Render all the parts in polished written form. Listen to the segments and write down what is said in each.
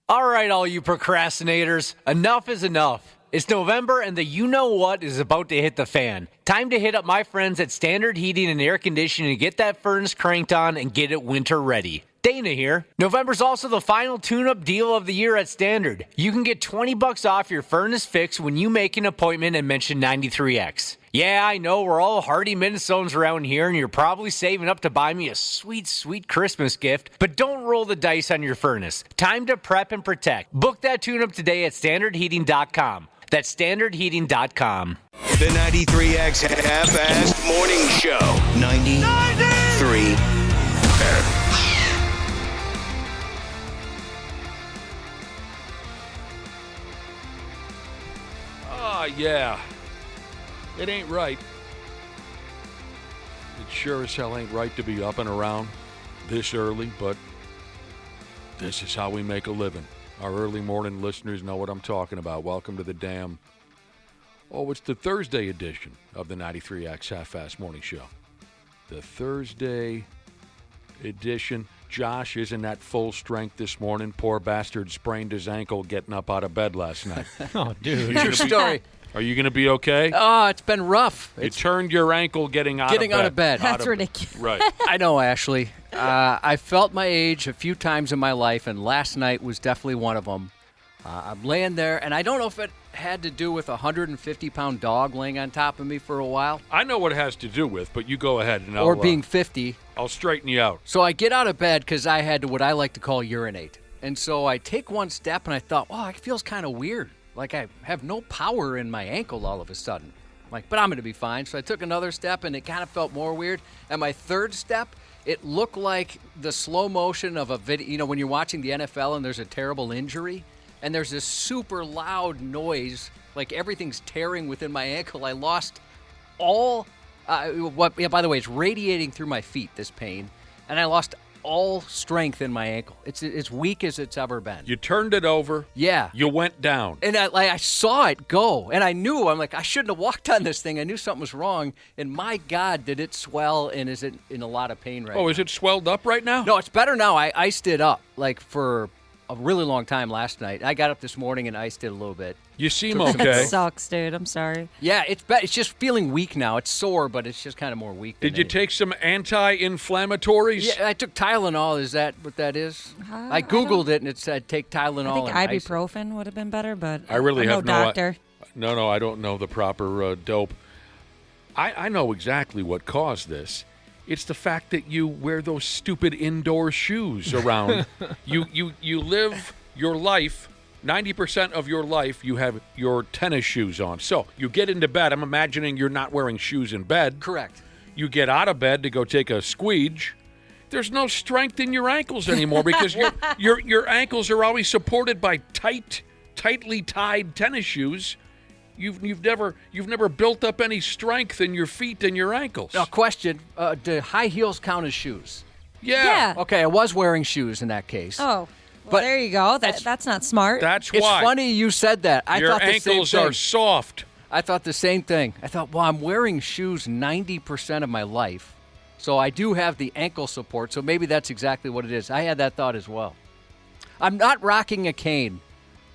All right, all you procrastinators, enough is enough. It's November and the you-know-what is about to hit the fan. Time to hit up my friends at Standard Heating and Air Conditioning to get that furnace cranked on and get it winter ready. Dana here. November's also the final tune-up deal of the year at Standard. You can get $20 off your furnace fix when you make an appointment and mention 93X. Yeah, I know we're all hardy Minnesotans around here, and you're probably saving up to buy me a sweet, sweet Christmas gift, but don't roll the dice on your furnace. Time to prep and protect. Book that tune-up today at standardheating.com. That's standardheating.com. The 93X Half-Assed Morning Show. 93X. Yeah. It ain't right. It sure as hell ain't right to be up and around this early, but this is how we make a living. Our early morning listeners know what I'm talking about. Welcome to the damn... Oh, it's the Thursday edition of the 93X Half-Assed Morning Show. The Thursday edition. Josh isn't at full strength this morning. Poor bastard sprained his ankle getting up out of bed last night. Oh, dude. True story. Are you going to be okay? Oh, it's been rough. You turned your ankle getting out of bed. That's ridiculous. Right. I know, Ashley. I felt my age a few times in my life, and last night was definitely one of them. I'm laying there, and I don't know if it had to do with a 150-pound dog laying on top of me for a while. I know what it has to do with, but you go ahead and or being 50. I'll straighten you out. So I get out of bed because I had to what I like to call urinate. And so I take one step, and I thought, wow, it feels kind of weird. Like I have no power in my ankle all of a sudden. But I'm going to be fine. So I took another step, and it kind of felt more weird. And my third step, it looked like the slow motion of a video. You know, when you're watching the NFL and there's a terrible injury, and there's this super loud noise, like everything's tearing within my ankle. I lost all, by the way, it's radiating through my feet, this pain, and I lost all strength in my ankle. It's as weak as it's ever been. You turned it over. Yeah. You went down. And I saw it go, and I knew, I'm like, I shouldn't have walked on this thing. I knew something was wrong, and my God, did it swell, and is it in a lot of pain right now. Oh, is it swelled up right now? No, it's better now. I iced it up, for a really long time last night. I got up this morning and iced it a little bit. You seem That okay. sucks, dude. I'm sorry. Yeah, it's just feeling weak now. It's sore, but it's just kind of more weak. Did you take some anti-inflammatories? Yeah, I took Tylenol. Is that what that is? I Googled it, and it said take Tylenol. I think and ice it. ibuprofen would have been better, but I really I'm have no doctor. No, I don't know the proper dope. I know exactly what caused this. It's the fact that you wear those stupid indoor shoes around. You live your life, 90% of your life, you have your tennis shoes on. So you get into bed. I'm imagining you're not wearing shoes in bed. Correct. You get out of bed to go take a squeege. There's no strength in your ankles anymore because your ankles are always supported by tightly tied tennis shoes. You've never built up any strength in your feet and your ankles. Now, question: do high heels count as shoes? Yeah. Okay, I was wearing shoes in that case. Oh, well, But there you go. That's not smart. That's It's why. funny you said that. I your thought the ankles same thing. are soft. I thought the same thing. I thought, well, I'm wearing shoes 90% of my life, so I do have the ankle support. So maybe that's exactly what it is. I had that thought as well. I'm not rocking a cane.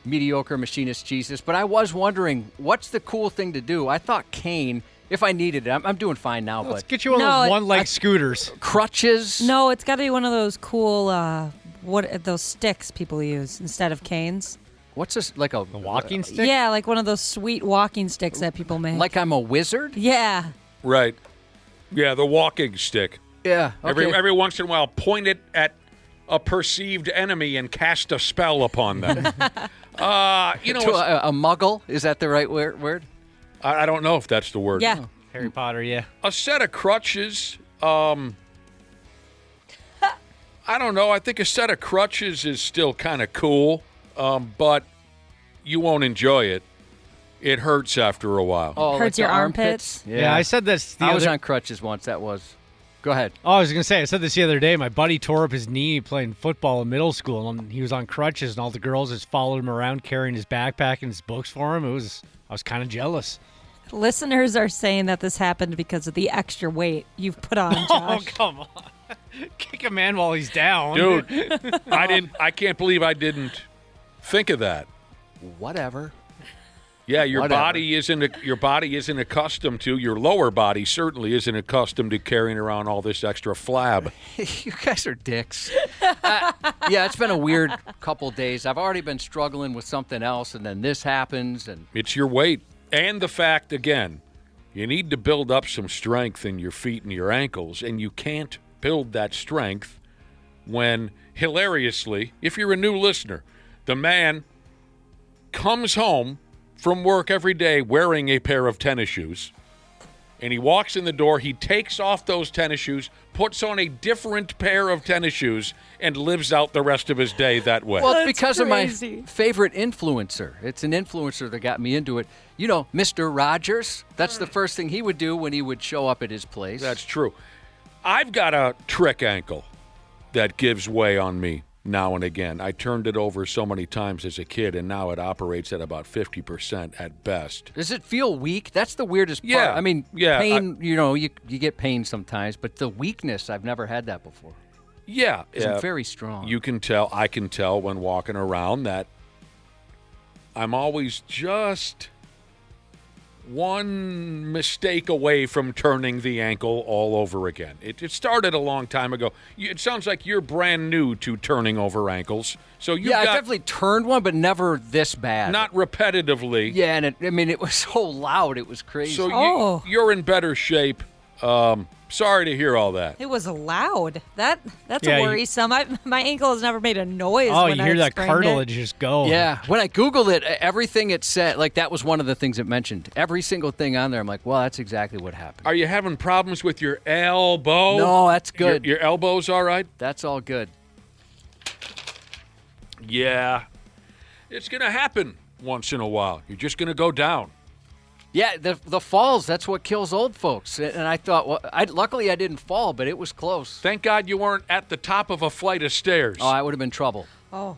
Mediocre machinist Jesus, but I was wondering what's the cool thing to do. I thought cane, if I needed it. I'm doing fine now, Let's but get you one of No, those one-leg scooters. crutches. No, it's got to be one of those cool, those sticks people use instead of canes. What's this, like a Walking stick? Yeah, like one of those sweet walking sticks that people make. Like I'm a wizard? Yeah. Right. Yeah, the walking stick. Yeah. Okay. Every once in a while, point it at a perceived enemy and cast a spell upon them. To a muggle? Is that the right word? I don't know if that's the word. Yeah. Harry Potter, yeah. A set of crutches. I don't know. I think a set of crutches is still kind of cool, but you won't enjoy it. It hurts after a while. Oh, Hurts like your the armpits? Yeah, I said this the I other... was on crutches once. That was. Go ahead. Oh, I was going to say, I said this the other day. My buddy tore up his knee playing football in middle school, and he was on crutches, and all the girls just followed him around carrying his backpack and his books for him. I was kind of jealous. Listeners are saying that this happened because of the extra weight you've put on, Oh, Josh. come on. Kick a man while he's down. Dude, I can't believe I didn't Think of that. Whatever. Yeah, your Whatever. body isn't accustomed to, your lower body certainly isn't accustomed to carrying around all this extra flab. You guys are dicks. Yeah, it's been a weird couple days. I've already been struggling with something else, and then this happens. And It's your weight and the fact, again, you need to build up some strength in your feet and your ankles, and you can't build that strength when, hilariously, if you're a new listener, the man comes home from work every day wearing a pair of tennis shoes, and he walks in the door, he takes off those tennis shoes, puts on a different pair of tennis shoes, and lives out the rest of his day that way. well, it's That's because crazy. of my favorite influencer. It's an influencer that got me into it. You know, Mr. Rogers. That's the first thing he would do when he would show up at his place. That's true. I've got a trick ankle that gives way on me now and again. I turned it over so many times as a kid, and now it operates at about 50% at best. Does it feel weak? That's the weirdest part. Yeah, I mean, yeah, pain, you get pain sometimes, but the weakness, I've never had that before. Yeah. It's very strong. I can tell when walking around that I'm always just one mistake away from turning the ankle all over again. It started a long time ago. It sounds like you're brand new to turning over ankles. So you I got definitely turned one, but never this bad. not repetitively. Yeah, and it was so loud. It was crazy. So Oh. you're in better shape. Sorry to hear all that. It was loud. That's Yeah, worrisome. My ankle has never made a noise. Oh, when you I hear that sprained it. cartilage just go. Yeah, when I Googled it, everything it said, like that was one of the things it mentioned. Every single thing on there, I'm like, well, that's exactly what happened. Are you having problems with your elbow? No, that's good. Your elbow's all right? That's all good. Yeah. It's going to happen once in a while. You're just going to go down. Yeah, the falls, that's what kills old folks. And I thought, well, luckily I didn't fall, but it was close. Thank God you weren't at the top of a flight of stairs. Oh, I would have been trouble. Oh,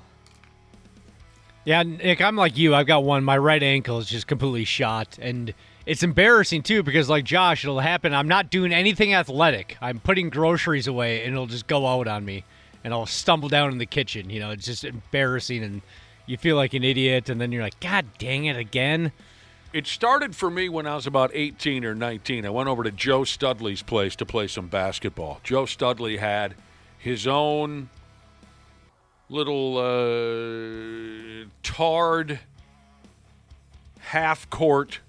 Yeah, Nick, I'm like you. I've got one. My right ankle is just completely shot. And it's embarrassing, too, because like Josh, it'll happen. I'm not doing anything athletic. I'm putting groceries away, and it'll just go out on me. And I'll stumble down in the kitchen. You know, it's just embarrassing. And you feel like an idiot. And then you're like, God dang it, again. It started for me when I was about 18 or 19. I went over to Joe Studley's place to play some basketball. Joe Studley had his own little tarred half-court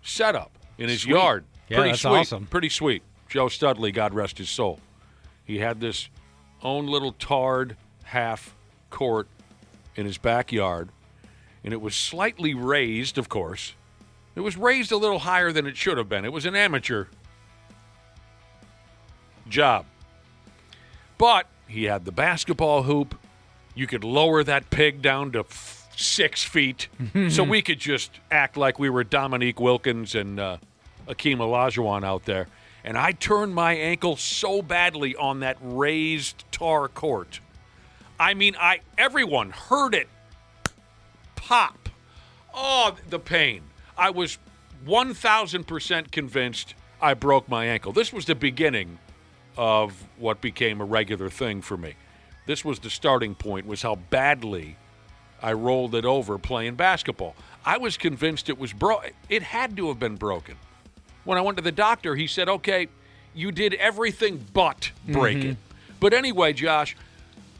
setup in his yard. Yeah, Pretty that's sweet. awesome. Pretty sweet. Joe Studley, God rest his soul. He had this own little tarred half-court in his backyard. And it was slightly raised, of course. It was raised a little higher than it should have been. It was an amateur job. But he had the basketball hoop. You could lower that pig down to 6 feet. So we could just act like we were Dominique Wilkins and Akeem Olajuwon out there. And I turned my ankle so badly on that raised tar court. I mean, everyone heard it pop. Oh, the pain. I was 1,000% convinced I broke my ankle. This was the beginning of what became a regular thing for me. This was the starting point, was how badly I rolled it over playing basketball. I was convinced it was broken. It had to have been broken. When I went to the doctor, he said, okay, you did everything but break it. But anyway, Josh,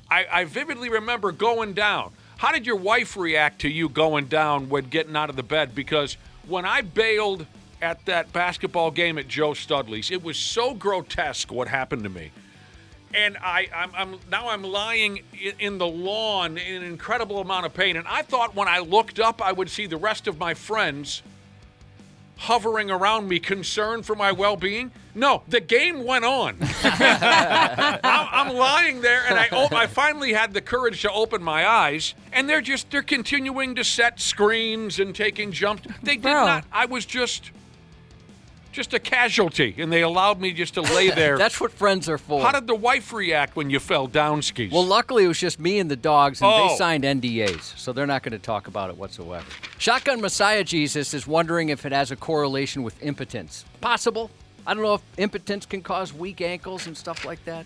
I vividly remember going down. How did your wife react to you going down when getting out of the bed? Because when I bailed at that basketball game at Joe Studley's, it was so grotesque what happened to me. And I'm lying in the lawn in an incredible amount of pain. And I thought when I looked up, I would see the rest of my friends hovering around me, concerned for my well-being. No, the game went on. I'm lying there, and I finally had the courage to open my eyes, and they're continuing to set screens and taking jumps. They did not. I was just a casualty, and they allowed me just to lay there. That's what friends are for. How did the wife react when you fell down skis? Well, luckily it was just me and the dogs, and they signed NDAs, so they're not going to talk about it whatsoever. Shotgun Messiah Jesus is wondering if it has a correlation with impotence. Possible. I don't know if impotence can cause weak ankles and stuff like that.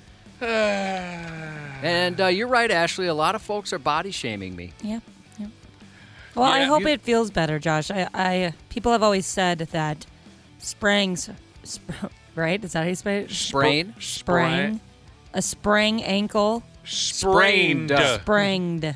And you're right, Ashley. A lot of folks are body shaming me. yeah. Well, I Yeah, hope it feels better, Josh. I people have always said that right? Is that how you say it? Sprain. Sprang. A sprained ankle. Sprained.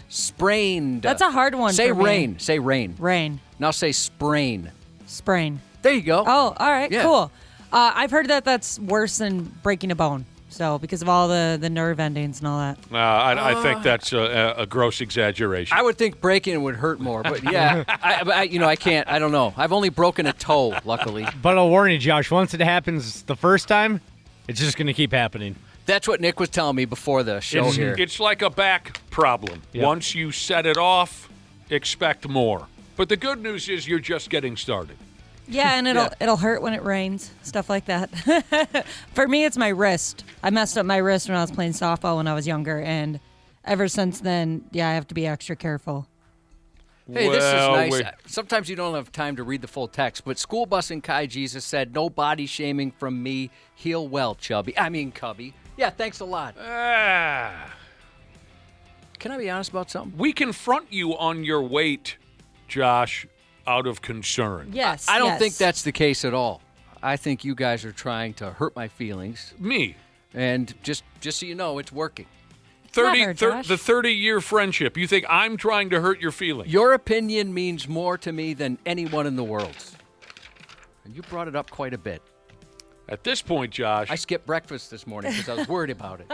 Sprained. That's a hard one Say for me. rain. Say rain. Rain. Now say sprain. Sprain. There you go. Oh, all right, Yeah. cool. I've heard that that's worse than breaking a bone. So because of all the nerve endings and all that. I think that's a gross exaggeration. I would think breaking would hurt more, but yeah, I can't. I don't know. I've only broken a toe, luckily. But I'll warn you, Josh, once it happens the first time, it's just going to keep happening. That's what Nick was telling me before the show here. It's like a back problem. Yep. Once you set it off, expect more. But the good news is you're just getting started. Yeah, and it'll hurt when it rains, stuff like that. For me, it's my wrist. I messed up my wrist when I was playing softball when I was younger, and ever since then, I have to be extra careful. Hey, this is Well, nice. wait. Sometimes you don't have time to read the full text, but School Bus and Kai Jesus said, "No body shaming from me. Heal well, Cubby." Yeah, thanks a lot. Can I be honest about something? We confront you on your weight, Josh, out of concern. Yes, I don't yes. think that's the case at all. I think you guys are trying to hurt my feelings, Me. and just so you know, it's working. 30, Never, Josh. the 30-year friendship. You think I'm trying to hurt your feelings? Your opinion means more to me than anyone in the world. And you brought it up quite a bit. At this point, Josh, I skipped breakfast this morning because I was worried about it.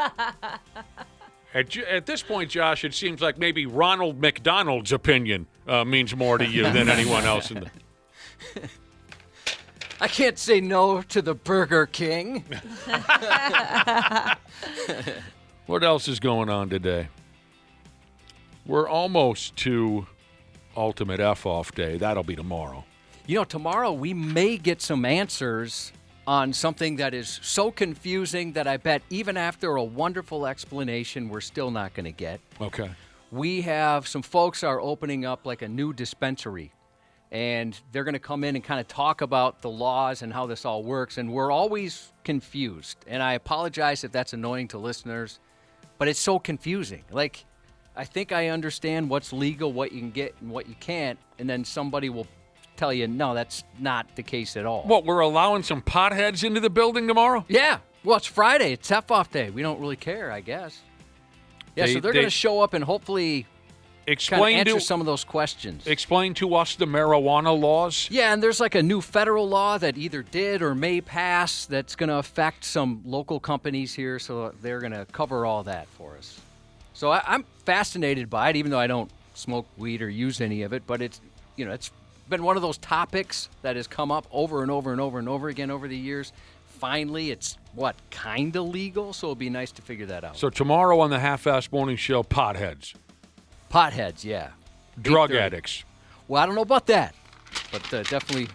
at this point, Josh, it seems like maybe Ronald McDonald's opinion means more to you than anyone else in the. I can't say no to the Burger King. What else is going on today? We're almost to Ultimate F-Off Day. That'll be tomorrow. You know, tomorrow we may get some answers on something that is so confusing that I bet even after a wonderful explanation, we're still not going to get. Okay. We have some folks are opening up like a new dispensary, and they're going to come in and kind of talk about the laws and how this all works, and we're always confused. And I apologize if that's annoying to listeners, but it's so confusing. Like, I think I understand what's legal, what you can get, and what you can't, and then somebody will tell you, no, that's not the case at all. What, we're allowing some potheads into the building tomorrow? Yeah. Well, it's Friday. It's F-Off Day. We don't really care, I guess. Yeah, so they're going to show up and hopefully kind of answer some of those questions. Explain to us the marijuana laws. Yeah, and there's like a new federal law that either did or may pass that's going to affect some local companies here, so they're going to cover all that for us. So I'm fascinated by it, even though I don't smoke weed or use any of it, but it's been one of those topics that has come up over and over and over and over again over the years. Finally, it's kind of legal, so it'd be nice to figure that out. So tomorrow on the Half-Assed Morning Show, potheads, Potheads, yeah. drug 8:30. addicts. Well, I don't know about that, but definitely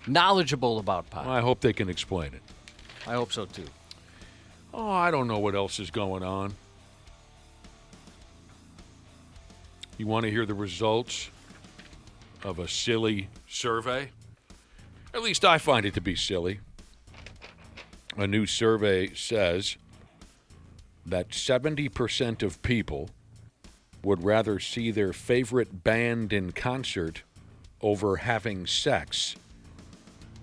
knowledgeable about pot. I hope they can explain it. I hope so, too. Oh, I don't know what else is going on. You want to hear the results of a silly survey? At least I find it to be silly. A new survey says that 70% of people would rather see their favorite band in concert over having sex.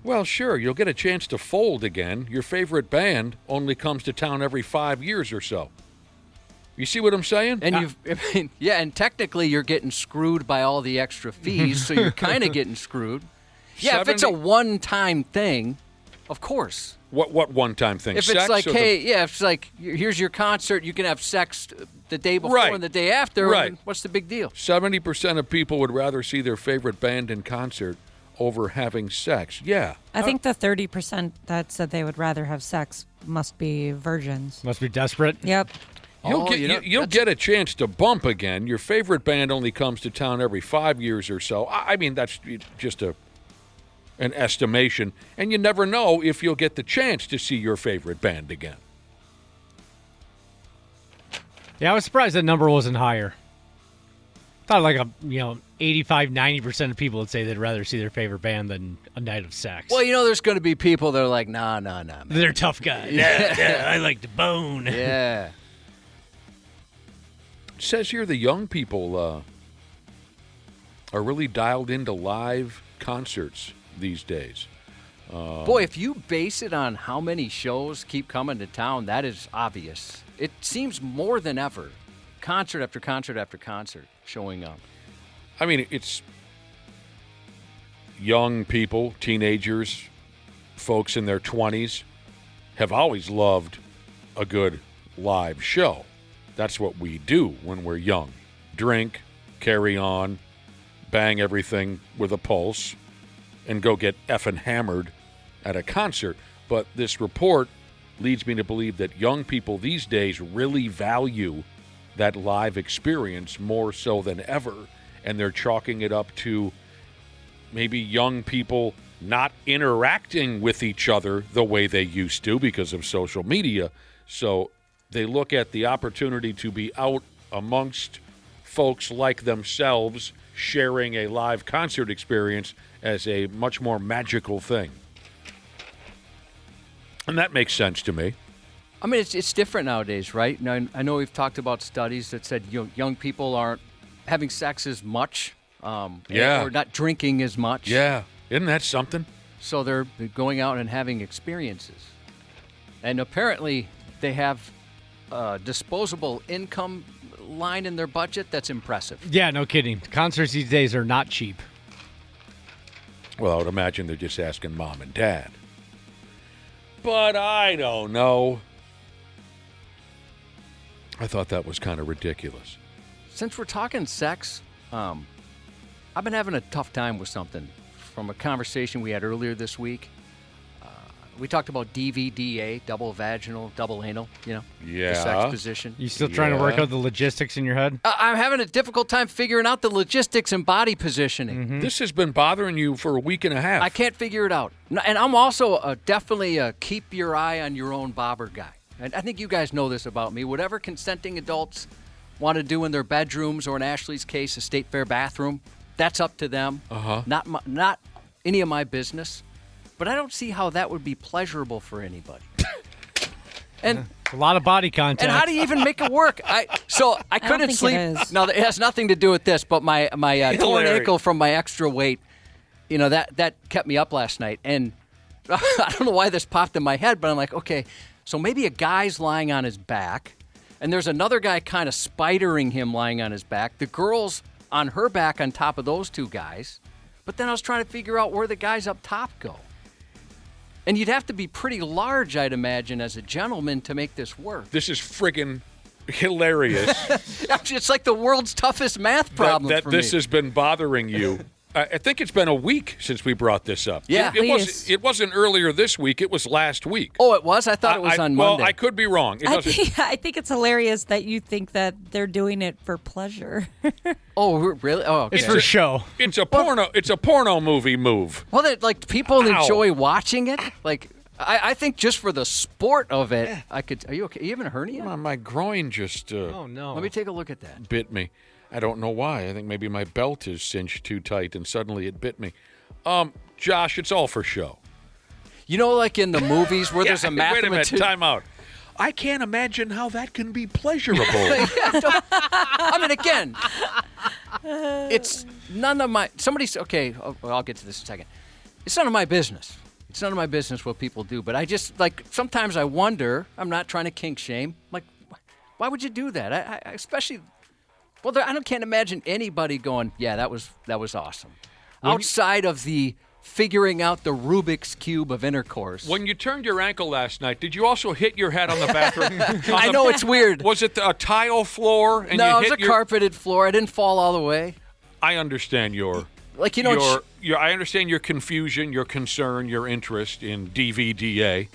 Well, sure, you'll get a chance to fold again. Your favorite band only comes to town every 5 years or so. You see what I'm saying? And and technically you're getting screwed by all the extra fees, so you're kind of getting screwed. Yeah, if it's a one-time thing, of course. What one-time thing? If Sex it's like, or hey, if it's like, here's your concert, you can have sex the day before Right. and the day after. Right. And what's the big deal? 70% of people would rather see their favorite band in concert over having sex. Yeah. I think the 30% that said they would rather have sex must be virgins. Must be desperate. Yep. You'll get a chance to bump again. Your favorite band only comes to town every 5 years or so. I mean, that's just an estimation, and you never know if you'll get the chance to see your favorite band again. Yeah, I was surprised that number wasn't higher. Thought like 85, 90% of people would say they'd rather see their favorite band than a night of sex. Well, there's going to be people that are like, nah, man. They're tough guys. Yeah, I like to bone. Yeah. It says here the young people are really dialed into live concerts these days. Boy, if you base it on how many shows keep coming to town, that is obvious. It seems more than ever. Concert after concert after concert showing up. I mean, it's young people, teenagers, folks in their 20s have always loved a good live show. That's what we do when we're young. Drink, carry on, bang everything with a pulse, and go get effing hammered at a concert. But this report leads me to believe that young people these days really value that live experience more so than ever, and they're chalking it up to maybe young people not interacting with each other the way they used to because of social media. So they look at the opportunity to be out amongst folks like themselves sharing a live concert experience as a much more magical thing. And that makes sense to me. I mean, it's different nowadays, right? Now, I know we've talked about studies that said young people aren't having sex as much, or not drinking as much. Yeah, isn't that something? So they're going out and having experiences. And apparently they have a disposable income line in their budget that's impressive. Yeah, no kidding. Concerts these days are not cheap. Well, I would imagine they're just asking mom and dad. But I don't know. I thought that was kind of ridiculous. Since we're talking sex, I've been having a tough time with something from a conversation we had earlier this week. We talked about DVDA, double vaginal, double anal, the sex position. You still trying to work out the logistics in your head? I'm having a difficult time figuring out the logistics and body positioning. Mm-hmm. This has been bothering you for a week and a half. I can't figure it out. And I'm also definitely a keep your eye on your own bobber guy. And I think you guys know this about me. Whatever consenting adults want to do in their bedrooms, or in Ashley's case, a state fair bathroom, that's up to them. Not any of my business. But I don't see how that would be pleasurable for anybody. And a lot of body contact. And how do you even make it work? I couldn't think sleep. it is. No, it has nothing to do with this. But my torn ankle from my extra weight, that kept me up last night. And I don't know why this popped in my head, but I'm like, okay, so maybe a guy's lying on his back, and there's another guy kind of spidering him lying on his back. The girl's on her back on top of those two guys. But then I was trying to figure out where the guys up top go. And you'd have to be pretty large, I'd imagine, as a gentleman to make this work. This is friggin' hilarious. It's like the world's toughest math problem that for this me. has been bothering you. I think it's been a week since we brought this up. Yeah. It wasn't earlier this week. It was last week. Oh, it was? I thought it was on Monday. Well, I could be wrong. I think it's hilarious that you think that they're doing it for pleasure. Oh, really? Oh, okay. It's for show. It's a porno. It's a porno movie move. Well, people Ow. enjoy watching it. Like, I think just for the sport of it, I could. Are you okay? You having a hernia? My groin just Oh, no. Let me take a look at that. bit me. I don't know why. I think maybe my belt is cinched too tight, and suddenly it bit me. Josh, it's all for show. Like in the movies where there's a Wait a minute. mathematician. Time out. I can't imagine how that can be pleasurable. I mean, again, it's none of my. Okay, I'll get to this in a second. It's none of my business. It's none of my business what people do. But I just, sometimes I wonder, I'm not trying to kink shame. Why would you do that? I especially, I can't imagine anybody going, yeah, that was awesome. Outside of the figuring out the Rubik's Cube of intercourse. When you turned your ankle last night, did you also hit your head on the bathroom? I know it's weird. Was it a tile floor? And No, you it was hit a carpeted floor. I didn't fall all the way. I understand your I understand your confusion, your concern, your interest in DVDA,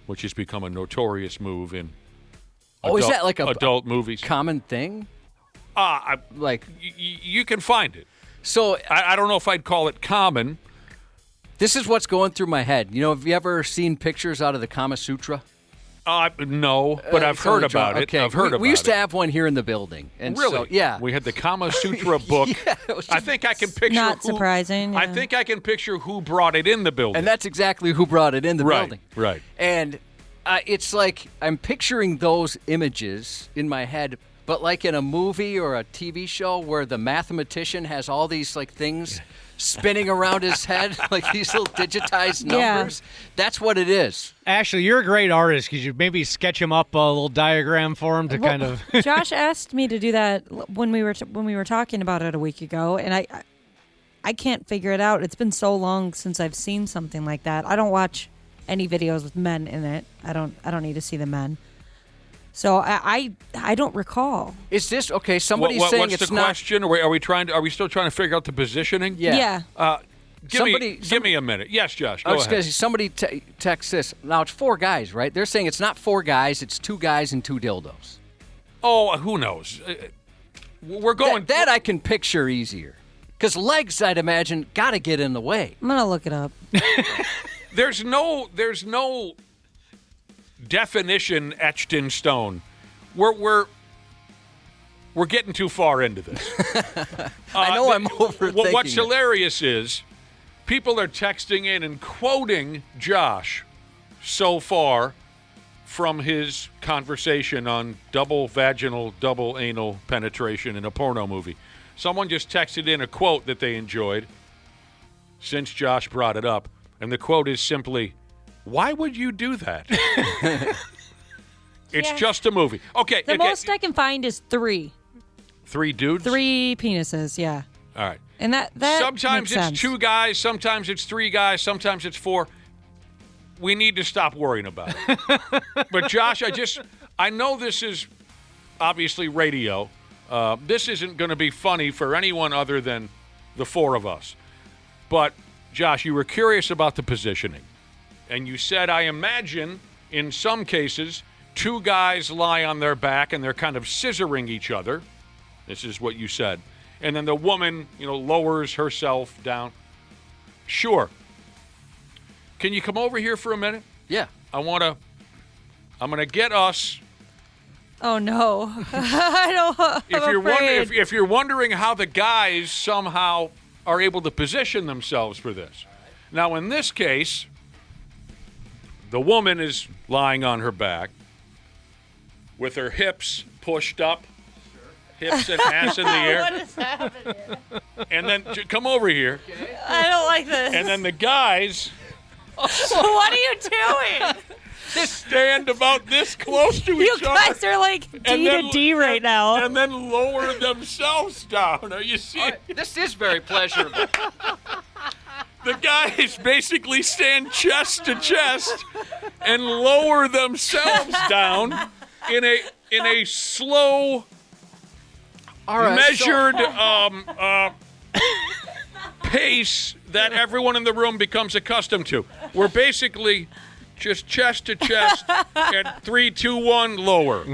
which has become a notorious move in is that like a adult movies? common thing? You can find it. So I don't know if I'd call it common. this is what's going through my head. Have you ever seen pictures out of the Kama Sutra? No, but I've heard about it. Okay. I've heard about it. We used to have one here in the building. And Really? So, yeah. We had the Kama Sutra book. Yeah, it was I think I can picture Not who, surprising, I yeah. think I can picture who brought it in the building. And that's exactly who brought it in the Right, building. right. And it's like I'm picturing those images in my head But like in a movie or a TV show where the mathematician has all these like things spinning around his head, like these little digitized Yeah. numbers, that's what it is. Ashley, you're a great artist. Could you maybe sketch him up a little diagram for him to kind of? Josh asked me to do that when we were talking about it a week ago, and I can't figure it out. It's been so long since I've seen something like that. I don't watch any videos with men in it. I don't need to see the men. So I don't recall. Is this okay? Somebody's saying what's it's the not. question? Are we still trying to figure out the positioning? Yeah. Give me a minute. Yes, Josh. Go ahead. Because somebody texts this. Now it's 4 guys, right? They're saying it's not 4 guys. It's 2 guys and 2 dildos. Oh, who knows? We're going. That I can picture easier. Because legs, I'd imagine, got to get in the way. I'm gonna look it up. There's no definition etched in stone. We're getting too far into this. I know I'm overthinking What's it. hilarious is people are texting in and quoting Josh so far from his conversation on double vaginal, double anal penetration in a porno movie. Someone just texted in a quote that they enjoyed since Josh brought it up, and the quote is simply, "Why would you do that?" It's Yeah. just a movie. Okay. The most I can find is 3. 3 dudes? 3 penises, yeah. All right. And that Sometimes makes it's sense. 2 guys, sometimes it's 3 guys, sometimes it's 4. We need to stop worrying about it. But Josh, I know this is obviously radio. This isn't going to be funny for anyone other than the 4 of us. But Josh, you were curious about the positioning. And you said, I imagine in some cases 2 guys lie on their back and they're kind of scissoring each other. This is what you said. And then the woman, lowers herself down. Sure. Can you come over here for a minute? Yeah. I'm going to get us. Oh no. I don't. If you're wondering how the guys somehow are able to position themselves for this. Now, in this case, the woman is lying on her back with her hips pushed up, hips and ass in the air. What is happening? And then come over here. I don't like this. And then the guys What are you doing? stand about this close to You each guys other. are like D to D right now. And then lower themselves down. Are you seeing? This is very pleasurable. The guys basically stand chest to chest and lower themselves down in a slow, All right. measured pace that everyone in the room becomes accustomed to. We're basically just chest to chest at 3, 2, 1, lower.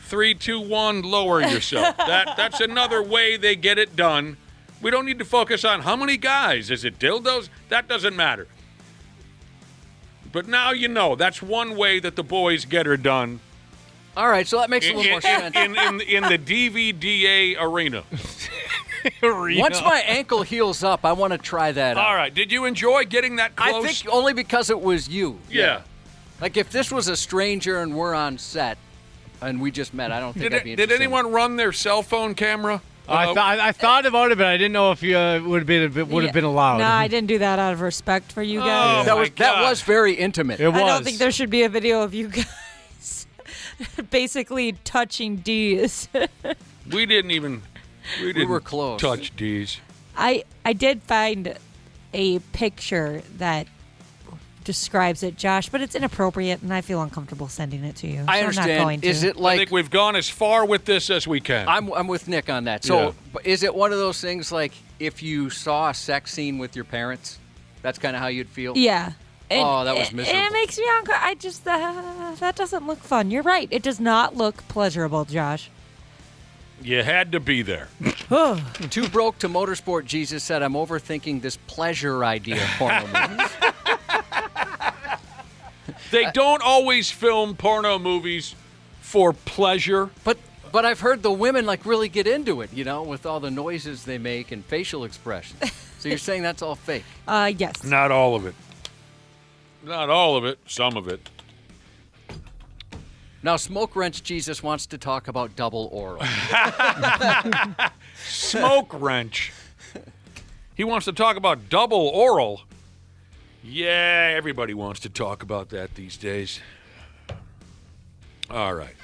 3, 2, 1, lower yourself. That's another way they get it done. We don't need to focus on how many guys. Is it dildos? That doesn't matter. But now you know. That's one way that the boys get her done All right, so that makes a little more sense. in the DVDA arena. Once my ankle heals up, I want to try that out. All right. Did you enjoy getting that close? I think only because it was you. Yeah. Like if this was a stranger and we're on set and we just met, I don't think I'd be Did interested. anyone run their cell phone camera? I thought about it, but I didn't know if you would have been allowed. No, I didn't do that out of respect for you guys. Oh, That was very intimate. It was. I don't think there should be a video of you guys basically touching D's. We didn't were close. touch D's. I did find a picture that describes it, Josh, but it's inappropriate, and I feel uncomfortable sending it to you. I so understand. I'm not going to. Is it I like think we've gone as far with this as we can. I'm with Nick on that. So Yeah. but is it one of those things like if you saw a sex scene with your parents, that's kind of how you'd feel? Yeah. Oh, that was miserable. And it makes me uncomfortable. I just that doesn't look fun. You're right. It does not look pleasurable, Josh. You had to be there. Too broke to motorsport. Jesus said, "I'm overthinking this pleasure idea of porno movies." They don't always film porno movies for pleasure. But I've heard the women like really get into it, with all the noises they make and facial expressions. So you're saying that's all fake? Yes. Not all of it. Not all of it. Some of it. Now, Smoke Wrench Jesus wants to talk about double oral. Smoke Wrench. He wants to talk about double oral. Yeah, everybody wants to talk about that these days. All right.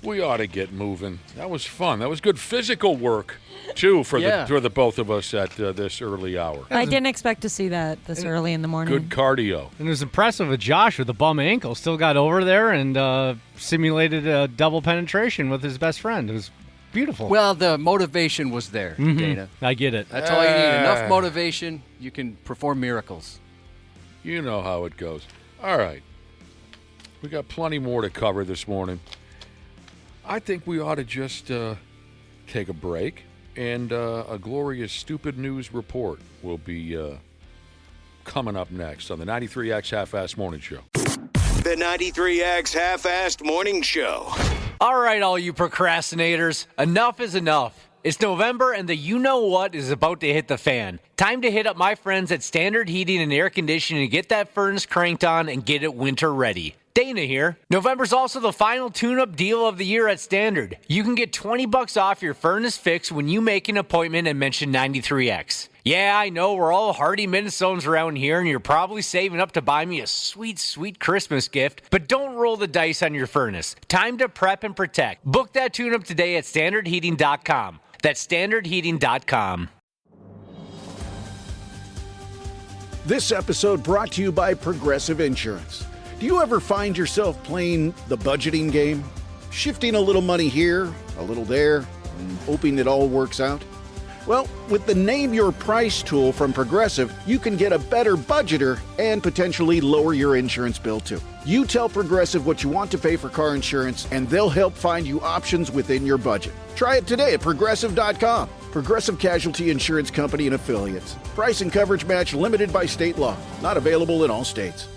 We ought to get moving. That was fun. That was good physical work, too, for the both of us at this early hour. I didn't expect to see that this early in the morning. Good cardio. And it was impressive with Josh with the bum ankle. Still got over there and simulated a double penetration with his best friend. It was beautiful. Well, the motivation was there, Dana. I get it. That's all you need. Enough motivation, you can perform miracles. You know how it goes. All right. We got plenty more to cover this morning. I think we ought to just take a break, and a glorious stupid news report will be coming up next on the 93X Half-Assed Morning Show. The 93X Half-Assed Morning Show. All right, all you procrastinators, enough is enough. It's November and the you-know-what is about to hit the fan. Time to hit up my friends at Standard Heating and Air Conditioning to get that furnace cranked on and get it winter ready. Dana here. November's also the final tune-up deal of the year at Standard. You can get $20 off your furnace fix when you make an appointment and mention 93X. Yeah, I know we're all hardy Minnesotans around here, and you're probably saving up to buy me a sweet, sweet Christmas gift, but don't roll the dice on your furnace. Time to prep and protect. Book that tune-up today at standardheating.com. That's standardheating.com. This episode brought to you by Progressive Insurance. Do you ever find yourself playing the budgeting game? Shifting a little money here, a little there, and hoping it all works out? Well, with the Name Your Price tool from Progressive, you can get a better budgeter and potentially lower your insurance bill too. You tell Progressive what you want to pay for car insurance, and they'll help find you options within your budget. Try it today at Progressive.com. Progressive Casualty Insurance Company and Affiliates. Price and coverage match limited by state law. Not available in all states.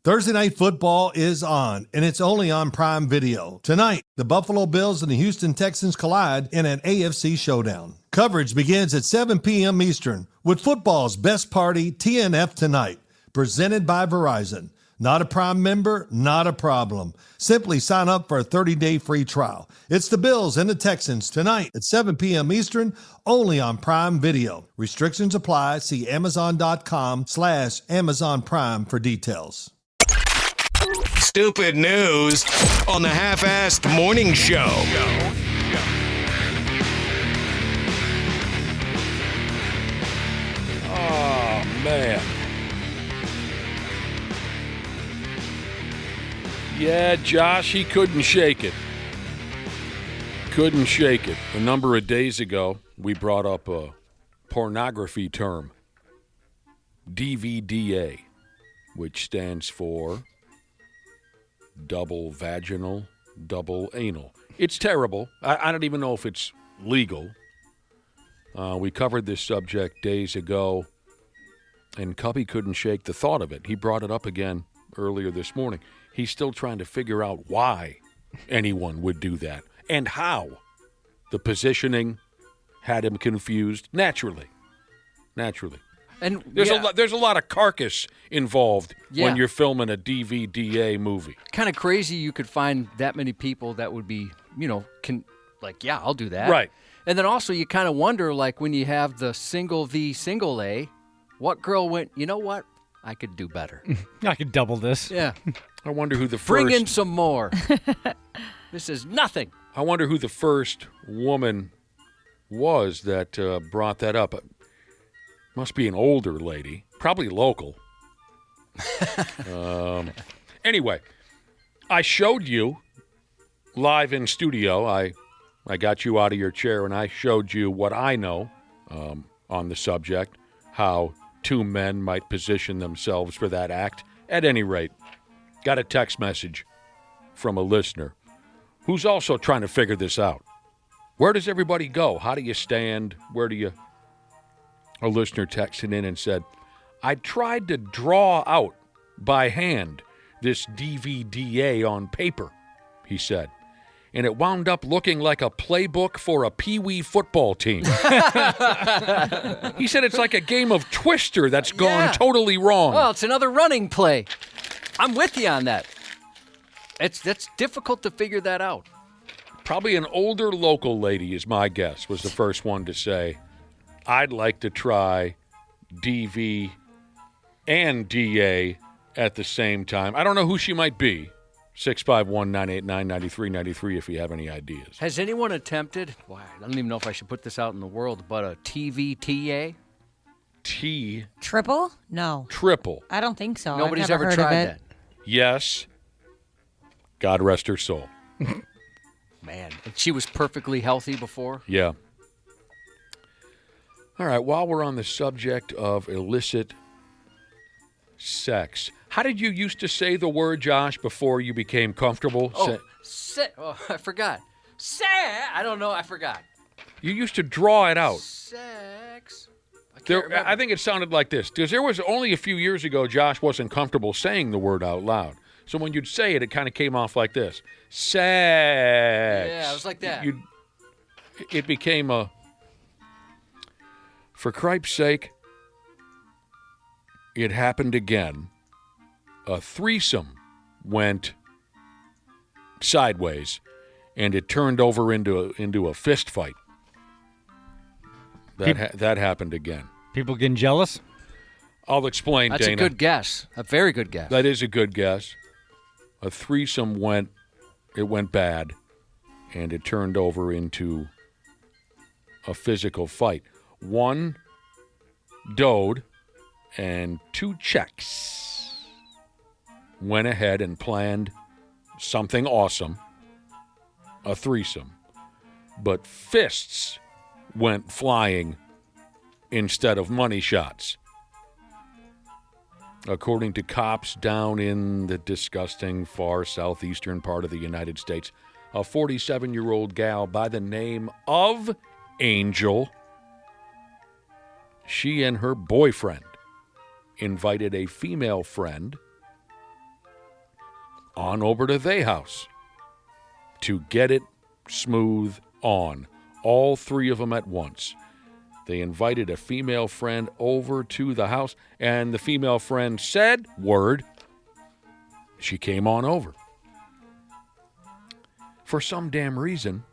Thursday Night Football is on, and it's only on Prime Video. Tonight, the Buffalo Bills and the Houston Texans collide in an AFC showdown. Coverage begins at 7 p.m. Eastern with football's best party, TNF Tonight, presented by Verizon. Not a Prime member? Not a problem. Simply sign up for a 30-day free trial. It's the Bills and the Texans tonight at 7 p.m. Eastern, only on Prime Video. Restrictions apply. See Amazon.com/Amazon Prime for details. Stupid news on the Half-Assed Morning Show. Oh, man. Yeah, Josh, he couldn't shake it. Couldn't shake it. A number of days ago, we brought up a pornography term, DVDA, which stands for double vaginal, double anal. It's terrible. I don't even know if it's legal. We covered this subject days ago, and Cubby couldn't shake the thought of it. He brought it up again earlier this morning. He's still trying to figure out why anyone would do that and how. The positioning had him confused naturally. And there's a lot of carcass involved Yeah. when you're filming a DVDA movie. kind of crazy you could find that many people that would be, yeah, I'll do that. Right. And then also you kind of wonder, like, when you have the single V, single A, what girl went, you know what? I could do better. I could double this. Yeah. I wonder who the Bring in first some more. This is nothing. I wonder who the first woman was that brought that up. Must be an older lady, probably local. Anyway, I showed you live in studio. I got you out of your chair and I showed you what I know on the subject, how two men might position themselves for that act. At any rate, got a text message from a listener who's also trying to figure this out. Where does everybody go? How do you stand? Where do you... A listener texted in and said, I tried to draw out by hand this DVDA on paper, he said, and it wound up looking like a playbook for a peewee football team. He said it's like a game of Twister that's gone totally wrong. Well, it's another running play. I'm with you on that. That's difficult to figure that out. Probably an older local lady, is my guess, was the first one to say, I'd like to try DV and DA at the same time. I don't know who she might be. 651-989-9393 if you have any ideas. Has anyone attempted, I don't even know if I should put this out in the world, but a TVTA? Triple? No. Triple. I don't think so. Nobody's I've never ever heard tried of it. that. Yes. God rest her soul. Man, and she was perfectly healthy before? Yeah. All right, while we're on the subject of illicit sex, how did you used to say the word, Josh, before you became comfortable? I forgot. I don't know, I forgot. You used to draw it out. Sex. I think it sounded like this, because there was only a few years ago Josh wasn't comfortable saying the word out loud. So when you'd say it, it kind of came off like this. Sex. Yeah, it was like that. It became a, for Cripe's sake, it happened again. A threesome went sideways, and it turned over into a fist fight. That happened again. People getting jealous? I'll explain, That's Dana. a good guess. A very good guess. That is a good guess. A threesome went bad, and it turned over into a physical fight. One Dode and two Czechs went ahead and planned something awesome, a threesome, but fists went flying instead of money shots. According to cops down in the disgusting far southeastern part of the United States, a 47-year-old gal by the name of Angel, she and her boyfriend invited a female friend on over to their house to get it smooth on. All three of them at once. They invited a female friend over to the house, and the female friend said, word, she came on over. For some damn reason,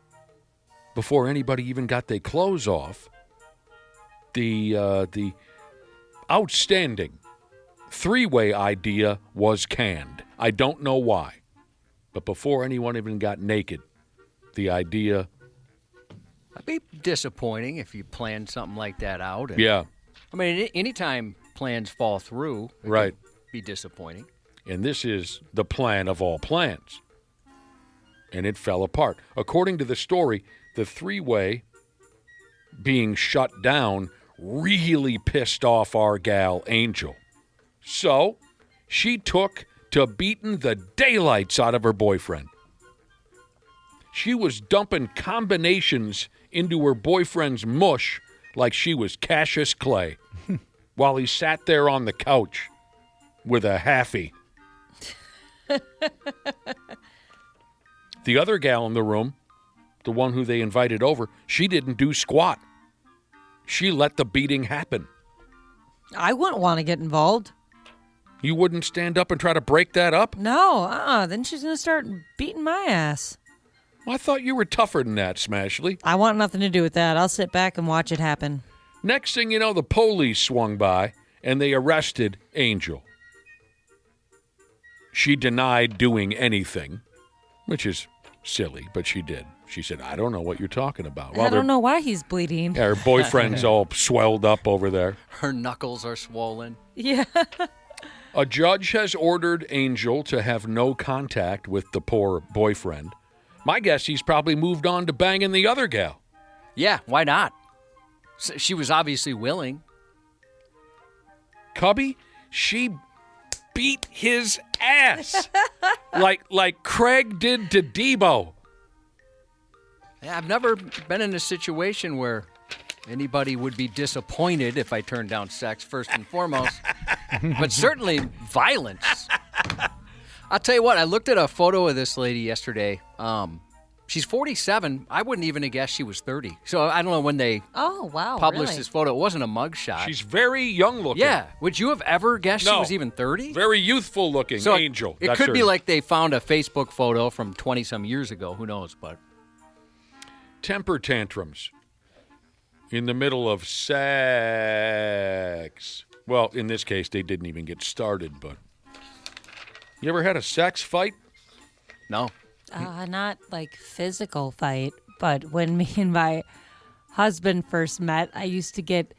before anybody even got their clothes off, the outstanding three-way idea was canned. I don't know why, but before anyone even got naked, the idea... That'd be disappointing if you planned something like that out. Yeah. I mean, anytime plans fall through, it right, can be disappointing. And this is the plan of all plans. And it fell apart. According to the story, the three-way being shut down really pissed off our gal, Angel. So she took to beating the daylights out of her boyfriend. She was dumping combinations into her boyfriend's mush like she was Cassius Clay while he sat there on the couch with a halfie. The other gal in the room, the one who they invited over, she didn't do squat. She let the beating happen. I wouldn't want to get involved. You wouldn't stand up and try to break that up? No, then she's going to start beating my ass. Well, I thought you were tougher than that, Smashley. I want nothing to do with that. I'll sit back and watch it happen. Next thing you know, the police swung by, and they arrested Angel. She denied doing anything, which is silly, but she did. She said, I don't know what you're talking about. I don't know why he's bleeding. Her boyfriend's all swelled up over there. Her knuckles are swollen. Yeah. A judge has ordered Angel to have no contact with the poor boyfriend. My guess he's probably moved on to banging the other gal. Yeah, why not? She was obviously willing. Cubby, she beat his ass like Craig did to Debo. Yeah, I've never been in a situation where anybody would be disappointed if I turned down sex first and foremost, but certainly violence. I'll tell you what, I looked at a photo of this lady yesterday. She's 47. I wouldn't even have guessed she was 30. So I don't know when they Oh, wow. published really? this photo. It wasn't a mugshot. She's very young looking. Yeah. Would you have ever guessed she No. was even 30? Very youthful looking. So Angel. It That's could her be name. like they found a Facebook photo from 20-some years ago. Who knows? But temper tantrums in the middle of sex. Well, in this case, they didn't even get started, but you ever had a sex fight? no. Not like physical fight, but when me and my husband first met, I used to get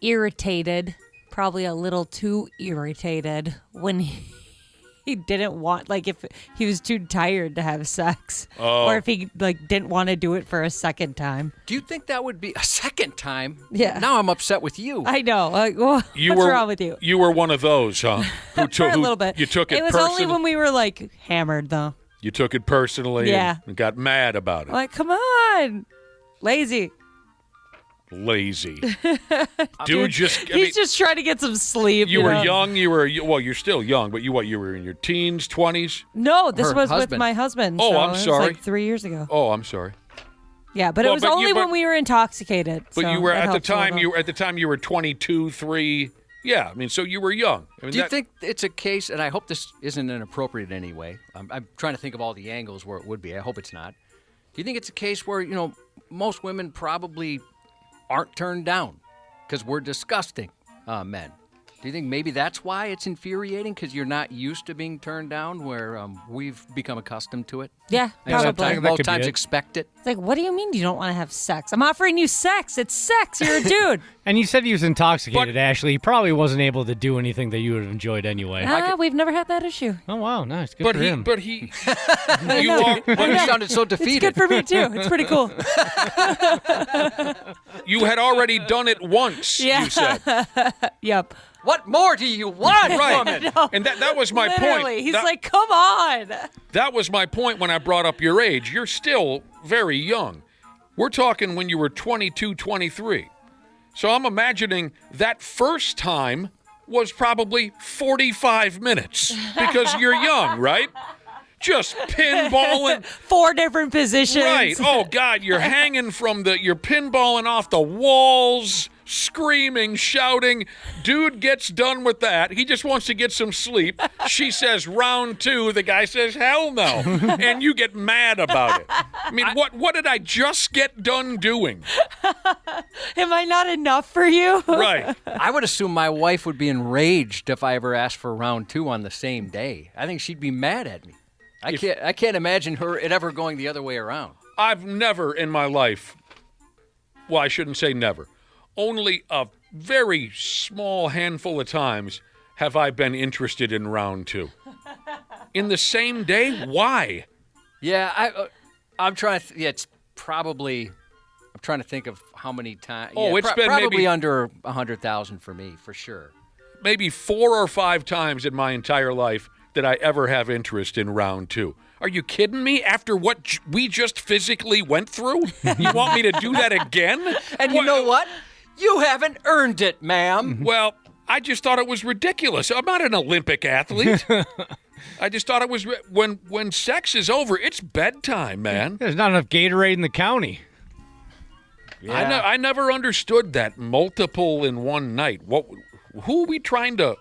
irritated, probably a little too irritated when he didn't want, like if he was too tired to have sex, or if he like didn't want to do it for a second time. Do you think that would be a second time? Yeah. Now I'm upset with you. I know. Like, what's wrong with you? You were one of those, huh? Who took For a little bit. You took it was only when we were like hammered, though. You took it personally Yeah. and got mad about it. Like, come on, lazy. Lazy. Dude, He's just trying to get some sleep. You were know? young. Well, you're still young, but you were in your teens, 20s? No, this Her was with husband. my husband. Oh, so I'm it was sorry. like 3 years ago. Oh, I'm sorry. Yeah, but Well, it was but only you- but- when we were intoxicated. But so you were that at the helps a time little. you were 22, 3. Yeah, I mean, so you were young. I mean, Do you think it's a case, and I hope this isn't inappropriate in any way. I'm trying to think of all the angles where it would be. I hope it's not. Do you think it's a case where, most women probably aren't turned down because we're disgusting men? Do you think maybe that's why it's infuriating, because you're not used to being turned down, where we've become accustomed to it? Yeah, Yeah, that- probably. that Most could be times it. expect it. It's like, what do you mean you don't want to have sex? I'm offering you sex. It's sex. You're a dude. And you said he was intoxicated, Ashley. He probably wasn't able to do anything that you would have enjoyed anyway. We've never had that issue. Oh, wow, nice. Good But for him. you are, But you sounded so It's defeated. good for me, too. It's pretty cool. you had already done it once, Yeah. you said. Yep. What more do you want, Right. woman? And that was my Literally. point. He's That- like, come on. That was my point when I brought up your age. You're still very young. We're talking when you were 22, 23. So I'm imagining that first time was probably 45 minutes because you're young, right? Just pinballing. 4 different positions. Right. Oh, God, you're hanging you're pinballing off the walls, screaming, shouting. Dude gets done with that. He just wants to get some sleep. She says round 2. The guy says hell no. And you get mad about it. I mean, what did I just get done doing? Am I not enough for you? Right. I would assume my wife would be enraged if I ever asked for round 2 on the same day. I think she'd be mad at me. I can't imagine it ever going the other way around. I've never in my life, well, I shouldn't say never, only a very small handful of times have I been interested in round 2. In the same day? Why? Yeah, I'm trying to. It's probably. I'm trying to think of how many times. Oh, it's been probably maybe under 100,000 for me, for sure. Maybe 4 or 5 times in my entire life that I ever have interest in round 2. Are you kidding me? After what we just physically went through? You want me to do that again? And you know what? You haven't earned it, ma'am. Well, I just thought it was ridiculous. I'm not an Olympic athlete. I just thought it was when sex is over, it's bedtime, man. There's not enough Gatorade in the county. I never understood that multiple in one night. Who are we trying to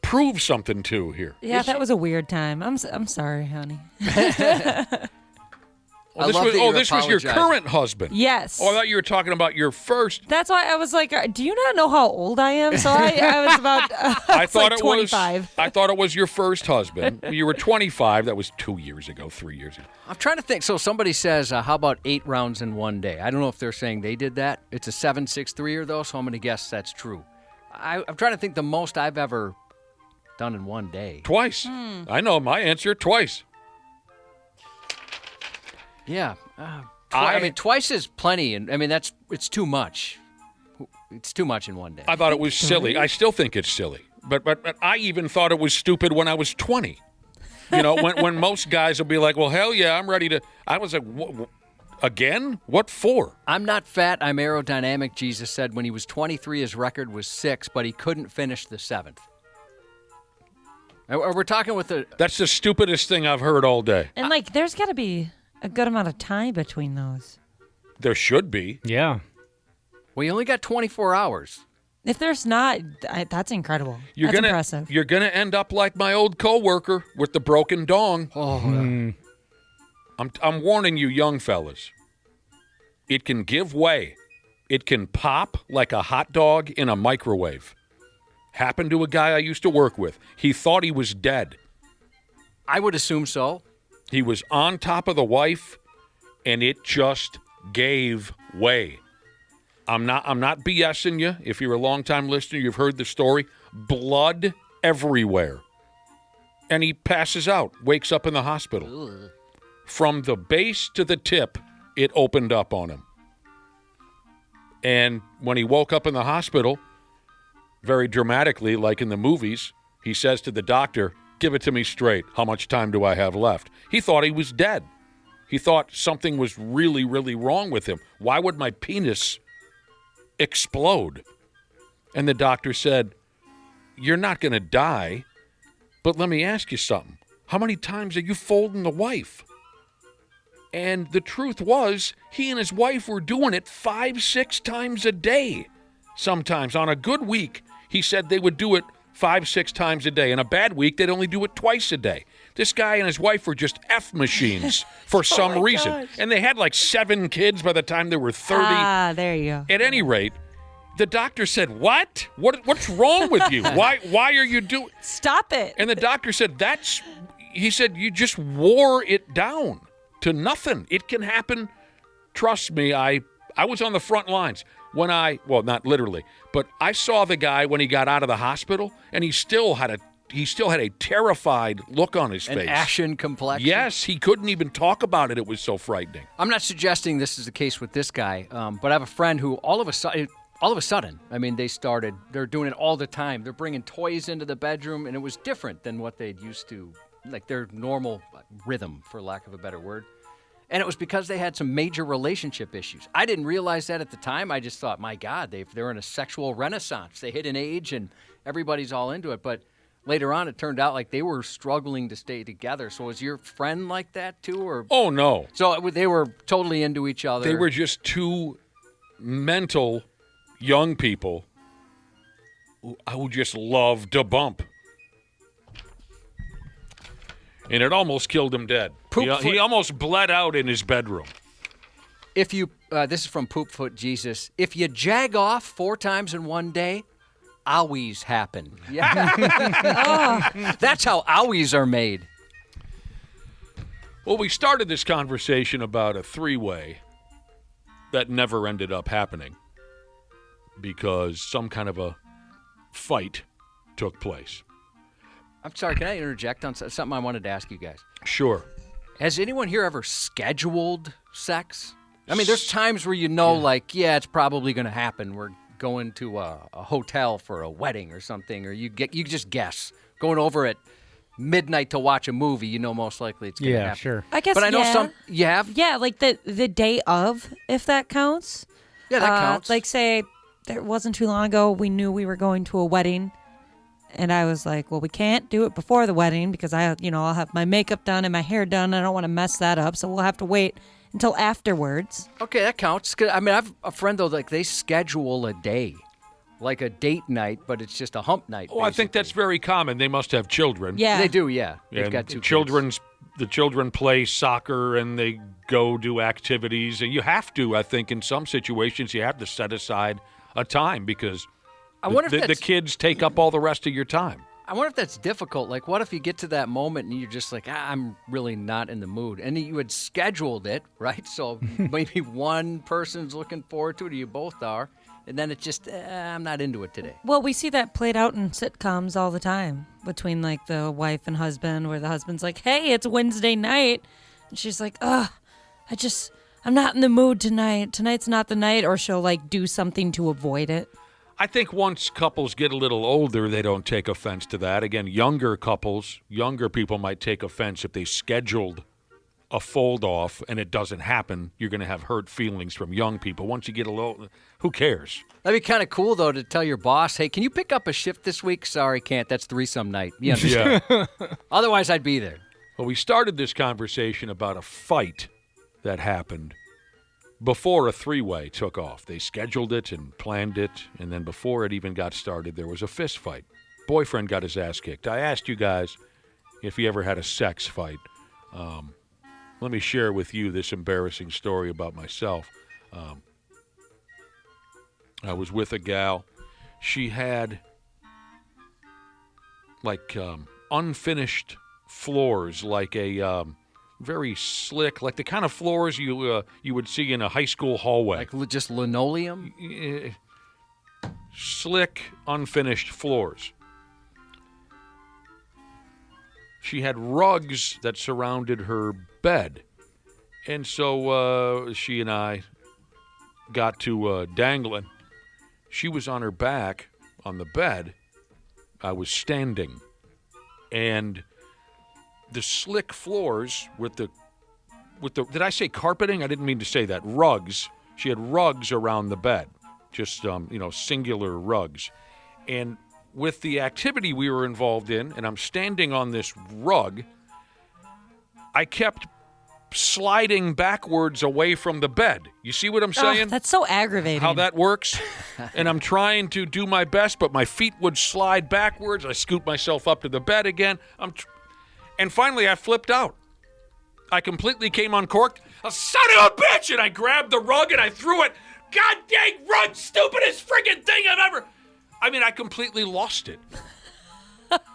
prove something to here? Yeah, that was a weird time. I'm sorry, honey. I love that you're this was your apologizing. current husband. Yes. Oh, I thought you were talking about your first. That's why I was like, do you not know how old I am? So I was about I thought like it 25. was. I thought it was your first husband. You were 25. That was 2 years ago, 3 years ago. I'm trying to think. So somebody says, how about 8 rounds in one day? I don't know if they're saying they did that. It's a 7-6-3er, though, so I'm going to guess that's true. I'm trying to think the most I've ever done in one day. Twice. I know my answer. Twice. Yeah. I mean, twice is plenty, and I mean, it's too much. It's too much in one day. I thought it was silly. I still think it's silly. But I even thought it was stupid when I was 20. You know, when most guys will be like, well, hell yeah, I'm ready to. I was like, again? What for? I'm not fat, I'm aerodynamic, Jesus said. When he was 23, his record was 6, but he couldn't finish the 7th. We're talking with the... That's the stupidest thing I've heard all day. And like, there's got to be a good amount of time between those. There should be. Yeah. Well, you only got 24 hours. If there's not, that's incredible. You're that's gonna, impressive. You're going to end up like my old coworker with the broken dong. Oh, I'm warning you, young fellas. It can give way. It can pop like a hot dog in a microwave. Happened to a guy I used to work with. He thought he was dead. I would assume so. He was on top of the wife, and it just gave way. I'm not BSing you. If you're a longtime listener, you've heard the story. Blood everywhere. And he passes out, wakes up in the hospital. Ugh. From the base to the tip, it opened up on him. And when he woke up in the hospital, very dramatically, like in the movies, he says to the doctor, "Give it to me straight. How much time do I have left?" He thought he was dead. He thought something was really, really wrong with him. Why would my penis explode? And the doctor said, "You're not going to die, but let me ask you something. How many times are you folding the wife?" And the truth was, he and his wife were doing it 5-6 times a day. Sometimes on a good week, he said they would do it 5-6 times a day. In a bad week, they'd only do it twice a day. This guy and his wife were just F machines for some reason. gosh. And they had like 7 kids by the time they were 30. Ah, there you go. At any rate, the doctor said, "What? What's wrong with you? Why are you doing?" Stop it. And the doctor said, he said, "You just wore it down to nothing. It can happen. Trust me, I was on the front lines when well, not literally, but I saw the guy when he got out of the hospital, and he still had a terrified look on his An face. ashen complexion. Yes, he couldn't even talk about it. It was so frightening. I'm not suggesting this is the case with this guy, but I have a friend who all of a sudden, I mean, they're doing it all the time. They're bringing toys into the bedroom, and it was different than what they'd used to, like their normal rhythm, for lack of a better word. And it was because they had some major relationship issues. I didn't realize that at the time. I just thought, my God, they're in a sexual renaissance. They hit an age, and everybody's all into it. But later on, it turned out like they were struggling to stay together. So was your friend like that too? Or Oh, no. So they were totally into each other. They were just two mental young people who just loved to bump. And it almost killed him dead. He almost bled out in his bedroom. If you, this is from Poopfoot Jesus. If you jag off 4 times in one day, owies happen. Yeah. That's how owies are made. Well, we started this conversation about a 3-way that never ended up happening because some kind of a fight took place. I'm sorry, can I interject on something I wanted to ask you guys? Sure. Has anyone here ever scheduled sex? I mean, there's times where like, it's probably going to happen. We're going to a hotel for a wedding or something, or you just guess. Going over at midnight to watch a movie, most likely it's going to happen. Yeah, sure. I guess, But I know yeah. some, you have? Yeah, like the day of, if that counts. Yeah, that counts. Like, say, there wasn't too long ago, we knew we were going to a wedding. And I was like, well, we can't do it before the wedding because I'll have my makeup done and my hair done. I don't want to mess that up. So we'll have to wait until afterwards. Okay, that counts. 'Cause, I mean, I have a friend, though, like they schedule a day, like a date night, but it's just a hump night. Oh, I think that's very common. They must have children. Yeah. They do, yeah. They've And got 2 the children play soccer and they go do activities. And you have to, I think, in some situations, you have to set aside a time because I wonder if the that's, kids take up all the rest of your time. I wonder if that's difficult. Like, what if you get to that moment and you're just like, I'm really not in the mood, and you had scheduled it, right? So maybe one person's looking forward to it, or you both are, and then it's just, I'm not into it today. Well, we see that played out in sitcoms all the time between like the wife and husband, where the husband's like, hey, it's Wednesday night. And she's like, I'm not in the mood tonight. Tonight's not the night. Or she'll like do something to avoid it. I think once couples get a little older, they don't take offense to that. Again, younger people might take offense if they scheduled a fold-off and it doesn't happen. You're going to have hurt feelings from young people. Once you get a little, who cares? That'd be kind of cool, though, to tell your boss, hey, can you pick up a shift this week? Sorry, can't. That's threesome night. You understand? Yeah. Otherwise, I'd be there. Well, we started this conversation about a fight that happened before a three-way took off. They scheduled it and planned it, and then before it even got started, there was a fist fight. Boyfriend got his ass kicked. I asked you guys if you ever had a sex fight. Let me share with you this embarrassing story about myself. I was with a gal. She had like unfinished floors, like a very slick, like the kind of floors you would see in a high school hallway. Like just linoleum? Slick, unfinished floors. She had rugs that surrounded her bed. And so she and I got to dangling. She was on her back on the bed. I was standing. And the slick floors with the did I say carpeting? I didn't mean to say that. Rugs. She had rugs around the bed. Just, singular rugs. And with the activity we were involved in, and I'm standing on this rug, I kept sliding backwards away from the bed. You see what I'm saying? That's so aggravating. How that works? And I'm trying to do my best, but my feet would slide backwards. I scoot myself up to the bed again. And finally, I flipped out. I completely came uncorked. A son of a bitch! And I grabbed the rug and I threw it. God dang rug, stupidest friggin' thing I've ever... I completely lost it.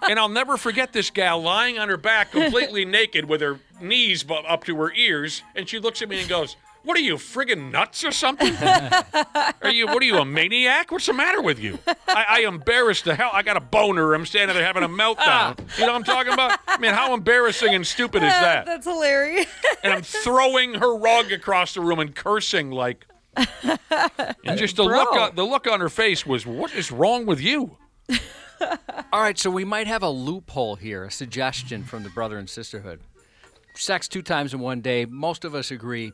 And I'll never forget this gal lying on her back, completely naked, with her knees up to her ears, and she looks at me and goes, "What are you, friggin' nuts or something? What are you, a maniac? What's the matter with you?" I embarrassed the hell. I got a boner. I'm standing there having a meltdown. You know what I'm talking about? How embarrassing and stupid is that? That's hilarious. And I'm throwing her rug across the room and cursing like... And just the look on her face was, "What is wrong with you?" All right, so we might have a loophole here, a suggestion from the Brother and Sisterhood. Sex 2 times in one day, most of us agree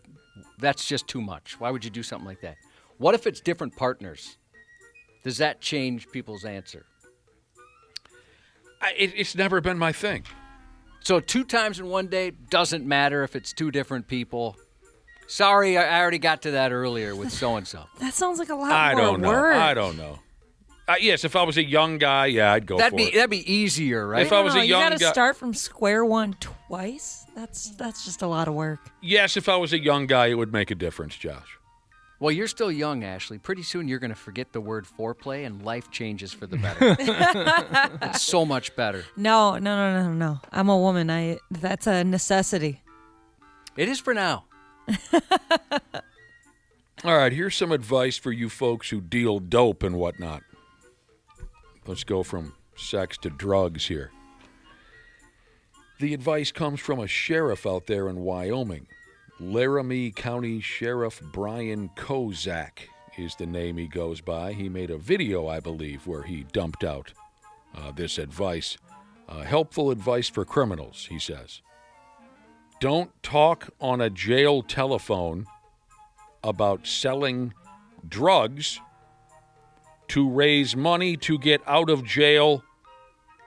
that's just too much. Why would you do something like that? What if it's different partners? Does that change people's answer? It's never been my thing. So 2 times in one day doesn't matter if it's 2 different people. Sorry, I already got to that earlier with so-and-so. That sounds like a lot I more don't know. work. I don't know. Yes, if I was a young guy, yeah, I'd go for it. That'd be easier, right? If I was a young guy, you got to guy, start from square one twice. That's just a lot of work. yes, if I was a young guy, it would make a difference, Josh. Well, you're still young, Ashley. Pretty soon you're going to forget the word foreplay and life changes for the better. It's so much better. No. I'm a woman. That's a necessity. It is for now. All right, here's some advice for you folks who deal dope and whatnot. Let's go from sex to drugs here. The advice comes from a sheriff out there in Wyoming. Laramie County Sheriff Brian Kozak is the name he goes by. He made a video, I believe, where he dumped out this advice. Helpful advice for criminals, he says. Don't talk on a jail telephone about selling drugs to raise money to get out of jail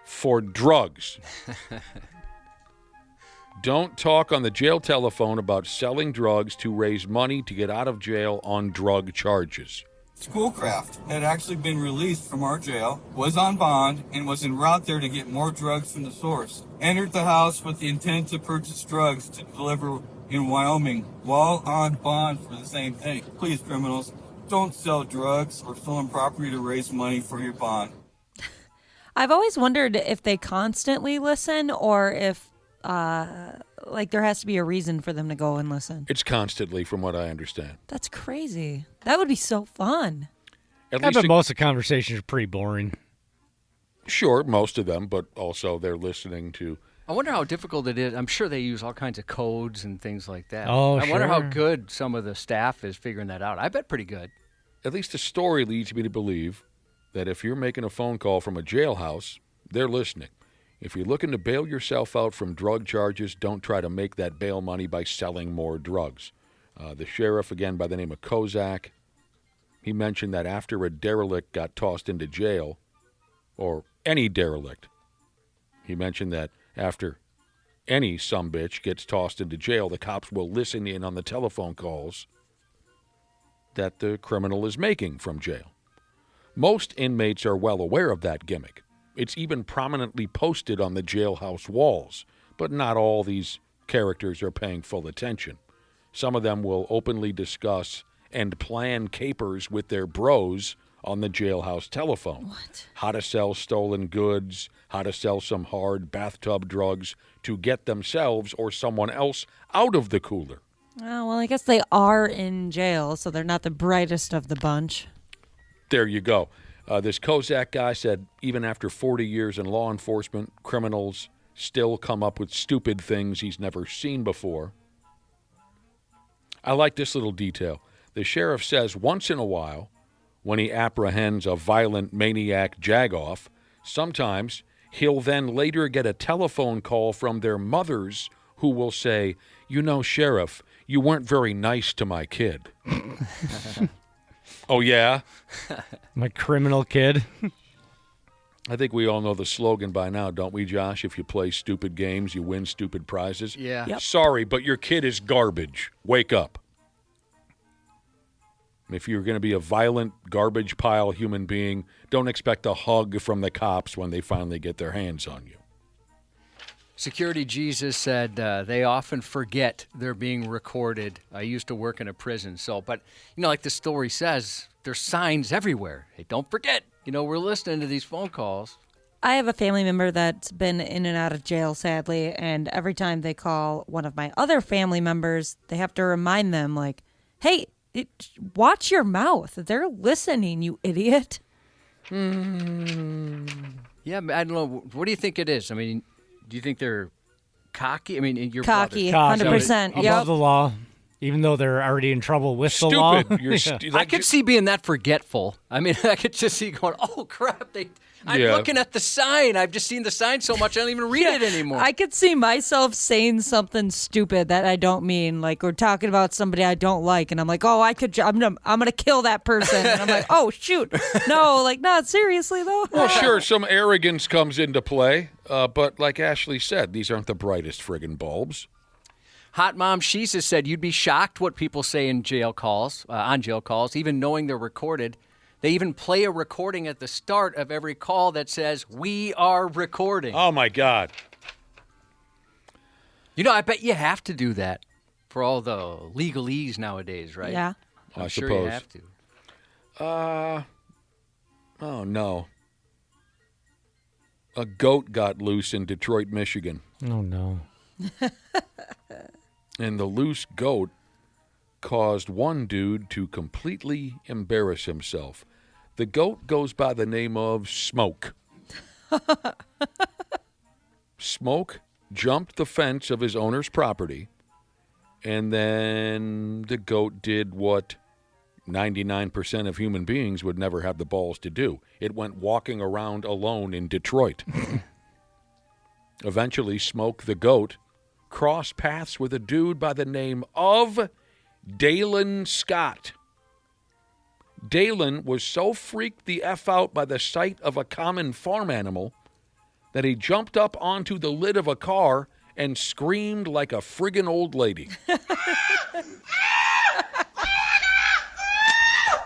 for drugs. Don't talk on the jail telephone about selling drugs to raise money to get out of jail on drug charges. Schoolcraft had actually been released from our jail, was on bond, and was en route there to get more drugs from the source. Entered the house with the intent to purchase drugs to deliver in Wyoming while on bond for the same thing. Please, criminals, don't sell drugs or stolen property to raise money for your bond. I've always wondered if they constantly listen or if there has to be a reason for them to go and listen. It's constantly, from what I understand. That's crazy. That would be so fun. At I least bet most of the conversations are pretty boring. Sure, most of them, but also they're listening to... I wonder how difficult it is. I'm sure they use all kinds of codes and things like that. Oh, I wonder how sure. good some of the staff is figuring that out. I bet pretty good. At least the story leads me to believe that if you're making a phone call from a jailhouse, they're listening. If you're looking to bail yourself out from drug charges, don't try to make that bail money by selling more drugs. The sheriff, again, by the name of Kozak, he mentioned that after a derelict got tossed into jail, or any derelict, he mentioned that after any sumbitch gets tossed into jail, the cops will listen in on the telephone calls that the criminal is making from jail. Most inmates are well aware of that gimmick. It's even prominently posted on the jailhouse walls, but not all these characters are paying full attention. Some of them will openly discuss and plan capers with their bros on the jailhouse telephone. What? How to sell stolen goods, how to sell some hard bathtub drugs to get themselves or someone else out of the cooler. Oh, well, I guess they are in jail, so they're not the brightest of the bunch. There you go. This Kozak guy said even after 40 years in law enforcement, criminals still come up with stupid things he's never seen before. I like this little detail. The sheriff says once in a while, when he apprehends a violent maniac jagoff, sometimes he'll then later get a telephone call from their mothers who will say, "You know, Sheriff, you weren't very nice to my kid." Oh, yeah? My criminal kid. I think we all know the slogan by now, don't we, Josh? If you play stupid games, you win stupid prizes. Yeah. Yep. Sorry, but your kid is garbage. Wake up. If you're going to be a violent garbage pile human being, don't expect a hug from the cops when they finally get their hands on you. Security Jesus said they often forget they're being recorded. I used to work in a prison, but like the story says, there's signs everywhere. Hey, don't forget. We're listening to these phone calls. I have a family member that's been in and out of jail, sadly, and every time they call one of my other family members, they have to remind them, like, hey, watch your mouth. They're listening, you idiot. Yeah, I don't know. What do you think it is? I mean, do you think they're cocky? I mean, your Cocky, brother. 100%. Above Yep. the law, even though they're already in trouble with the law. Stupid. You're Yeah. I could see being that forgetful. I mean, I could just see going, oh, crap. I'm Yeah. looking at the sign. I've just seen the sign so much I don't even read it anymore. I could see myself saying something stupid that I don't mean. Like, we're talking about somebody I don't like, and I'm like, oh, I'm gonna kill that person. And I'm like, oh, shoot. No, not seriously, though. Well, sure, some arrogance comes into play, but like Ashley said, these aren't the brightest friggin' bulbs. Hot Mom Sheesa said you'd be shocked what people say in jail calls, on jail calls, even knowing they're recorded. They even play a recording at the start of every call that says, "We are recording." Oh, my God. I bet you have to do that for all the legalese nowadays, right? Yeah. I'm I sure suppose. you have to. Oh, no. A goat got loose in Detroit, Michigan. Oh, no. And the loose goat caused one dude to completely embarrass himself. The goat goes by the name of Smoke. Smoke jumped the fence of his owner's property, and then the goat did what 99% of human beings would never have the balls to do. It went walking around alone in Detroit. Eventually, Smoke the goat crossed paths with a dude by the name of Dalen Scott. Dalen was so freaked the F out by the sight of a common farm animal that he jumped up onto the lid of a car and screamed like a friggin' old lady.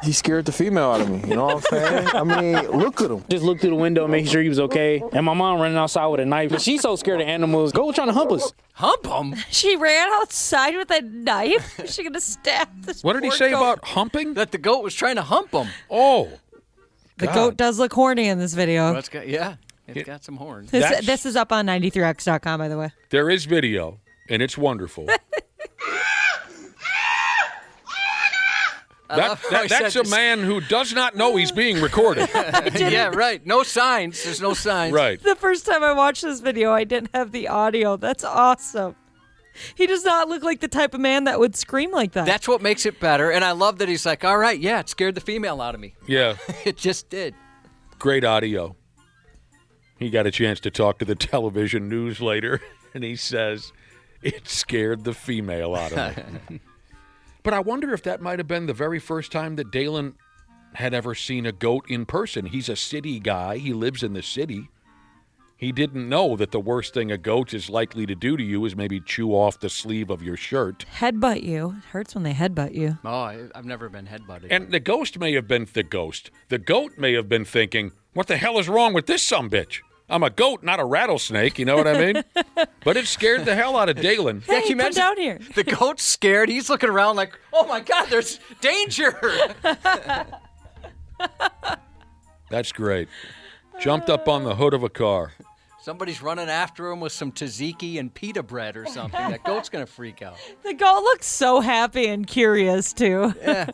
He scared the female out of me, you know what I'm saying? I mean, look at him. Just looked through the window, making sure he was okay. And my mom running outside with a knife. But she's so scared of animals. Go trying to hump us. Hump him? She ran outside with a knife. Is she gonna stab this? What did he poor say goat? about humping? That the goat was trying to hump him. Oh. The God. goat does look horny in this video. Well, it's got some horns. This is up on 93x.com, by the way. There is video, and it's wonderful. That's a man who does not know he's being recorded. Yeah, right. No signs. There's no signs. Right. The first time I watched this video, I didn't have the audio. That's awesome. He does not look like the type of man that would scream like that. That's what makes it better. And I love that he's like, all right, yeah, it scared the female out of me. Yeah. It just did. Great audio. He got a chance to talk to the television news later, and he says, it scared the female out of me. But I wonder if that might have been the very first time that Dalen had ever seen a goat in person. He's a city guy. He lives in the city. He didn't know that the worst thing a goat is likely to do to you is maybe chew off the sleeve of your shirt. Headbutt you. It hurts when they headbutt you. Oh, I've never been headbutted. And the ghost may have been the ghost. The goat may have been thinking, what the hell is wrong with this sumbitch? I'm a goat, not a rattlesnake, you know what I mean? But it scared the hell out of Dalen. Hey, come down here. The goat's scared. He's looking around like, oh, my God, there's danger. That's great. Jumped up on the hood of a car. Somebody's running after him with some tzatziki and pita bread or something. That goat's going to freak out. The goat looks so happy and curious, too. Yeah.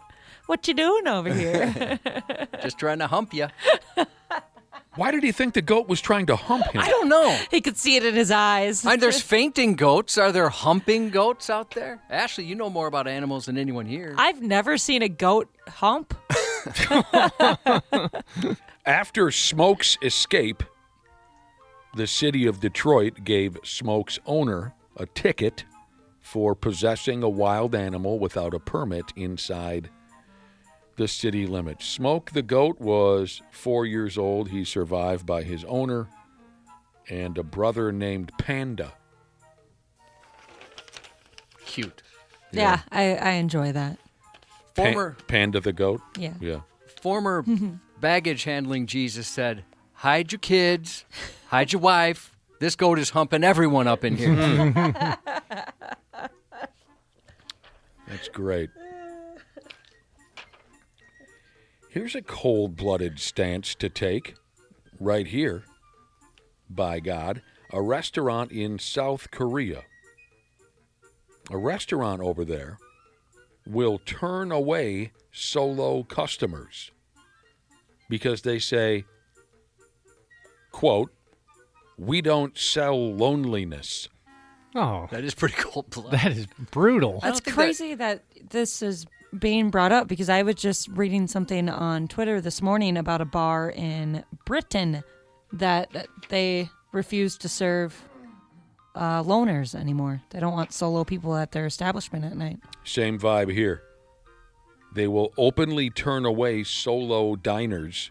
What you doing over here? Just trying to hump you. Why did he think the goat was trying to hump him? I don't know. He could see it in his eyes. There's fainting goats. Are there humping goats out there? Ashley, you know more about animals than anyone here. I've never seen a goat hump. After Smoke's escape, the city of Detroit gave Smoke's owner a ticket for possessing a wild animal without a permit inside the city limits. Smoke the goat was 4 years old. He survived by his owner and a brother named Panda. Cute. Yeah, I enjoy that. Panda the goat? Yeah. Yeah. Former baggage handling Jesus said, hide your kids, hide your wife. This goat is humping everyone up in here. That's great. Here's a cold-blooded stance to take right here, by God. A restaurant in South Korea. A restaurant over there will turn away solo customers because they say, quote, we don't sell loneliness. Oh, That is pretty cold-blooded. that is brutal. That's crazy that this is being brought up because I was just reading something on Twitter this morning about a bar in Britain that they refuse to serve loners anymore. They don't want solo people at their establishment at night. Same vibe here. They will openly turn away solo diners.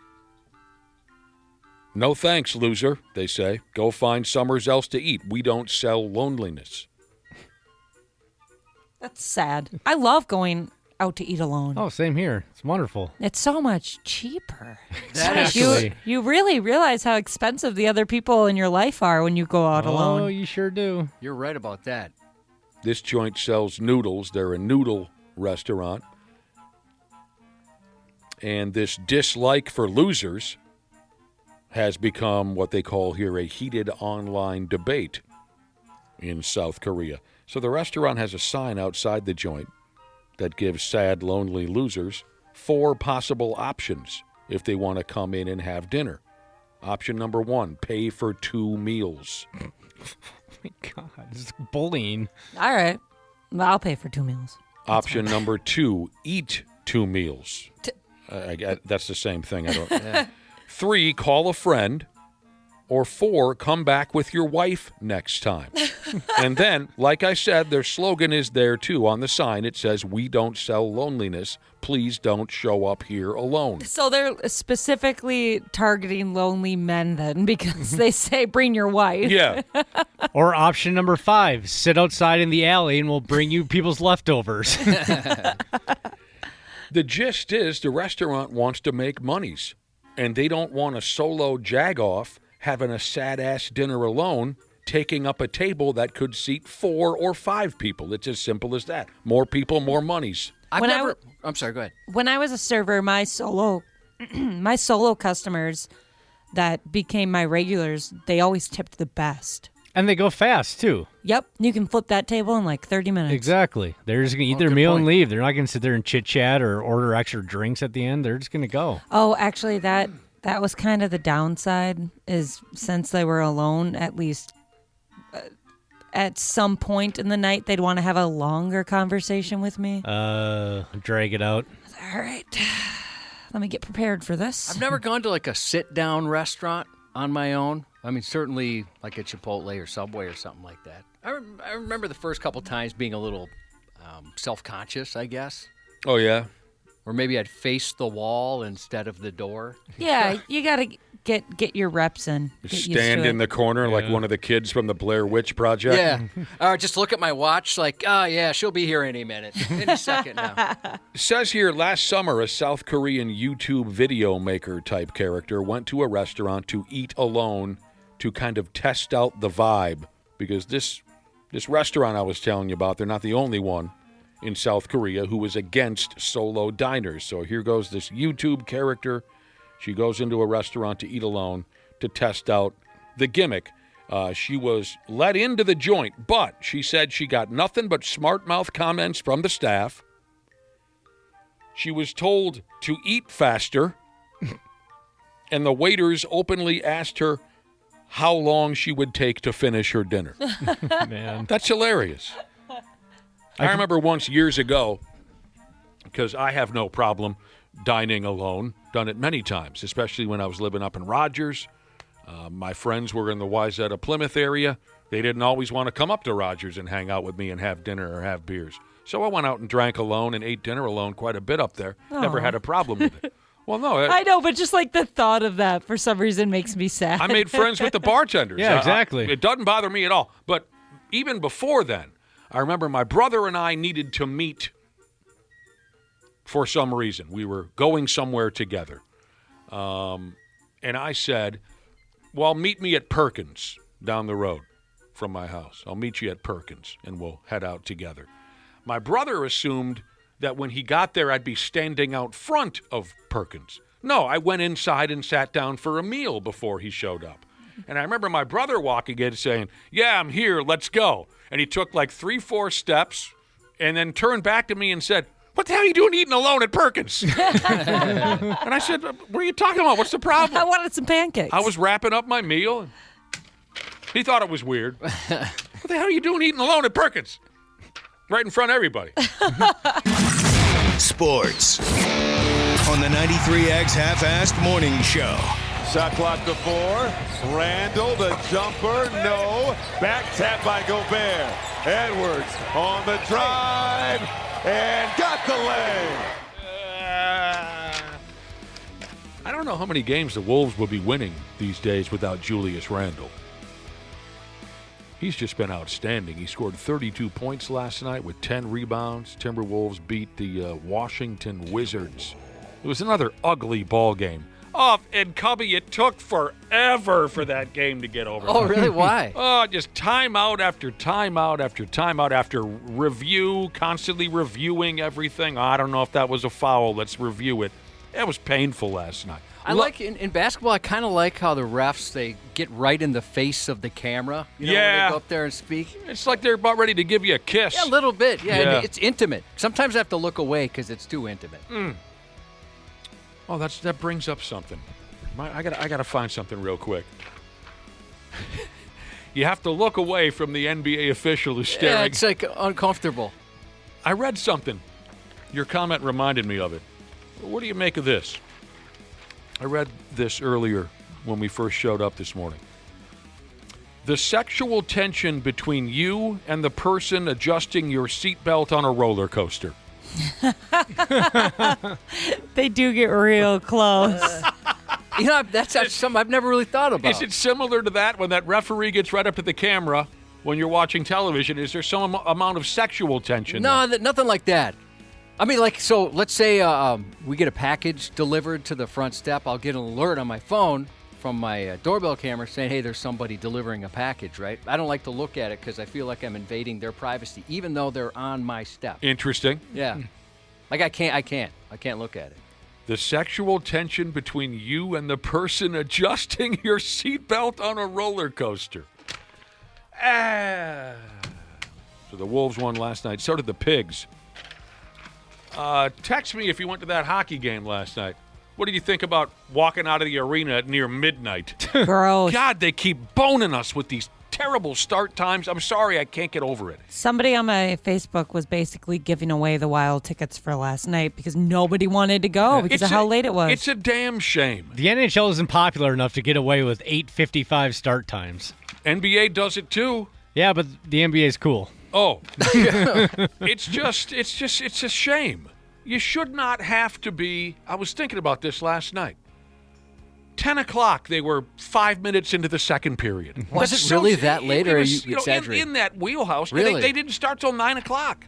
No thanks, loser, they say. Go find somewhere else to eat. We don't sell loneliness. That's sad. I love going out to eat alone. Oh, same here. It's wonderful. It's so much cheaper. Actually. You really realize how expensive the other people in your life are when you go out Oh, alone. you sure do. You're right about that. This joint sells noodles. They're a noodle restaurant. And this dislike for losers has become what they call here a heated online debate in South Korea. So the restaurant has a sign outside the joint that gives sad, lonely losers 4 possible options if they want to come in and have dinner. Option number 1, pay for 2 meals. Oh my God, this is bullying. All right. Well, I'll pay for 2 meals. Option number 2, eat 2 meals. That's the same thing. I don't. 3, call a friend. Or 4, come back with your wife next time. And then, like I said, their slogan is there too. On the sign, it says, we don't sell loneliness. Please don't show up here alone. So they're specifically targeting lonely men then because they say bring your wife. Yeah. Or option number 5, sit outside in the alley and we'll bring you people's leftovers. The gist is the restaurant wants to make monies, and they don't want a solo jag-off having a sad-ass dinner alone, taking up a table that could seat 4 or 5 people. It's as simple as that. More people, more monies. I'm sorry, go ahead. When I was a server, my solo customers that became my regulars, they always tipped the best. And they go fast, too. Yep, you can flip that table in like 30 minutes. Exactly. They're just going to eat their meal and leave. They're not going to sit there and chit-chat or order extra drinks at the end. They're just going to go. Oh, actually, that was kind of the downside is since they were alone, at least at some point in the night, they'd want to have a longer conversation with me. Drag it out. All right. Let me get prepared for this. I've never gone to like a sit-down restaurant on my own. I mean, certainly like a Chipotle or Subway or something like that. I remember the first couple times being a little self-conscious, I guess. Oh, yeah? Or maybe I'd face the wall instead of the door. Yeah, you got to get your reps in. Get used Stand to in it. the corner like one of the kids from the Blair Witch Project. Yeah. Or just look at my watch like, oh, yeah, she'll be here any minute. Any second now. It says here, last summer, a South Korean YouTube video maker type character went to a restaurant to eat alone to kind of test out the vibe. Because this restaurant I was telling you about, they're not the only one in South Korea who is against solo diners. So here goes this YouTube character. She goes into a restaurant to eat alone to test out the gimmick. She was let into the joint, but she said she got nothing but smart mouth comments from the staff. She was told to eat faster, and the waiters openly asked her how long she would take to finish her dinner. Man. That's hilarious. I remember once years ago, because I have no problem dining alone, done it many times, especially when I was living up in Rogers. My friends were in the Wayzata Plymouth area. They didn't always want to come up to Rogers and hang out with me and have dinner or have beers. So I went out and drank alone and ate dinner alone quite a bit up there. Never had a problem with it. Well, no. I know, but just like the thought of that for some reason makes me sad. I made friends with the bartenders. Yeah, exactly. It doesn't bother me at all. But even before then, I remember my brother and I needed to meet for some reason. We were going somewhere together. And I said, well, meet me at Perkins down the road from my house. I'll meet you at Perkins, and we'll head out together. My brother assumed that when he got there, I'd be standing out front of Perkins. No, I went inside and sat down for a meal before he showed up. And I remember my brother walking in saying, yeah, I'm here, let's go. And he took like 3-4 steps and then turned back to me and said, what the hell are you doing eating alone at Perkins? And I said, what are you talking about? What's the problem? I wanted some pancakes. I was wrapping up my meal. And he thought it was weird. What the hell are you doing eating alone at Perkins? Right in front of everybody. Sports on the 93X Half-Assed Morning Show. Shot clock to 4. Randall, the jumper, no. Back tap by Gobert. Edwards on the drive and got the leg. I don't know how many games the Wolves will be winning these days without Julius Randle. He's just been outstanding. He scored 32 points last night with 10 rebounds. Timberwolves beat the Washington Wizards. It was another ugly ball game. Oh, and Cubby, it took forever for that game to get over. Oh, really? Why? Oh, just timeout after timeout after timeout after review, constantly reviewing everything. I don't know if that was a foul. Let's review it. It was painful last night. I like in basketball. I kind of like how the refs they get right in the face of the camera. You know, when they go up there and speak. It's like they're about ready to give you a kiss. Yeah, a little bit. Yeah, and it's intimate. Sometimes I have to look away because it's too intimate. Oh, that brings up something. I gotta find something real quick. You have to look away from the NBA official who's staring. Yeah, it's like uncomfortable. I read something. Your comment reminded me of it. What do you make of this? I read this earlier when we first showed up this morning. The sexual tension between you and the person adjusting your seatbelt on a roller coaster. They do get real close. You know, that's something I've never really thought about. Is it similar to that when that referee gets right up to the camera when you're watching television? Is there some amount of sexual tension? No, nothing like that. I mean, like, so let's say we get a package delivered to the front step. I'll get an alert on my phone from my doorbell camera saying, hey, there's somebody delivering a package, right? I don't like to look at it because I feel like I'm invading their privacy, even though they're on my step. Interesting. Yeah. Like, I can't look at it. The sexual tension between you and the person adjusting your seatbelt on a roller coaster. So the Wolves won last night. So did the Pigs. Text me if you went to that hockey game last night. What did you think about walking out of the arena at near midnight? Gross. God, they keep boning us with these terrible start times. I'm sorry, I can't get over it. Somebody on my Facebook was basically giving away the Wild tickets for last night because nobody wanted to go because of how late it was. It's a damn shame. The NHL isn't popular enough to get away with 8:55 start times. NBA does it too. Yeah, but the NBA is cool. Oh, it's a shame. You should not have to be. I was thinking about this last night. 10 o'clock, they were 5 minutes into the second period. Was it really that late, or are you know, exaggerating? in that wheelhouse. Really? They didn't start till 9 o'clock.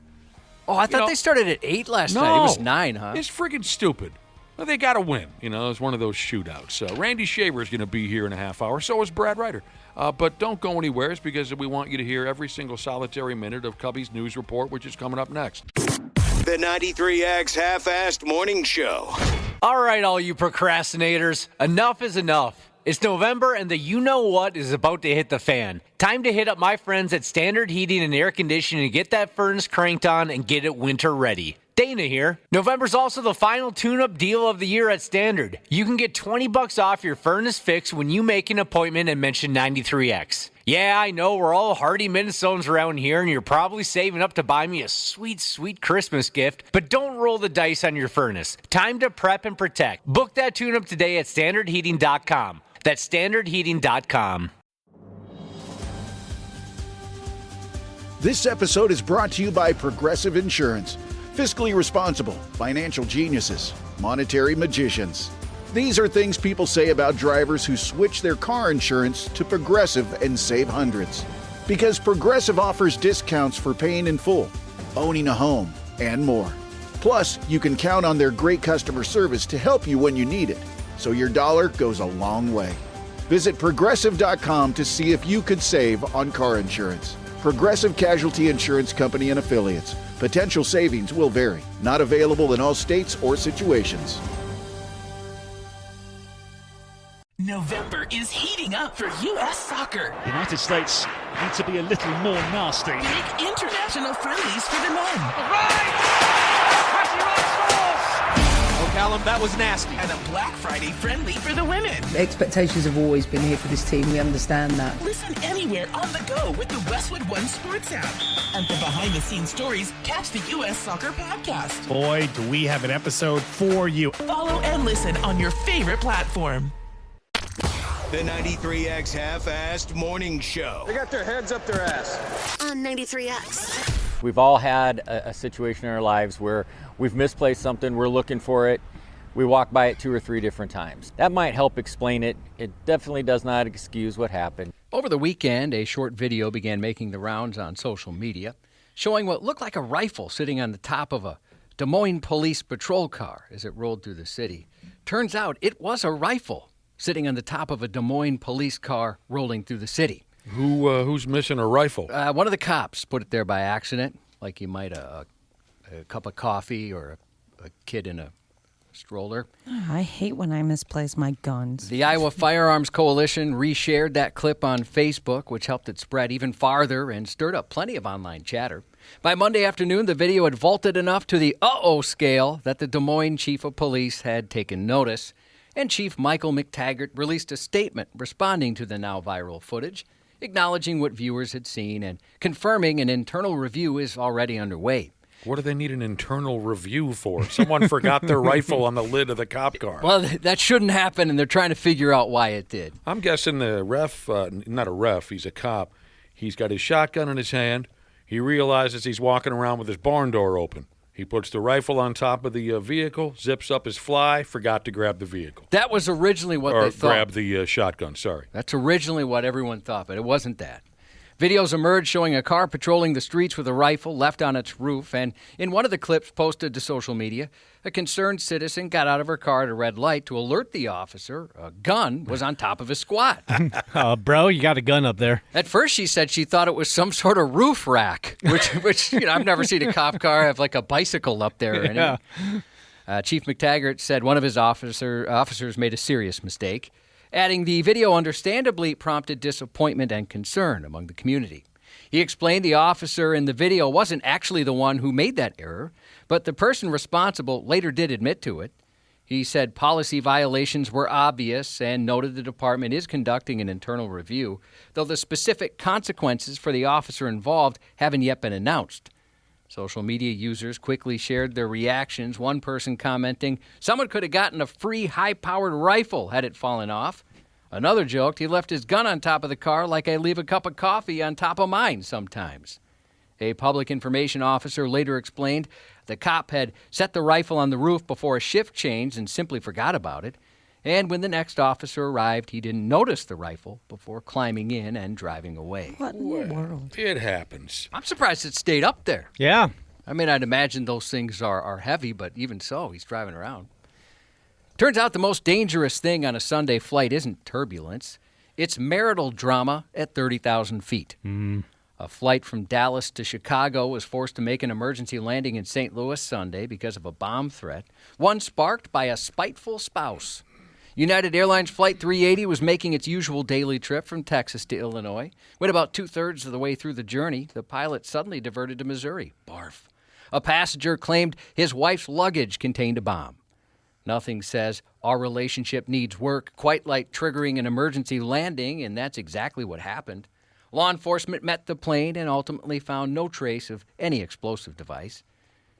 Oh, I thought they started at 8 last night. It was 9, huh? It's friggin' stupid. Well, they got to win. You know, it's one of those shootouts. So Randy Shaver is going to be here in a half hour. So is Brad Ryder. But don't go anywhere because we want you to hear every single solitary minute of Cubby's News Report, which is coming up next. The 93 X Half-Assed Morning Show. All right, all you procrastinators, enough is enough. It's November and the you-know-what is about to hit the fan. Time to hit up my friends at Standard Heating and Air Conditioning and get that furnace cranked on and get it winter ready. Dana here. November's also the final tune-up deal of the year at Standard. You can get $20 off your furnace fix when you make an appointment and mention 93X. Yeah, I know we're all hardy Minnesotans around here, and you're probably saving up to buy me a sweet, sweet Christmas gift, but don't roll the dice on your furnace. Time to prep and protect. Book that tune-up today at standardheating.com. That's standardheating.com. This episode is brought to you by Progressive Insurance. Fiscally responsible, financial geniuses, monetary magicians. These are things people say about drivers who switch their car insurance to Progressive and save hundreds. Because Progressive offers discounts for paying in full, owning a home, and more. Plus, you can count on their great customer service to help you when you need it, so your dollar goes a long way. Visit Progressive.com to see if you could save on car insurance. Progressive Casualty Insurance Company and Affiliates. Potential savings will vary. Not available in all states or situations. November is heating up for U.S. soccer. The United States need to be a little more nasty. Big international friendlies for the men. Callum, that was nasty. And a Black Friday friendly for the women. Expectations have always been here for this team. We understand that. Listen anywhere on the go with the Westwood One Sports app. And for behind-the-scenes stories, catch the U.S. Soccer Podcast. Boy, do we have an episode for you. Follow and listen on your favorite platform. The 93X Half-Assed Morning Show. They got their heads up their ass. On 93X. We've all had a situation in our lives where we've misplaced something, we're looking for it, we walk by it 2 or 3 different times. That might help explain it. It definitely does not excuse what happened. Over the weekend, a short video began making the rounds on social media, showing what looked like a rifle sitting on the top of a Des Moines police patrol car as it rolled through the city. Turns out it was a rifle sitting on the top of a Des Moines police car rolling through the city. Who's missing a rifle? One of the cops put it there by accident, like you might a cup of coffee or a kid in a stroller. I hate when I misplace my guns. The Iowa Firearms Coalition reshared that clip on Facebook, which helped it spread even farther and stirred up plenty of online chatter. By Monday afternoon, the video had vaulted enough to the uh-oh scale that the Des Moines chief of police had taken notice, and Chief Michael McTaggart released a statement responding to the now viral footage, acknowledging what viewers had seen and confirming an internal review is already underway. What do they need an internal review for? Someone forgot their rifle on the lid of the cop car. Well, that shouldn't happen, and they're trying to figure out why it did. I'm guessing the ref, not a ref, he's a cop. He's got his shotgun in his hand. He realizes he's walking around with his barn door open. He puts the rifle on top of the vehicle, zips up his fly, forgot to grab the vehicle. That was originally what they thought. Or grab the shotgun, sorry. That's originally what everyone thought, but it wasn't that. Videos emerged showing a car patrolling the streets with a rifle left on its roof, and in one of the clips posted to social media, a concerned citizen got out of her car at a red light to alert the officer a gun was on top of his squat. Bro, you got a gun up there. At first, she said she thought it was some sort of roof rack, which I've never seen a cop car have like a bicycle up there or anything. Yeah. Chief McTaggart said one of his officers made a serious mistake, adding the video understandably prompted disappointment and concern among the community. He explained the officer in the video wasn't actually the one who made that error, but the person responsible later did admit to it. He said policy violations were obvious and noted the department is conducting an internal review, though the specific consequences for the officer involved haven't yet been announced. Social media users quickly shared their reactions, one person commenting, "Someone could have gotten a free high-powered rifle had it fallen off." Another joked he left his gun on top of the car like I leave a cup of coffee on top of mine sometimes. A public information officer later explained the cop had set the rifle on the roof before a shift change and simply forgot about it. And when the next officer arrived, he didn't notice the rifle before climbing in and driving away. What in the world? It happens. I'm surprised it stayed up there. Yeah. I mean, I'd imagine those things are heavy, but even so, he's driving around. Turns out the most dangerous thing on a Sunday flight isn't turbulence. It's marital drama at 30,000 feet. A flight from Dallas to Chicago was forced to make an emergency landing in St. Louis Sunday because of a bomb threat, one sparked by a spiteful spouse. United Airlines Flight 380 was making its usual daily trip from Texas to Illinois. When about two-thirds of the way through the journey, the pilot suddenly diverted to Missouri. Barf. A passenger claimed his wife's luggage contained a bomb. Nothing says our relationship needs work quite like triggering an emergency landing, and that's exactly what happened. Law enforcement met the plane and ultimately found no trace of any explosive device.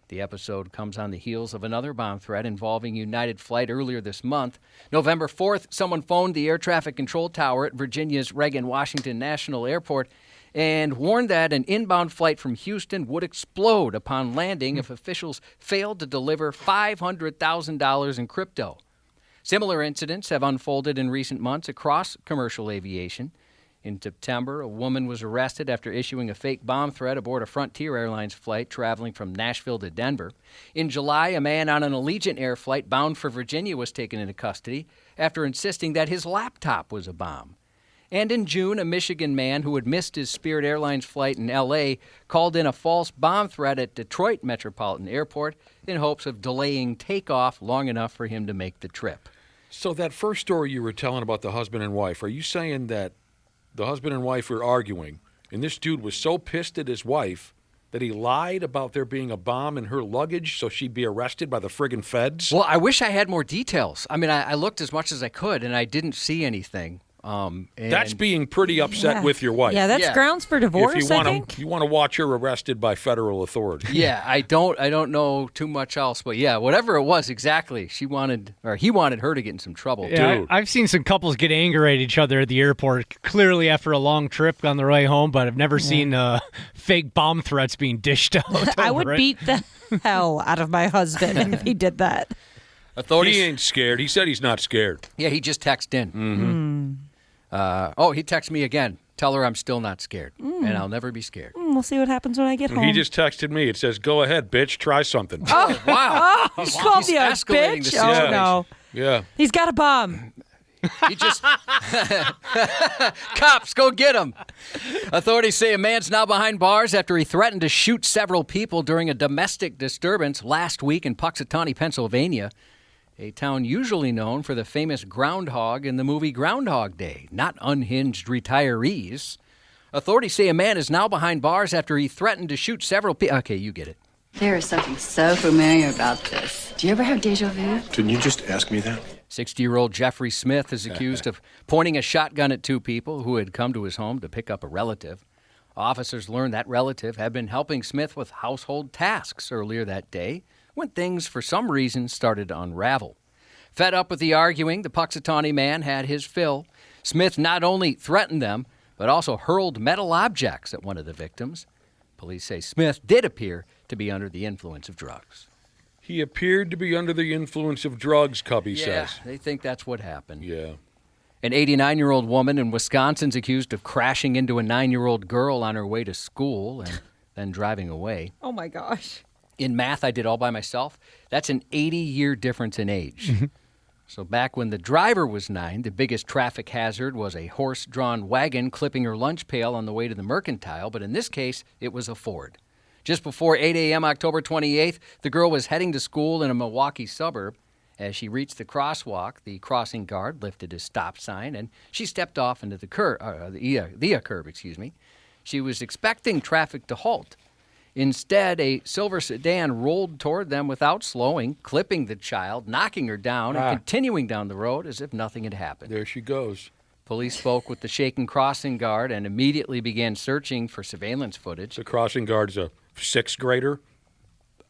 The episode comes on the heels of another bomb threat involving United Flight earlier this month. November 4th, someone phoned the air traffic control tower at Virginia's Reagan Washington National Airport and warned that an inbound flight from Houston would explode upon landing if officials failed to deliver $500,000 in crypto. Similar incidents have unfolded in recent months across commercial aviation. In September, a woman was arrested after issuing a fake bomb threat aboard a Frontier Airlines flight traveling from Nashville to Denver. In July, a man on an Allegiant Air flight bound for Virginia was taken into custody after insisting that his laptop was a bomb. And in June, a Michigan man who had missed his Spirit Airlines flight in L.A. called in a false bomb threat at Detroit Metropolitan Airport in hopes of delaying takeoff long enough for him to make the trip. So that first story you were telling about the husband and wife, are you saying that the husband and wife were arguing, and this dude was so pissed at his wife that he lied about there being a bomb in her luggage so she'd be arrested by the friggin' feds? Well, I wish I had more details. I mean, I looked as much as I could, and I didn't see anything. That's being pretty upset with your wife. Yeah, that's grounds for divorce, If you I want think. you want to watch her arrested by federal authorities. Yeah, I don't know too much else, but yeah, whatever it was exactly, he wanted her to get in some trouble. Yeah, I've seen some couples get angry at each other at the airport, clearly after a long trip on the way home, but I've never seen fake bomb threats being dished out. I would beat the hell out of my husband if he did that. Authorities. He ain't scared. He said he's not scared. Yeah, he just texted in. Mm-hmm. He texted me again. Tell her I'm still not scared, and I'll never be scared. We'll see what happens when I get home. He just texted me. It says, "Go ahead, bitch. Try something." Oh, wow. He's called you a escalating the bitch? Oh, situation. no. Yeah. He's got a bomb. He just cops, go get him. Authorities say a man's now behind bars after he threatened to shoot several people during a domestic disturbance last week in Puxatawney, Pennsylvania, a town usually known for the famous groundhog in the movie Groundhog Day, not unhinged retirees. Authorities say a man is now behind bars after he threatened to shoot several people. Okay, you get it. There is something so familiar about this. Do you ever have deja vu? Didn't you just ask me that? 60-year-old Jeffrey Smith is accused of pointing a shotgun at two people who had come to his home to pick up a relative. Officers learned that relative had been helping Smith with household tasks earlier that day when things, for some reason, started to unravel. Fed up with the arguing, the Puxatawney man had his fill. Smith not only threatened them, but also hurled metal objects at one of the victims. Police say Smith did appear to be under the influence of drugs. He appeared to be under the influence of drugs, Cubby says. They think that's what happened. Yeah. An 89-year-old woman in Wisconsin's accused of crashing into a 9-year-old girl on her way to school and then driving away. Oh, my gosh. In math, I did all by myself. That's an 80-year difference in age. So back when the driver was 9, the biggest traffic hazard was a horse-drawn wagon clipping her lunch pail on the way to the Mercantile, but in this case, it was a Ford. Just before 8 a.m. October 28th, the girl was heading to school in a Milwaukee suburb. As she reached the crosswalk, the crossing guard lifted his stop sign, and she stepped off into the curb. She was expecting traffic to halt. Instead, a silver sedan rolled toward them without slowing, clipping the child, knocking her down, and continuing down the road as if nothing had happened. There she goes. Police spoke with the shaken crossing guard and immediately began searching for surveillance footage. The crossing guard's a sixth grader?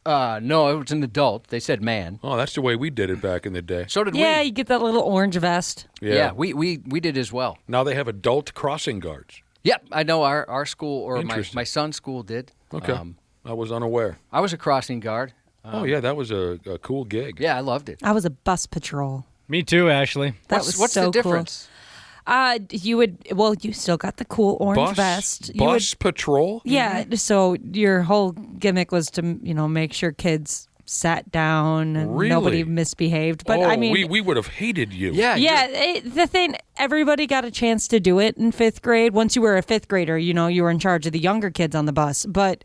No, it was an adult. They said man. Oh, that's the way we did it back in the day. So did we. Yeah, you get that little orange vest. Yeah, we did as well. Now they have adult crossing guards. Yep, I know our school, or my son's school did. Okay. I was unaware. I was a crossing guard. Yeah, that was a cool gig. Yeah, I loved it. I was a bus patrol. Me too, Ashley. What's so the difference? Cool. You still got the cool orange vest. Bus patrol? Yeah, so your whole gimmick was to, make sure kids sat down and Really? nobody misbehaved. But we would have hated you. The thing, everybody got a chance to do it in 5th grade. Once you were a 5th grader, you were in charge of the younger kids on the bus, but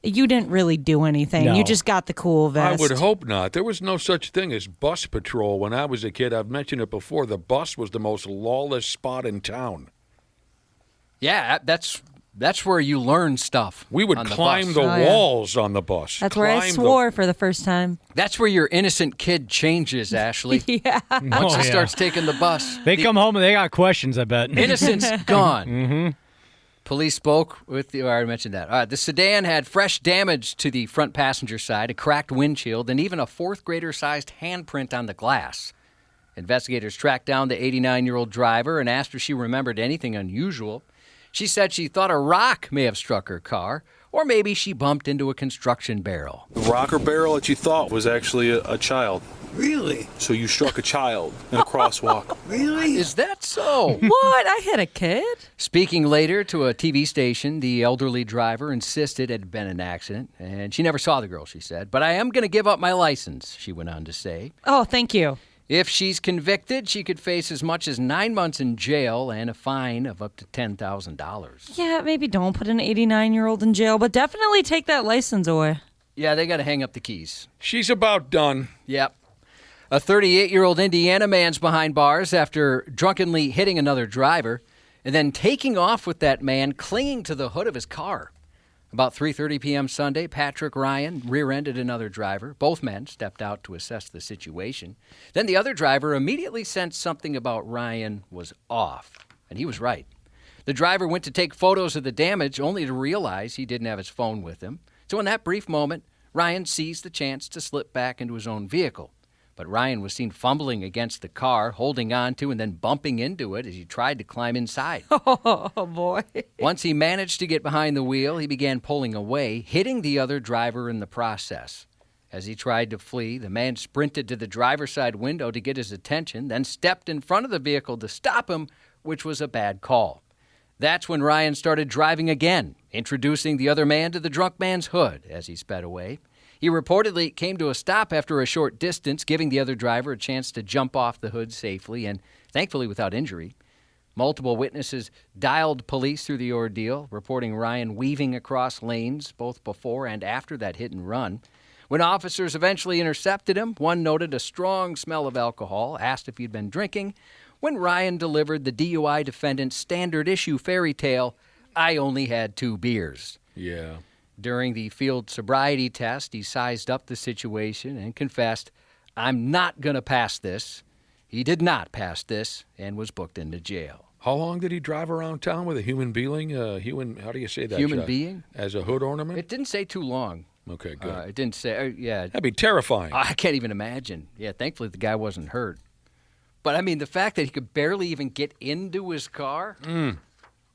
you didn't really do anything. No. You just got the cool vest. I would hope not. There was no such thing as bus patrol when I was a kid. I've mentioned it before. The bus was the most lawless spot in town. Yeah, that's where you learn stuff. We would climb the walls on the bus. That's where I swore for the first time. That's where your innocent kid changes, Ashley. Yeah. Once he starts taking the bus. They come home and they got questions, I bet. Innocence gone. Mm-hmm. Police spoke with I already mentioned that. All right, the sedan had fresh damage to the front passenger side, a cracked windshield, and even a 4th grader-sized handprint on the glass. Investigators tracked down the 89-year-old driver and asked if she remembered anything unusual. She said she thought a rock may have struck her car, or maybe she bumped into a construction barrel. The rock or barrel that you thought was actually a child. Really? So you struck a child in a crosswalk. Really? Is that so? What? I hit a kid? Speaking later to a TV station, the elderly driver insisted it had been an accident, and she never saw the girl, she said. But I am going to give up my license, she went on to say. Oh, thank you. If she's convicted, she could face as much as 9 months in jail and a fine of up to $10,000. Yeah, maybe don't put an 89-year-old in jail, but definitely take that license away. Yeah, they got to hang up the keys. She's about done. Yep. A 38-year-old Indiana man's behind bars after drunkenly hitting another driver and then taking off with that man clinging to the hood of his car. About 3:30 p.m. Sunday, Patrick Ryan rear-ended another driver. Both men stepped out to assess the situation. Then the other driver immediately sensed something about Ryan was off, and he was right. The driver went to take photos of the damage only to realize he didn't have his phone with him. So in that brief moment, Ryan seized the chance to slip back into his own vehicle. But Ryan was seen fumbling against the car, holding on to and then bumping into it as he tried to climb inside. Oh, boy. Once he managed to get behind the wheel, he began pulling away, hitting the other driver in the process. As he tried to flee, the man sprinted to the driver's side window to get his attention, then stepped in front of the vehicle to stop him, which was a bad call. That's when Ryan started driving again, introducing the other man to the drunk man's hood as he sped away. He reportedly came to a stop after a short distance, giving the other driver a chance to jump off the hood safely and thankfully without injury. Multiple witnesses dialed police through the ordeal, reporting Ryan weaving across lanes both before and after that hit and run. When officers eventually intercepted him, one noted a strong smell of alcohol, asked if he'd been drinking, when Ryan delivered the DUI defendant's standard issue fairy tale, "I only had 2 beers." Yeah. During the field sobriety test, he sized up the situation and confessed, "I'm not going to pass this." He did not pass this and was booked into jail. How long did he drive around town with a human being? How do you say that? Human being? As a hood ornament? It didn't say too long. Okay, good. It didn't say, yeah. That'd be terrifying. I can't even imagine. Yeah, thankfully the guy wasn't hurt. But, I mean, the fact that he could barely even get into his car,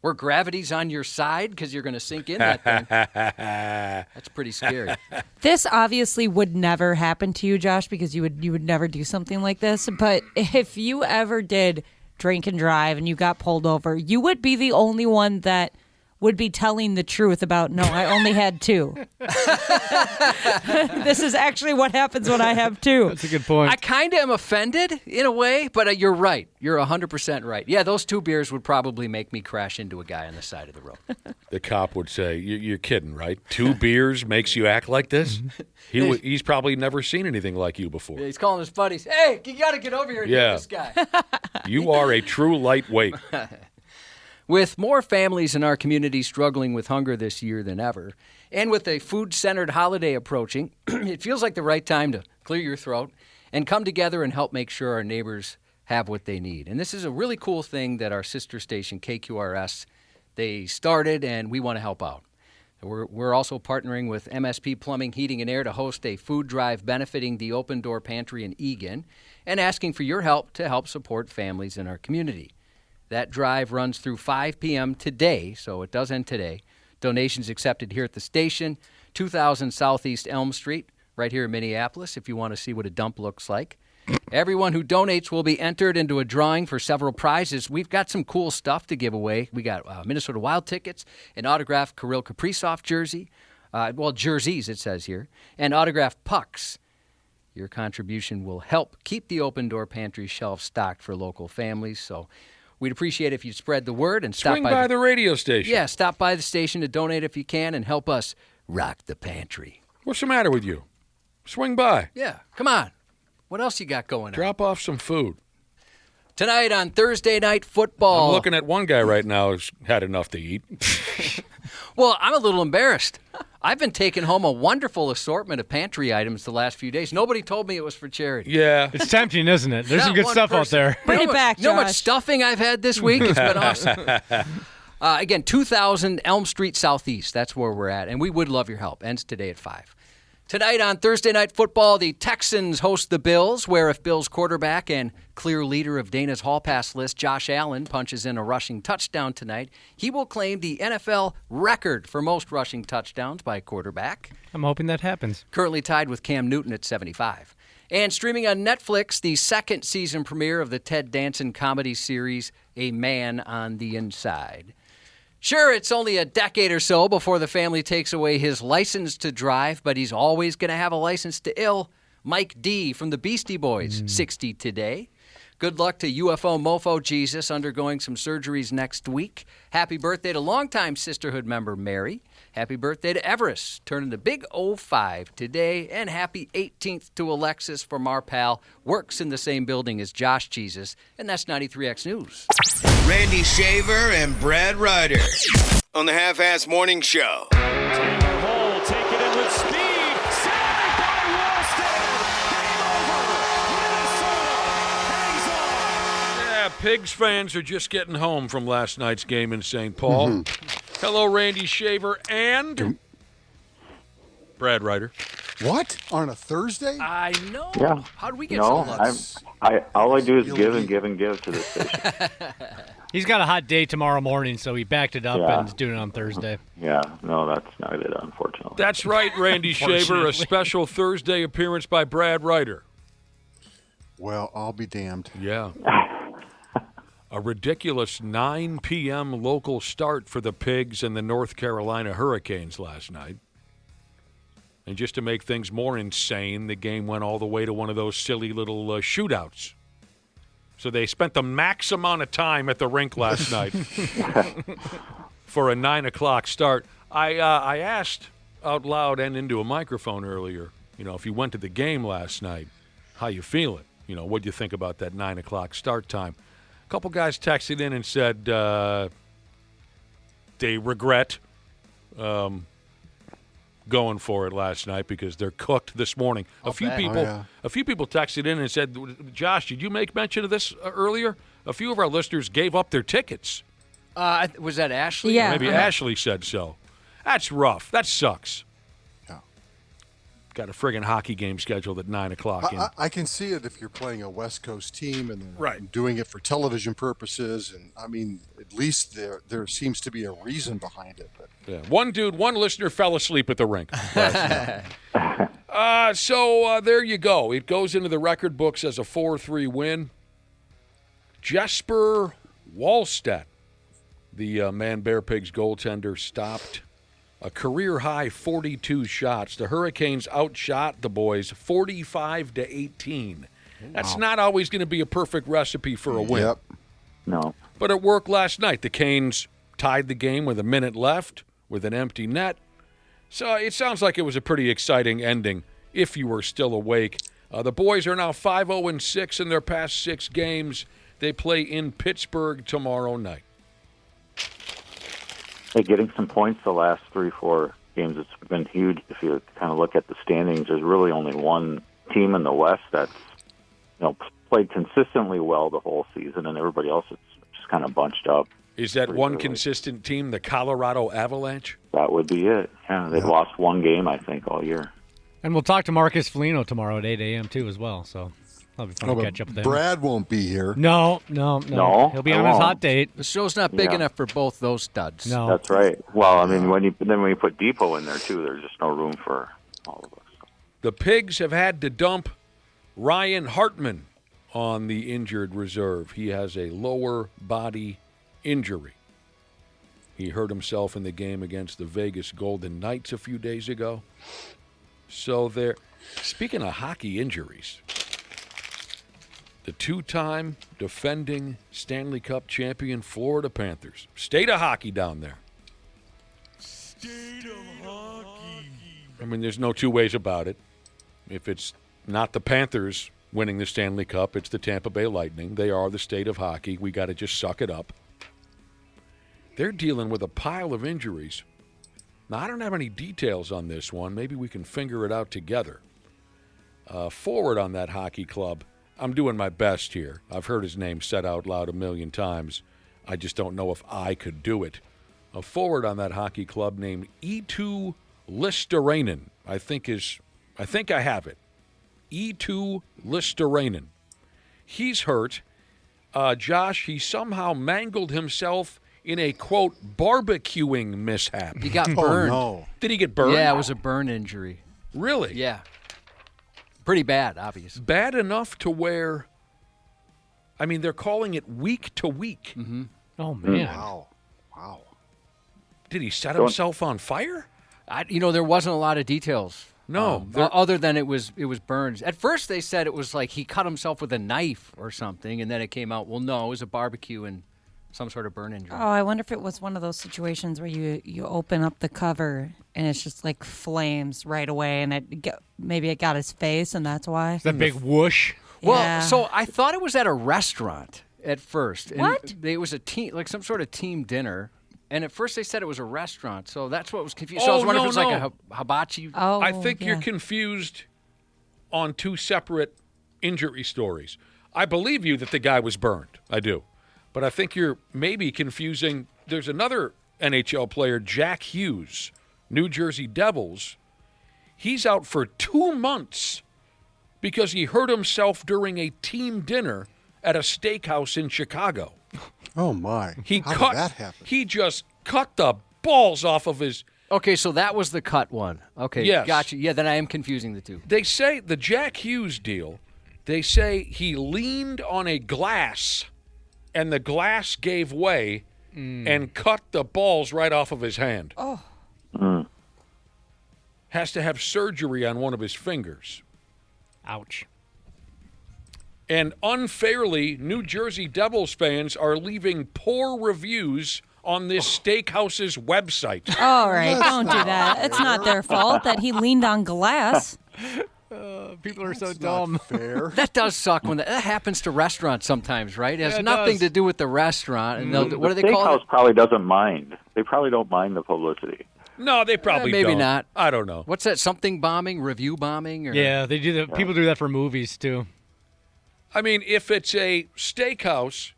where gravity's on your side because you're going to sink in that thing, that's pretty scary. This obviously would never happen to you, Josh, because you would never do something like this. But if you ever did drink and drive and you got pulled over, you would be the only one that would be telling the truth about, no, I only had 2. This is actually what happens when I have 2. That's a good point. I kind of am offended in a way, but you're right. You're 100% right. Yeah, those 2 beers would probably make me crash into a guy on the side of the road. The cop would say, "You're kidding, right? 2 beers makes you act like this?" He's probably never seen anything like you before. Yeah, he's calling his buddies, "Hey, you got to get over here and get this guy." You are a true lightweight. With more families in our community struggling with hunger this year than ever, and with a food-centered holiday approaching, it feels like the right time to clear your throat and come together and help make sure our neighbors have what they need. And this is a really cool thing that our sister station, KQRS, they started, and we want to help out. We're also partnering with MSP Plumbing, Heating, and Air to host a food drive benefiting the Open Door Pantry in Eagan and asking for your help to help support families in our community. That drive runs through 5 p.m. today, so it does end today. Donations accepted here at the station, 2000 Southeast Elm Street, right here in Minneapolis, if you want to see what a dump looks like. Everyone who donates will be entered into a drawing for several prizes. We've got some cool stuff to give away. We got Minnesota Wild tickets, an autographed Kirill Kaprizov jersey, jerseys it says here, and autographed pucks. Your contribution will help keep the Open Door Pantry shelf stocked for local families. So we'd appreciate if you'd spread the word and stop Swing by the radio station. Yeah, stop by the station to donate if you can and help us rock the pantry. What's the matter with you? Swing by. Yeah, come on. What else you got going on? Drop off some food. Tonight on Thursday Night Football. I'm looking at one guy right now who's had enough to eat. Well, I'm a little embarrassed. I've been taking home a wonderful assortment of pantry items the last few days. Nobody told me it was for charity. Yeah. It's tempting, isn't it? There's Not some good one stuff out person. there. Bring it back, You know how much Josh. stuffing I've had this week? It's been awesome. Again, 2000 Elm Street Southeast. That's where we're at, and we would love your help. Ends today at 5. Tonight on Thursday Night Football, the Texans host the Bills, where if Bills quarterback and clear leader of Dana's Hall Pass list, Josh Allen, punches in a rushing touchdown tonight, he will claim the NFL record for most rushing touchdowns by a quarterback. I'm hoping that happens. Currently tied with Cam Newton at 75. And streaming on Netflix, the second season premiere of the Ted Danson comedy series, A Man on the Inside. Sure, it's only a decade or so before the family takes away his license to drive, but he's always going to have a license to ill. Mike D. from the Beastie Boys, 60 today. Good luck to UFO Mofo Jesus, undergoing some surgeries next week. Happy birthday to longtime Sisterhood member Mary. Happy birthday to Everest, turning the big 05 today. And happy 18th to Alexis from our pal, works in the same building as Josh Jesus. And that's 93X News. Randy Shaver and Brad Ryder on the Half-Ass Morning Show. Taylor Hall taking it with speed. Saved by Wallstead. Game over. Minnesota hangs on. Yeah, Pigs fans are just getting home from last night's game in St. Paul. Hello, Randy Shaver and Brad Ryder. What? On a Thursday? I know. Yeah. How did we get so lucky? All I do is give and give and give to this station. He's got a hot day tomorrow morning, so he backed it up Yeah. and is doing it on Thursday. Yeah, no, that's not it, unfortunately. That's right, Randy Shaver, a Unfortunately. special Thursday appearance by Brad Ryder. Well, I'll be damned. Yeah. A ridiculous 9 p.m. local start for the Pigs and the North Carolina Hurricanes last night. And just to make things more insane, the game went all the way to one of those silly little shootouts. So they spent the max amount of time at the rink last night for a 9 o'clock start. I asked out loud and into a microphone earlier, if you went to the game last night, how you feeling? What do you think about that 9 o'clock start time? A couple guys texted in and said they regret going for it last night because they're cooked this morning. A few people texted in and said, "Josh, did you make mention of this earlier? A few of our listeners gave up their tickets." Was that Ashley? Yeah. Maybe Ashley said so. That's rough. That sucks. Yeah. Got a friggin' hockey game scheduled at 9 o'clock. I can see it if you're playing a West Coast team and they're Right. doing it for television purposes. And, I mean, at least there seems to be a reason behind it. But Yeah. One listener fell asleep at the rink last night. So there you go. It goes into the record books as a 4-3 win. Jesper Wallstedt, the Man Bear Pigs goaltender, stopped a career-high 42 shots. The Hurricanes outshot the boys 45-18. That's not always going to be a perfect recipe for a win. Yep. No. But it worked last night. The Canes tied the game with a minute left with an empty net. So it sounds like it was a pretty exciting ending if you were still awake. The boys are now 5-0-6 in their past 6 games. They play in Pittsburgh tomorrow night. Hey, getting some points the last 3-4 games, it's been huge. If you kind of look at the standings, there's really only one team in the West that's played consistently well the whole season, and everybody else is just kind of bunched up. Is that one consistent team, the Colorado Avalanche? That would be it. Yeah, they've lost one game, I think, all year. And we'll talk to Marcus Foligno tomorrow at 8 a.m. too as well, so that'll be fun to but catch up with him. Brad won't be here. No. No, He'll be I on his won't. hot date. The show's not big Yeah. enough for both those studs. No. That's right. Well, I mean, when you put Depot in there, too, there's just no room for all of us. The Pigs have had to dump Ryan Hartman on the injured reserve. He has a lower body injury. He hurt himself in the game against the Vegas Golden Knights a few days ago. So speaking of hockey injuries, the two-time defending Stanley Cup champion Florida Panthers. State of hockey down there. State of hockey. I mean, there's no two ways about it. If it's not the Panthers winning the Stanley Cup, it's the Tampa Bay Lightning. They are the state of hockey. We got to just suck it up. They're dealing with a pile of injuries. Now, I don't have any details on this one. Maybe we can figure it out together. Forward on that hockey club, I'm doing my best here. I've heard his name said out loud a million times. I just don't know if I could do it. A forward on that hockey club named Eetu Listerainen, I think I have it. Eetu Listerainen. He's hurt. Josh, he somehow mangled himself in a, quote, barbecuing mishap. He got burned. Oh, no. Did he get burned? Yeah, it was a burn injury. Really? Yeah. Pretty bad, obviously. Bad enough to where, I mean, they're calling it week to week. Mm-hmm. Oh, man. Wow. Did he set himself on fire? There wasn't a lot of details. No. Other than it was burns. At first they said it was like he cut himself with a knife or something, and then it came out, well, no, it was a barbecue and some sort of burn injury. Oh, I wonder if it was one of those situations where you open up the cover and it's just like flames right away, and maybe it got his face, and that's why. That big whoosh. Well, Yeah. so I thought it was at a restaurant at first. And What? It was a team, like some sort of team dinner. And at first they said it was a restaurant, so that's what was confused. So I was wondering if it was like a hibachi. Oh, I think yeah. you're confused on two separate injury stories. I believe you that the guy was burned. I do. But I think you're maybe confusing. There's another NHL player, Jack Hughes, New Jersey Devils. He's out for 2 months because he hurt himself during a team dinner at a steakhouse in Chicago. Oh, my. How did that happen? He just cut the balls off of his... Okay, so that was the cut one. Okay, Yes. gotcha. Yeah, then I am confusing the two. They say the Jack Hughes deal, they say he leaned on a glass and the glass gave way and cut the balls right off of his hand. Oh. Has to have surgery on one of his fingers. Ouch. And unfairly, New Jersey Devils fans are leaving poor reviews on this steakhouse's website. All right, don't do that. It's not their fault that he leaned on glass. People are so dumb. Fair. That does suck when that happens to restaurants sometimes, right? It has Yeah, it nothing does. to do with the restaurant. And The what do they call it? steakhouse probably doesn't mind. They probably don't mind the publicity. No, they probably Maybe don't. not. I don't know. What's that? Something bombing? Review bombing? Or? Yeah, they do that. People do that for movies, too. I mean, if it's a steakhouse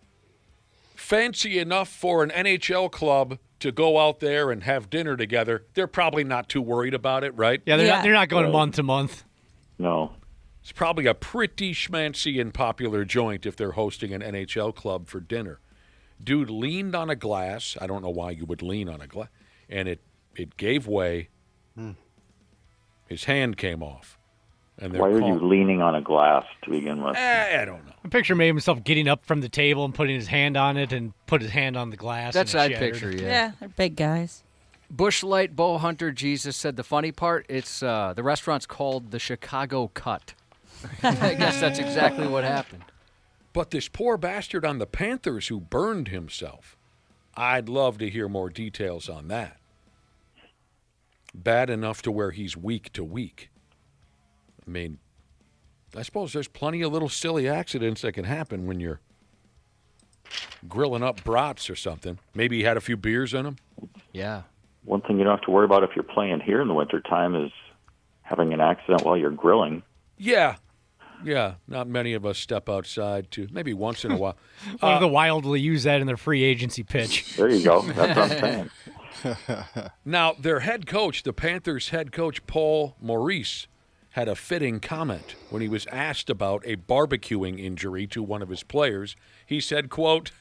fancy enough for an NHL club to go out there and have dinner together, they're probably not too worried about it, right? Yeah, they're not going month to month. No. It's probably a pretty schmancy and popular joint if they're hosting an NHL club for dinner. Dude leaned on a glass. I don't know why you would lean on a glass. And it gave way. His hand came off. And they're Why are calling- you leaning on a glass to begin with? I don't know. I picture maybe himself getting up from the table and putting his hand on it and put his hand on the glass. That's and I'd it shattered. picture, yeah. Yeah, they're big guys. Bushlight Bow Hunter Jesus said the funny part, it's the restaurant's called the Chicago Cut. I guess that's exactly what happened. But this poor bastard on the Panthers who burned himself, I'd love to hear more details on that. Bad enough to where he's week to week. I mean, I suppose there's plenty of little silly accidents that can happen when you're grilling up brats or something. Maybe he had a few beers in him. Yeah. One thing you don't have to worry about if you're playing here in the wintertime is having an accident while you're grilling. Yeah. Yeah, not many of us step outside to maybe once in a while. One of the Wild will use that in their free agency pitch. There you go. That's what I'm saying. Now, their head coach, the Panthers head coach, Paul Maurice, had a fitting comment when he was asked about a barbecuing injury to one of his players. He said, quote,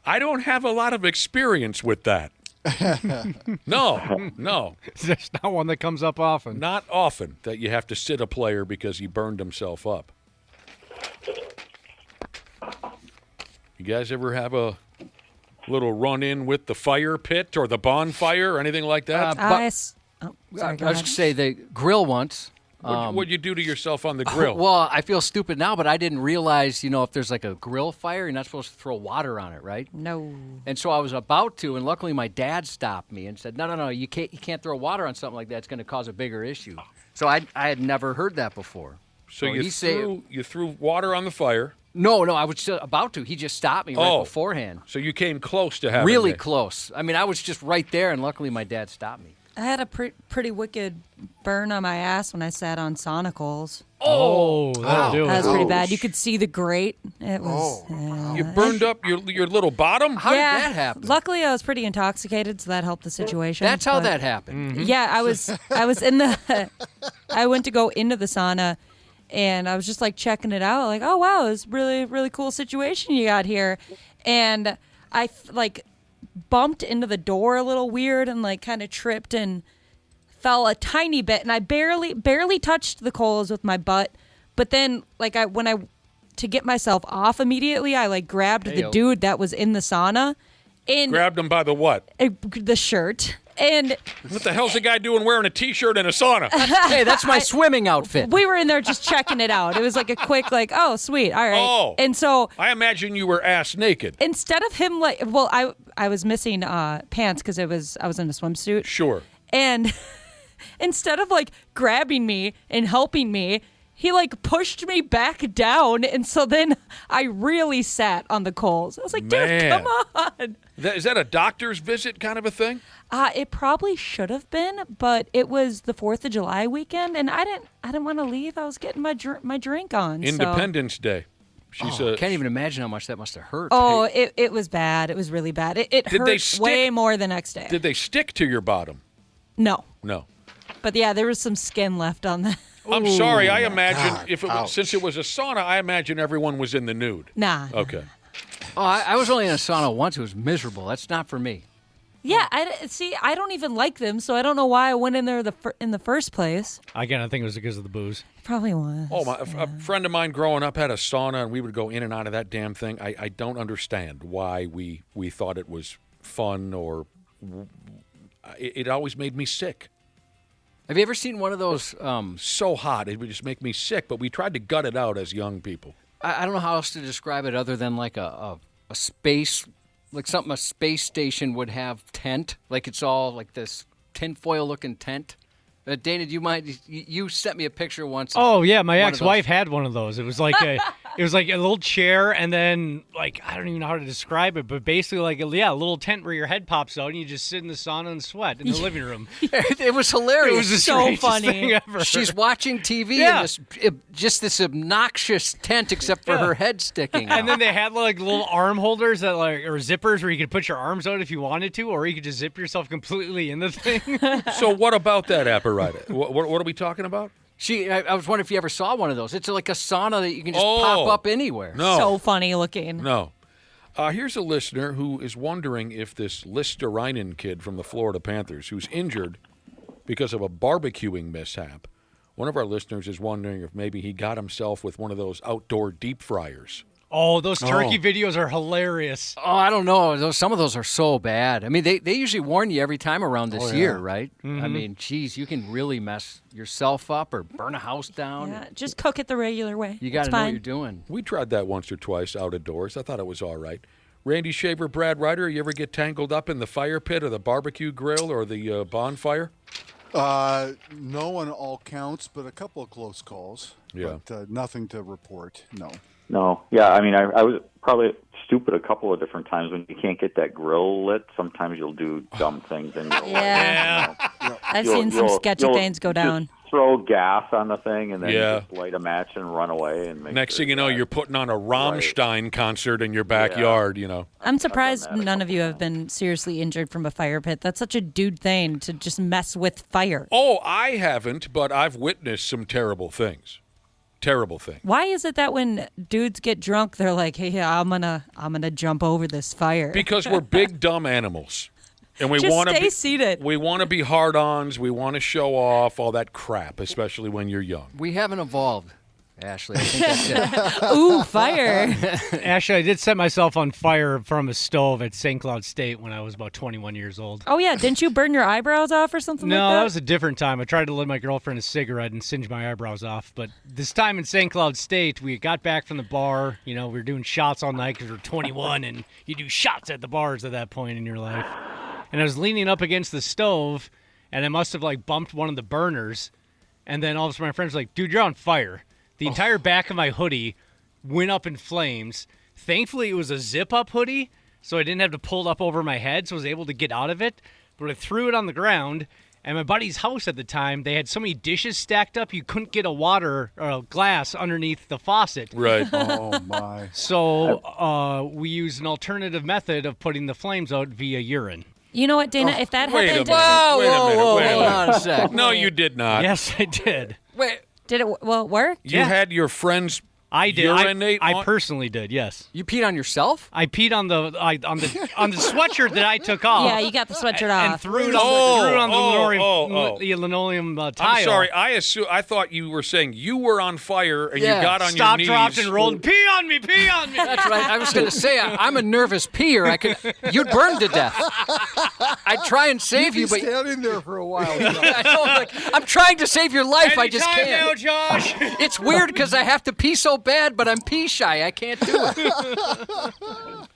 "I don't have a lot of experience with that." No. There's not one that comes up often. Not often that you have to sit a player because he burned himself up. You guys ever have a little run-in with the fire pit or the bonfire or anything like that? I was going to say the grill once. What'd you do to yourself on the grill? Well, I feel stupid now, but I didn't realize, if there's like a grill fire, you're not supposed to throw water on it, right? No. And so I was about to, and luckily my dad stopped me and said, no, you can't throw water on something like that. It's going to cause a bigger issue. So I had never heard that before. So you threw water on the fire. No, I was just about to. He just stopped me right beforehand. So you came close to having really close. I mean, I was just right there, and luckily my dad stopped me. I had a pretty wicked burn on my ass when I sat on sauna coals. Oh, that was pretty bad. You could see the grate. It was. You burned up your little bottom? How did that happen? Luckily, I was pretty intoxicated, so that helped the situation. That's how that happened. Yeah, I was in the. I went to go into the sauna, and I was just like checking it out, like, oh wow, it's really really cool situation you got here, and I bumped into the door a little weird and like kind of tripped and fell a tiny bit, and I barely touched the coals with my butt, but then to get myself off immediately, I grabbed the dude that was in the sauna and grabbed him by the what? The shirt. And what the hell's the guy doing wearing a T-shirt and a sauna? Hey, that's my swimming outfit. We were in there just checking it out. It was like a quick oh, sweet, all right. Oh. And so I imagine you were ass naked. Instead of him I was missing pants because I was in a swimsuit. Sure. And instead of grabbing me and helping me, he pushed me back down, and so then I really sat on the coals. I was like, dude, come on. Is that a doctor's visit kind of a thing? It probably should have been, but it was the 4th of July weekend, and I didn't want to leave. I was getting my drink on. Independence Day. I can't even imagine how much that must have hurt. Oh, it was bad. It was really bad. It hurt way more the next day. Did they stick to your bottom? No. But yeah, there was some skin left on that. I'm sorry. I imagine since it was a sauna, I imagine everyone was in the nude. Nah. Okay. Oh, I was only in a sauna once. It was miserable. That's not for me. Yeah, I don't even like them, so I don't know why I went in there in the first place. Again, I think it was because of the booze. Probably was. Oh, a friend of mine growing up had a sauna, and we would go in and out of that damn thing. I don't understand why we thought it was fun, or it always made me sick. Have you ever seen one of those? So hot, it would just make me sick, but we tried to gut it out as young people. I don't know how else to describe it other than like a space, like something a space station would have tent. Like it's all like this tinfoil looking tent. Dana, do you mind? You sent me a picture once. Oh yeah, my ex-wife had one of those. It was like a little chair, and then I don't even know how to describe it, but basically a little tent where your head pops out and you just sit in the sauna and sweat in the living room. It was hilarious. It was the so strangest funny thing ever. She's watching TV in this obnoxious tent, except for her head sticking out. And then they had little arm holders that or zippers where you could put your arms out if you wanted to, or you could just zip yourself completely in the thing. So what about that apparatus? What are we talking about? I was wondering if you ever saw one of those. It's like a sauna that you can just pop up anywhere. No. So funny looking. No. Here's a listener who is wondering if this Listerinen kid from the Florida Panthers, who's injured because of a barbecuing mishap, one of our listeners is wondering if maybe he got himself with one of those outdoor deep fryers. Oh, those turkey videos are hilarious. Oh, I don't know. Some of those are so bad. I mean, they usually warn you every time around this year, right? Mm-hmm. I mean, geez, you can really mess yourself up or burn a house down. Yeah, just cook it the regular way. You got to know what you're doing. We tried that once or twice out of doors. I thought it was all right. Randy Shaver, Brad Ryder, you ever get tangled up in the fire pit or the barbecue grill or the bonfire? No on all counts, but a couple of close calls. Yeah. But nothing to report, no. No. Yeah, I mean, I was probably stupid a couple of different times. When you can't get that grill lit, sometimes you'll do dumb things. And I've seen some sketchy things go down. Throw gas on the thing and then just light a match and run away. And next thing you know, you're putting on a Rammstein concert in your backyard, I'm surprised none of you have been seriously injured from a fire pit. That's such a dude thing to just mess with fire. Oh, I haven't, but I've witnessed some terrible things. Terrible thing. Why is it that when dudes get drunk, they're like, "Hey, I'm gonna jump over this fire"? Because we're big dumb animals, and we just want to stay seated. We want to be hard-ons. We want to show off all that crap, especially when you're young. We haven't evolved. Ashley. I think that's it. Ooh, fire. Actually, I did set myself on fire from a stove at St. Cloud State when I was about 21 years old. Oh, yeah. Didn't you burn your eyebrows off or something No, like that? that was a different time. I tried to lit my girlfriend a cigarette and singe my eyebrows off. But this time in St. Cloud State, we got back from the bar. You know, we were doing shots all night because we're 21, and you do shots at the bars at that point in your life. And I was leaning up against the stove, and I must have, like, bumped one of the burners. And then all of a sudden my friend's like, dude, you're on fire. The entire back of my hoodie went up in flames. Thankfully, it was a zip-up hoodie, so I didn't have to pull it up over my head, so I was able to get out of it. But I threw it on the ground, and my buddy's house at the time, they had so many dishes stacked up, you couldn't get a water or a glass underneath the faucet. Right. Oh, my. So we used an alternative method of putting the flames out via urine. You know what, Dana? If that Wait a happened... minute. Wait a minute. Wait a hold on a minute. sec. No, you did not. Yes, I did. Wait. Did it work? You had your friends I did. urinate I on- personally did. Yes. You peed on yourself? I peed on the sweatshirt that I took off. Yeah, you got the sweatshirt and off. threw it on the linoleum tile. I'm sorry. I thought you were saying you were on fire and you got on Stopped, your knees. dropped, and rolled. Pee on me. Pee on me. That's right. I was going to say, I'm a nervous peer. You'd burn to death. I'd try and save you, but standing there for a while. I know, I'm trying to save your life. I just Anytime can't. now, Josh. It's weird because I have to pee so bad, but I'm pee shy. I can't do it.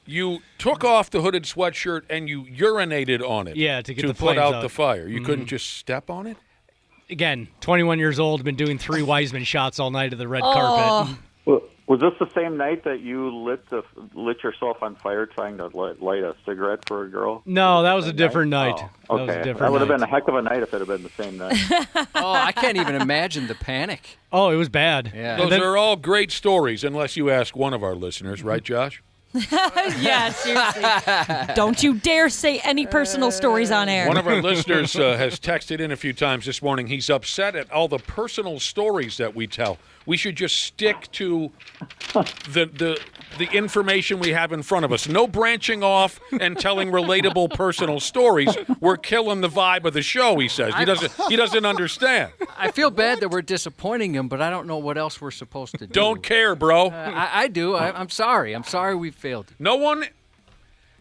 You took off the hooded sweatshirt and you urinated on it. Yeah, to get the put flames out out. the fire. You couldn't just step on it? Again, 21 years old, been doing 3 Wiseman shots all night at the red Oh. carpet. Well, was this the same night that you lit yourself on fire trying to light a cigarette for a girl? No, that was a different night. Oh, That was a okay. different That would have night. been a heck of a night if it had been the same night. Oh, I can't even imagine the panic. Oh, it was bad. Yeah. Those are all great stories, unless you ask one of our listeners, right, Josh? Yeah, seriously. Don't you dare say any personal stories on air. One of our listeners has texted in a few times this morning. He's upset at all the personal stories that we tell. We should just stick to the information we have in front of us. No branching off and telling relatable personal stories. We're killing the vibe of the show, he says. He doesn't understand. I feel bad that we're disappointing him, but I don't know what else we're supposed to do. Don't care, bro. I do. I'm sorry. I'm sorry we failed. No one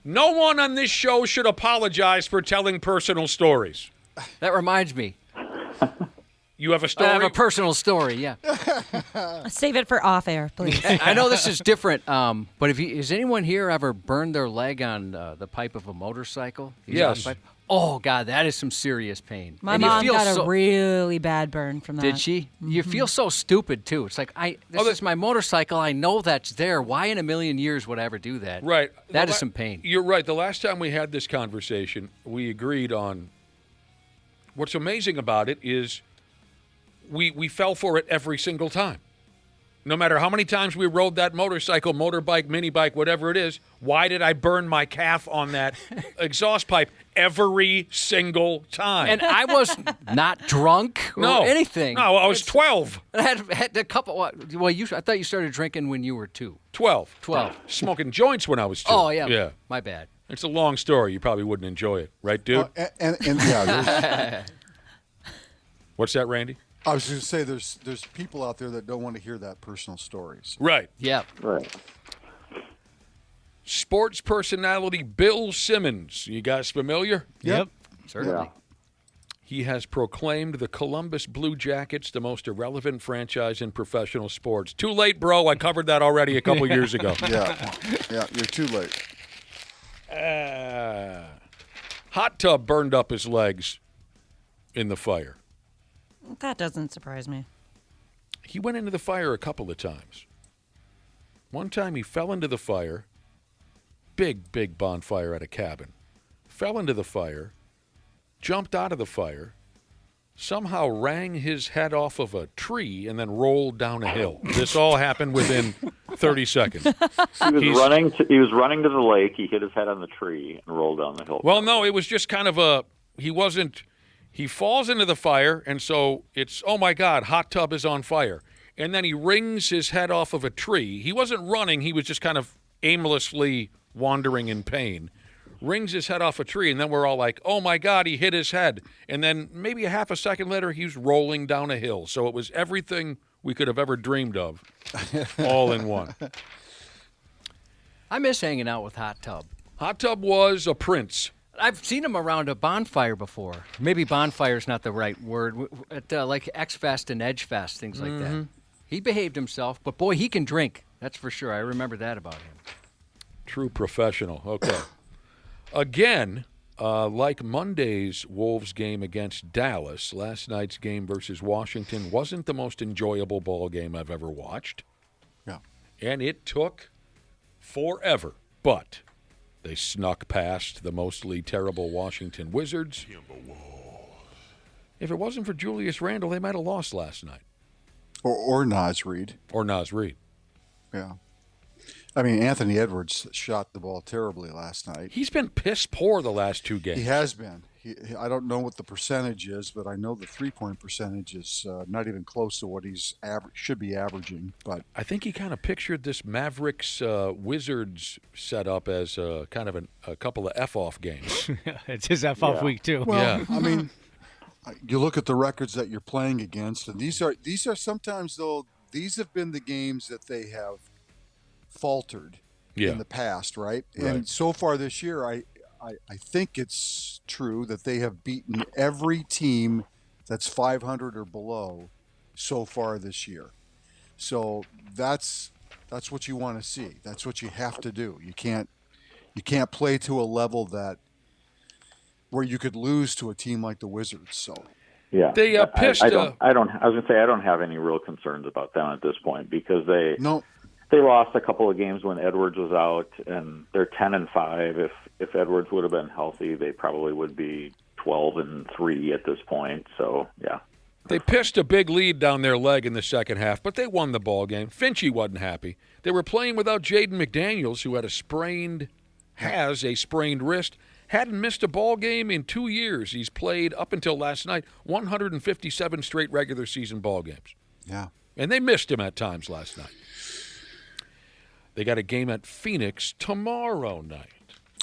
on this show should apologize for telling personal stories. That reminds me. You have a story? I have a personal story, yeah. Save it for off air, please. I know this is different, but has anyone here ever burned their leg on the pipe of a motorcycle? Yes. Oh, God, that is some serious pain. My And you mom feel got so- a really bad burn from that. Did she? You feel so stupid, too. It's like, this is my motorcycle. I know that's there. Why in a million years would I ever do that? Right. That is some pain. You're right. The last time we had this conversation, we agreed on what's amazing about it is we fell for it every single time. No matter how many times we rode that motorcycle, motorbike, mini bike, whatever it is, why did I burn my calf on that exhaust pipe every single time? And I was not drunk or anything. No, I was 12. I had a couple. Well, I thought you started drinking when you were 2. 12. 12. Smoking joints when I was 2. Oh, yeah. Yeah. My bad. It's a long story. You probably wouldn't enjoy it. Right, dude? And yeah, What's that, Randy? I was going to say there's people out there that don't want to hear that personal stories. Right. Yeah. Right. Sports personality Bill Simmons. You guys familiar? Yep. Certainly. Yeah. He has proclaimed the Columbus Blue Jackets the most irrelevant franchise in professional sports. Too late, bro. I covered that already a couple years ago. Yeah, you're too late. Hot tub burned up his legs in the fire. That doesn't surprise me. He went into the fire a couple of times. One time he fell into the fire, big bonfire at a cabin, fell into the fire, jumped out of the fire, somehow rang his head off of a tree, and then rolled down a hill. This all happened within 30 seconds. He was running to the lake. He hit his head on the tree and rolled down the hill. Well, no, it was just kind of he falls into the fire, and so it's, oh, my God, hot tub is on fire. And then he wrings his head off of a tree. He wasn't running. He was just kind of aimlessly wandering in pain. Wrings his head off a tree, and then we're all like, oh, my God, he hit his head. And then maybe a half a second later, he's rolling down a hill. So it was everything we could have ever dreamed of, all in one. I miss hanging out with Hot Tub. Hot Tub was a prince. I've seen him around a bonfire before. Maybe bonfire's not the right word. At like X-Fest and Edge Fest, things like that. He behaved himself, but boy, he can drink. That's for sure. I remember that about him. True professional. Okay. Again, like Monday's Wolves game against Dallas, last night's game versus Washington wasn't the most enjoyable ball game I've ever watched. Yeah. And it took forever, but they snuck past the mostly terrible Washington Wizards. If it wasn't for Julius Randle, they might have lost last night. Or Naz Reid. Or Naz Reid. Yeah. I mean, Anthony Edwards shot the ball terribly last night. He's been piss poor the last two games. He has been. I don't know what the percentage is, but I know the three-point percentage is not even close to what he's should be averaging. But I think he kind of pictured this Mavericks Wizards setup as kind of a couple of F-off games. It's his F-off week, too. Well, I mean, you look at the records that you're playing against, and these are sometimes, though, these have been the games that they have faltered in the past, right? And so far this year, I think it's true that they have beaten every team that's 500 or below so far this year. So that's what you want to see. That's what you have to do. You can't play to a level that where you could lose to a team like the Wizards. So yeah, they pissed. I was going to say I don't have any real concerns about them at this point because they lost a couple of games when Edwards was out, and they're 10-5. If Edwards would have been healthy, they probably would be 12-3 at this point. So yeah, they pissed a big lead down their leg in the second half, but they won the ball game. Finchie wasn't happy. They were playing without Jaden McDaniels, who has a sprained wrist. Hadn't missed a ball game in 2 years. He's played, up until last night, 157 straight regular season ball games. Yeah. And they missed him at times last night. They got a game at Phoenix tomorrow night.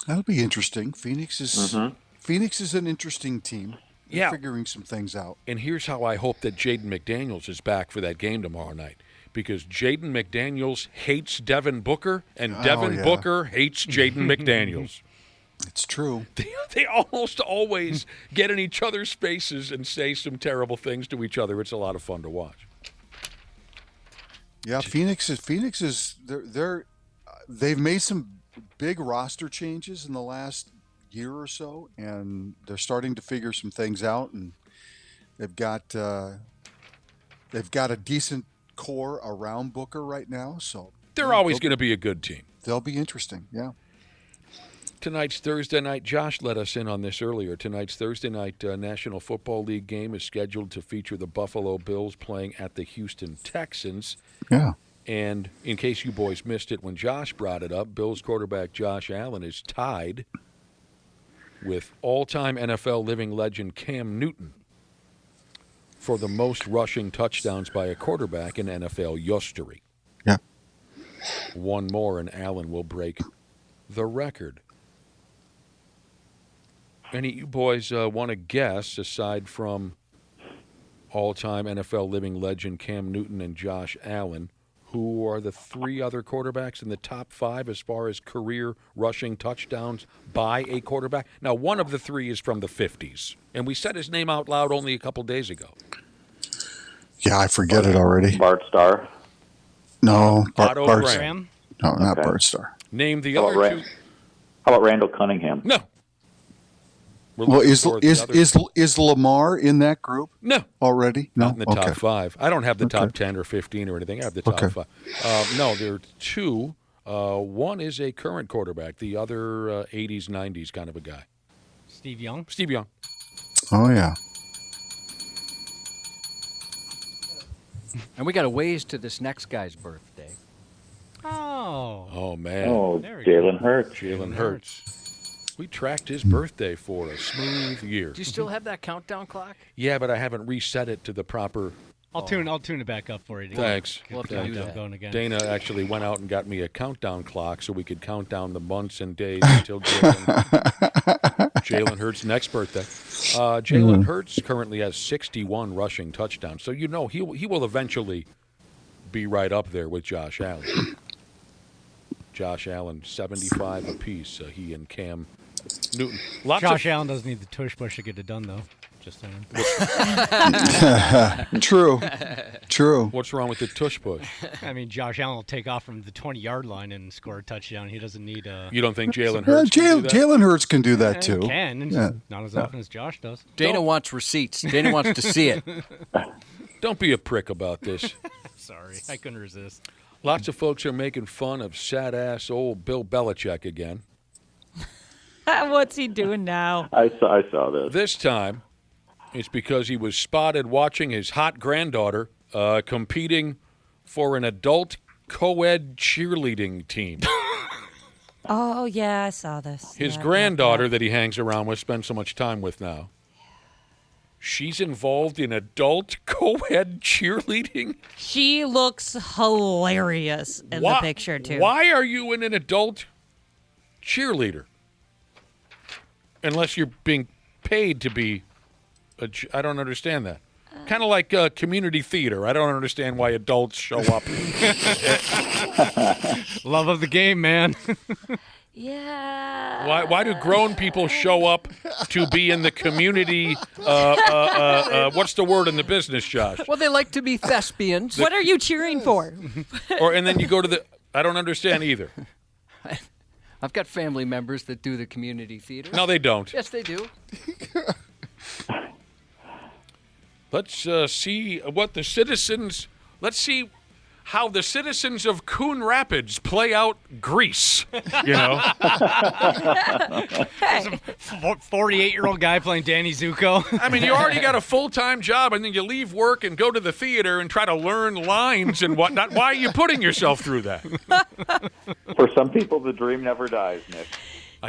That'll be interesting. Phoenix is an interesting team. They're figuring some things out. And here's how I hope that Jaden McDaniels is back for that game tomorrow night. Because Jaden McDaniels hates Devin Booker, and Devin Booker hates Jaden McDaniels. It's true. They almost always get in each other's faces and say some terrible things to each other. It's a lot of fun to watch. Yeah, Phoenix is they've made some big roster changes in the last year or so, and they're starting to figure some things out, and they've got a decent core around Booker right now, so they're always going to be a good team. They'll be interesting, yeah. Tonight's Thursday night, Josh let us in on this earlier. Tonight's Thursday night National Football League game is scheduled to feature the Buffalo Bills playing at the Houston Texans. Yeah. And in case you boys missed it when Josh brought it up, Bills quarterback Josh Allen is tied with all-time NFL living legend Cam Newton for the most rushing touchdowns by a quarterback in NFL history. Yeah. One more and Allen will break the record. Any of you boys want to guess, aside from all-time NFL living legend Cam Newton and Josh Allen, who are the three other quarterbacks in the top five as far as career rushing touchdowns by a quarterback? Now, one of the three is from the 50s, and we said his name out loud only a couple days ago. Yeah, I forget it already. Bart Starr? No. Otto Bart Graham? No, not Bart Starr. Name the other two. How about Randall Cunningham? No. Well, is Lamar in that group? No. Already? No. Not in the top five. I don't have the top 10 or 15 or anything. I have the top five. No, there are two. One is a current quarterback. The other 80s, 90s kind of a guy. Steve Young? Steve Young. Oh, yeah. And we got a ways to this next guy's birthday. Oh, man. Oh, Jalen Hurts. Jalen Hurts. We tracked his birthday for a smooth year. Do you still have that countdown clock? Yeah, but I haven't reset it to the proper. I'll tune it back up for you. Thanks. We'll have to do that. Going again. Dana actually went out and got me a countdown clock so we could count down the months and days until Jalen Hurts' next birthday. Jalen Hurts currently has 61 rushing touchdowns, so you know he will eventually be right up there with Josh Allen. Josh Allen, 75 apiece. He and Cam Newton. Josh Allen doesn't need the tush push to get it done, though. Just saying. True. What's wrong with the tush push? I mean, Josh Allen will take off from the 20-yard line and score a touchdown. He doesn't need a... You don't think Jalen Hurts can do that? Jalen Hurts can do that, too. He can, not as often as Josh does. Dana wants receipts. Dana wants to see it. Don't be a prick about this. Sorry, I couldn't resist. Lots of folks are making fun of sad-ass old Bill Belichick again. What's he doing now? I saw this. This time, it's because he was spotted watching his hot granddaughter competing for an adult co-ed cheerleading team. Oh, yeah, I saw this. His granddaughter that he hangs around with, spends so much time with now. She's involved in adult co-ed cheerleading? She looks hilarious in the picture, too. Why are you in an adult cheerleader? Unless you're being paid to be I don't understand that. Kind of like community theater. I don't understand why adults show up. Love of the game, man. Yeah. Why do grown people show up to be in the community? What's the word in the business, Josh? Well, they like to be thespians. What are you cheering for? And then you go to the. I don't understand either. I've got family members that do the community theater. No, they don't. Yes, they do. Let's see what the citizens. Let's see how the citizens of Coon Rapids play out Grease. You know, there's a 48-year-old guy playing Danny Zuko. I mean, you already got a full-time job, and then you leave work and go to the theater and try to learn lines and whatnot. Why are you putting yourself through that? For some people, the dream never dies, Nick.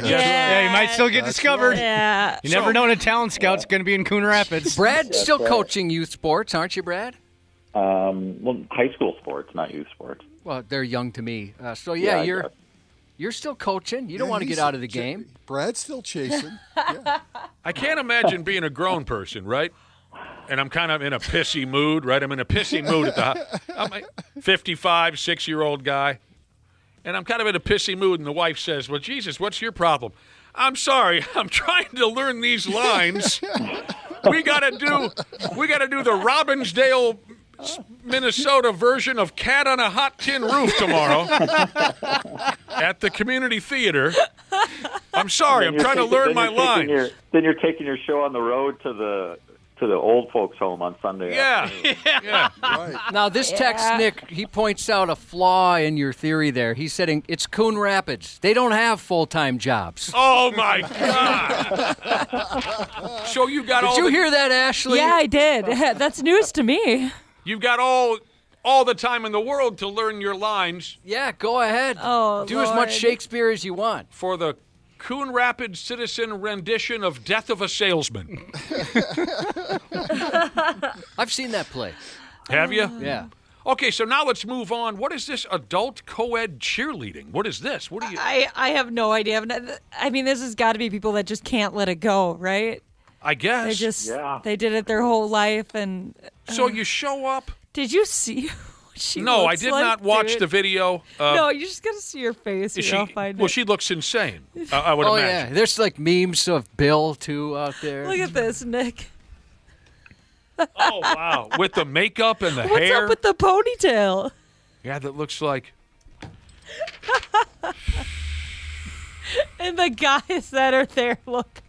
Yeah, you might still get discovered. Yeah. You never know when a talent scout's going to be in Coon Rapids. Brad's still coaching youth sports, aren't you, Brad? Well, high school sports, not youth sports. Well, they're young to me. So you're still coaching. You don't want to get out of the game. Brad's still chasing. Yeah. I can't imagine being a grown person, right? And I'm kind of in a pissy mood, right? I'm in a pissy mood I'm a 55, 6-year-old guy. And I'm kind of in a pissy mood, and the wife says, well, Jesus, what's your problem? I'm sorry, I'm trying to learn these lines. We gotta do the Robbinsdale, Minnesota version of Cat on a Hot Tin Roof tomorrow at the community theater. I'm sorry, I'm trying to learn my lines. Then you're taking your show on the road to the old folks' home on Sunday. Yeah. Right. Now, this text, Nick, he points out a flaw in your theory there. He's saying it's Coon Rapids. They don't have full-time jobs. Oh, my God. So you got Did you hear that, Ashley? Yeah, I did. That's news to me. You've got all the time in the world to learn your lines. Yeah, go ahead. Oh, do as much Shakespeare as you want. For the Coon Rapids citizen rendition of Death of a Salesman. I've seen that play. Have you? Yeah. Okay, so now let's move on. What is this adult co-ed cheerleading? What is this? What do you? I have no idea. I mean, this has got to be people that just can't let it go, right? I guess. They did it their whole life, and so you show up. Did you see? She no, I did not watch the video. No, you just got to see her face. She looks insane. I would imagine. Yeah, there's like memes of Bill too out there. Look at this, Nick. Oh wow, with the makeup and the hair. What's up with the ponytail? Yeah, that looks like. And the guys that are there look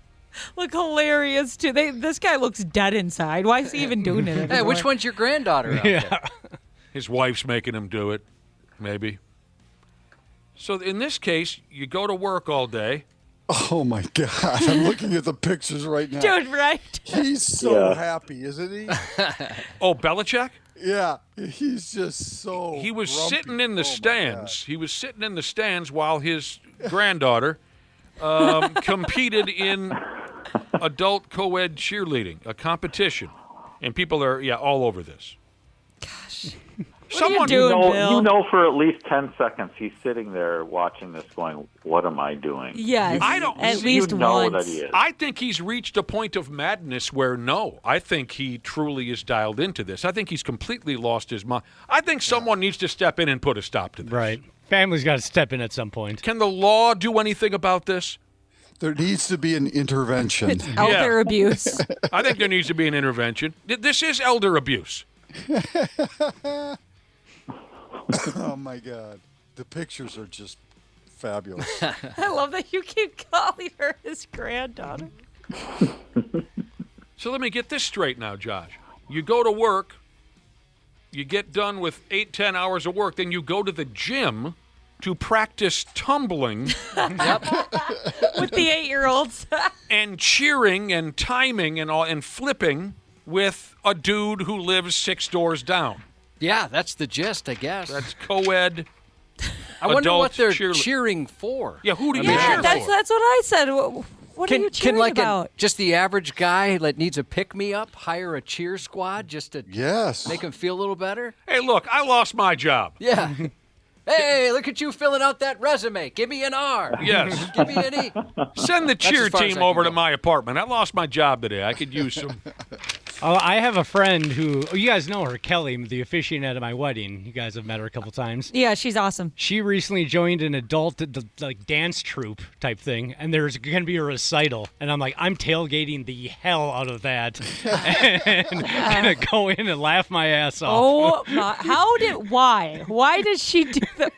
hilarious too. This guy looks dead inside. Why is he even doing it anymore? Hey, which one's your granddaughter out there? His wife's making him do it, maybe. So in this case, you go to work all day. Oh, my God. I'm looking at the pictures right now. Dude, right? He's so happy, isn't he? Oh, Belichick? Yeah. He's just so He was grumpy. sitting in the stands. He was sitting in the stands while his granddaughter competed in adult co-ed cheerleading, a competition. And people are, all over this. Gosh. Someone doing, you know for at least 10 seconds he's sitting there watching this going, what am I doing? Yes, I don't. at least you know once. that he is. I think he's reached a point of madness where, no, I think he truly is dialed into this. I think he's completely lost his mind. I think someone needs to step in and put a stop to this. Right. Family's got to step in at some point. Can the law do anything about this? There needs to be an intervention. It's elder abuse. I think there needs to be an intervention. This is elder abuse. Oh, my God. The pictures are just fabulous. I love that you keep calling her his granddaughter. So let me get this straight now, Josh. You go to work, you get done with 8-10 hours of work, then you go to the gym to practice tumbling. Yep. With the 8-year-olds. And cheering and timing and flipping with a dude who lives 6 doors down. Yeah, that's the gist, I guess. That's co-ed. I wonder what they're cheerle- cheering for. Yeah, who do you Yeah, cheer that's for? what I said. What are you cheering about? Just the average guy that needs a pick-me-up hire a cheer squad just to make him feel a little better? Hey, look, I lost my job. Yeah. Hey, look at you filling out that resume. Give me an R. Yes. Give me an E. Send the That's cheer as far as team I over can to go. my apartment. I lost my job today. I could use some. I have a friend who, you guys know her, Kelly, the officiant at my wedding. You guys have met her a couple times. Yeah, she's awesome. She recently joined an adult dance troupe type thing, and there's going to be a recital. And I'm like, I'm tailgating the hell out of that, and gonna go in and laugh my ass off. Oh my! Why does she do that?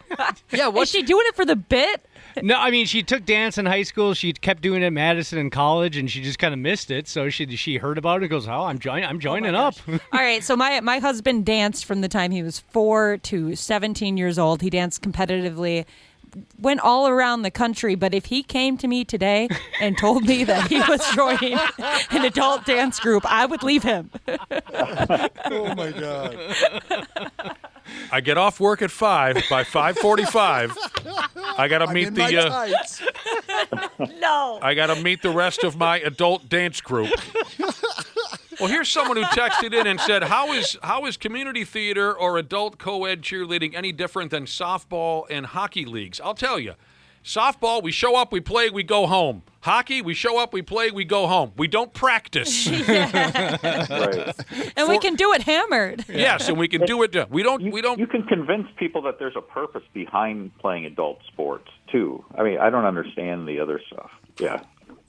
Yeah, is she doing it for the bit? No, I mean, she took dance in high school. She kept doing it at Madison in college, and she just kind of missed it. So she heard about it and goes, "Oh, I'm joining up." All right, so my husband danced from the time he was 4 to 17 years old. He danced competitively, went all around the country. But if he came to me today and told me that he was joining an adult dance group, I would leave him. Oh, my God. I get off work at 5. By 5:45, I got to meet No. I got to meet the rest of my adult dance group. Well, here's someone who texted in and said, how is community theater or adult co-ed cheerleading any different than softball and hockey leagues? I'll tell you. Softball, we show up, we play, we go home. Hockey, we show up, we play, we go home. We don't practice. Right. And we can do it hammered. Yes, and we can do it. We don't. You can convince people that there's a purpose behind playing adult sports too. I mean, I don't understand the other stuff. Yeah.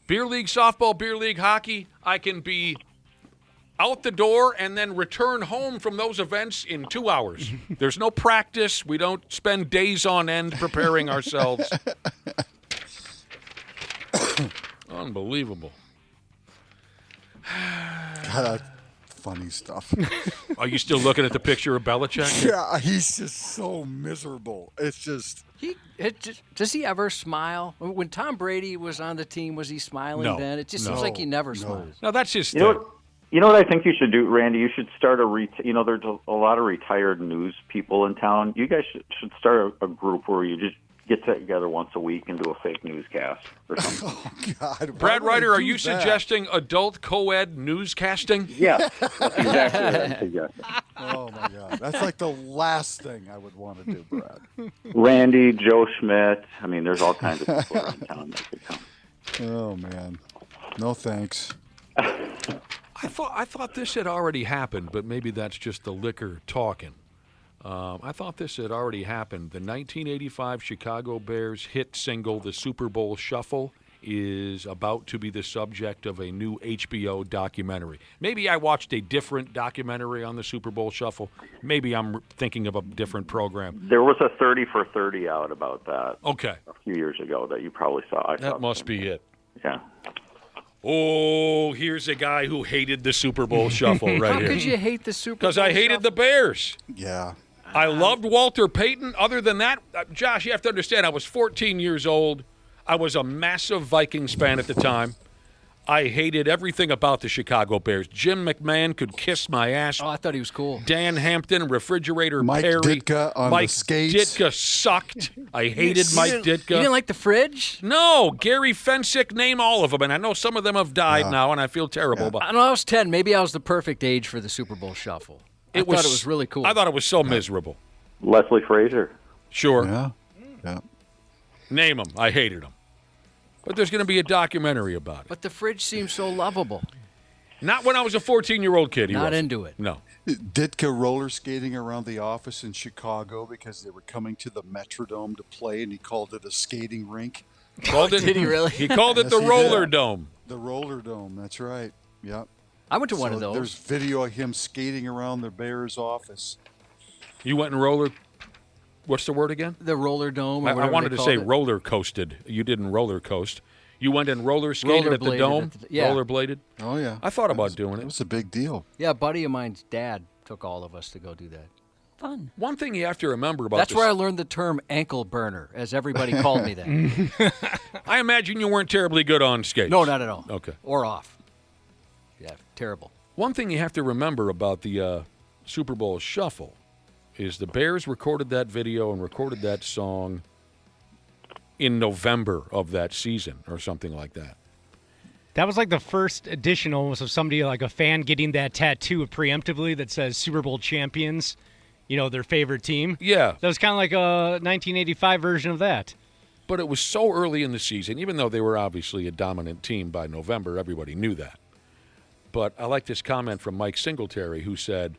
Beer league softball, beer league hockey, I can be out the door and then return home from those events in 2 hours. There's no practice. We don't spend days on end preparing ourselves. Unbelievable. God, funny stuff. Are you still looking at the picture of Belichick? Yeah, he's just so miserable. It's just... Does he ever smile? When Tom Brady was on the team, was he smiling then? It just seems like he never smiles. No, that's his thing. You know what I think you should do, Randy? You should start there's a lot of retired news people in town. You guys should start a group where you just get together once a week and do a fake newscast or something. Oh, God. Brad Ryder, are you suggesting adult co-ed newscasting? Yeah, that's exactly what I'm suggesting. Oh, my God. That's like the last thing I would want to do, Brad. Randy, Joe Schmidt. I mean, there's all kinds of people around town that could come. Oh, man. No thanks. I thought this had already happened, but maybe that's just the liquor talking. I thought this had already happened. The 1985 Chicago Bears hit single, The Super Bowl Shuffle, is about to be the subject of a new HBO documentary. Maybe I watched a different documentary on the Super Bowl Shuffle. Maybe I'm thinking of a different program. There was a 30 for 30 out about that. Okay. A few years ago that you probably saw. That must be it. Yeah. Oh, here's a guy who hated the Super Bowl Shuffle right How here. could you hate the Super Bowl Because I hated the Bears. Yeah. I loved Walter Payton. Other than that, Josh, you have to understand, I was 14 years old. I was a massive Vikings fan at the time. I hated everything about the Chicago Bears. Jim McMahon could kiss my ass. Oh, I thought he was cool. Dan Hampton, Refrigerator Mike Perry. Ditka on Mike the skates. Ditka sucked. I hated Mike Ditka. You didn't like the fridge? No, Gary Fensick, name all of them. And I know some of them have died now, and I feel terrible about it. I know I was 10. Maybe I was the perfect age for the Super Bowl Shuffle. I thought it was really cool. I thought it was so miserable. Leslie Frazier. Sure. Yeah. Name them. I hated them. But there's going to be a documentary about it. But the fridge seems so lovable. Not when I was a 14-year-old kid. Not into it. No. Ditka roller skating around the office in Chicago because they were coming to the Metrodome to play, and he called it a skating rink. Did he really? He called it the Roller Dome. The Roller Dome, that's right. Yep. I went to one of those. There's video of him skating around the Bears office. You went and roller... What's the word again? The Roller Dome. Or I wanted to say it. roller coasted. You didn't roller coast. You went and roller skated at the Dome? Rollerbladed? Oh, yeah. I thought about doing it. It was a big deal. Yeah, a buddy of mine's dad took all of us to go do that. Fun. One thing you have to remember about That's where I learned the term ankle burner, as everybody called me that. I imagine you weren't terribly good on skates. No, not at all. Okay. Or off. Yeah, terrible. One thing you have to remember about the Super Bowl Shuffle is the Bears recorded that video and recorded that song in November of that season or something like that. That was like the first edition almost of somebody, like a fan, getting that tattoo preemptively that says Super Bowl champions, their favorite team. Yeah. That was kind of like a 1985 version of that. But it was so early in the season, even though they were obviously a dominant team by November, everybody knew that. But I like this comment from Mike Singletary, who said,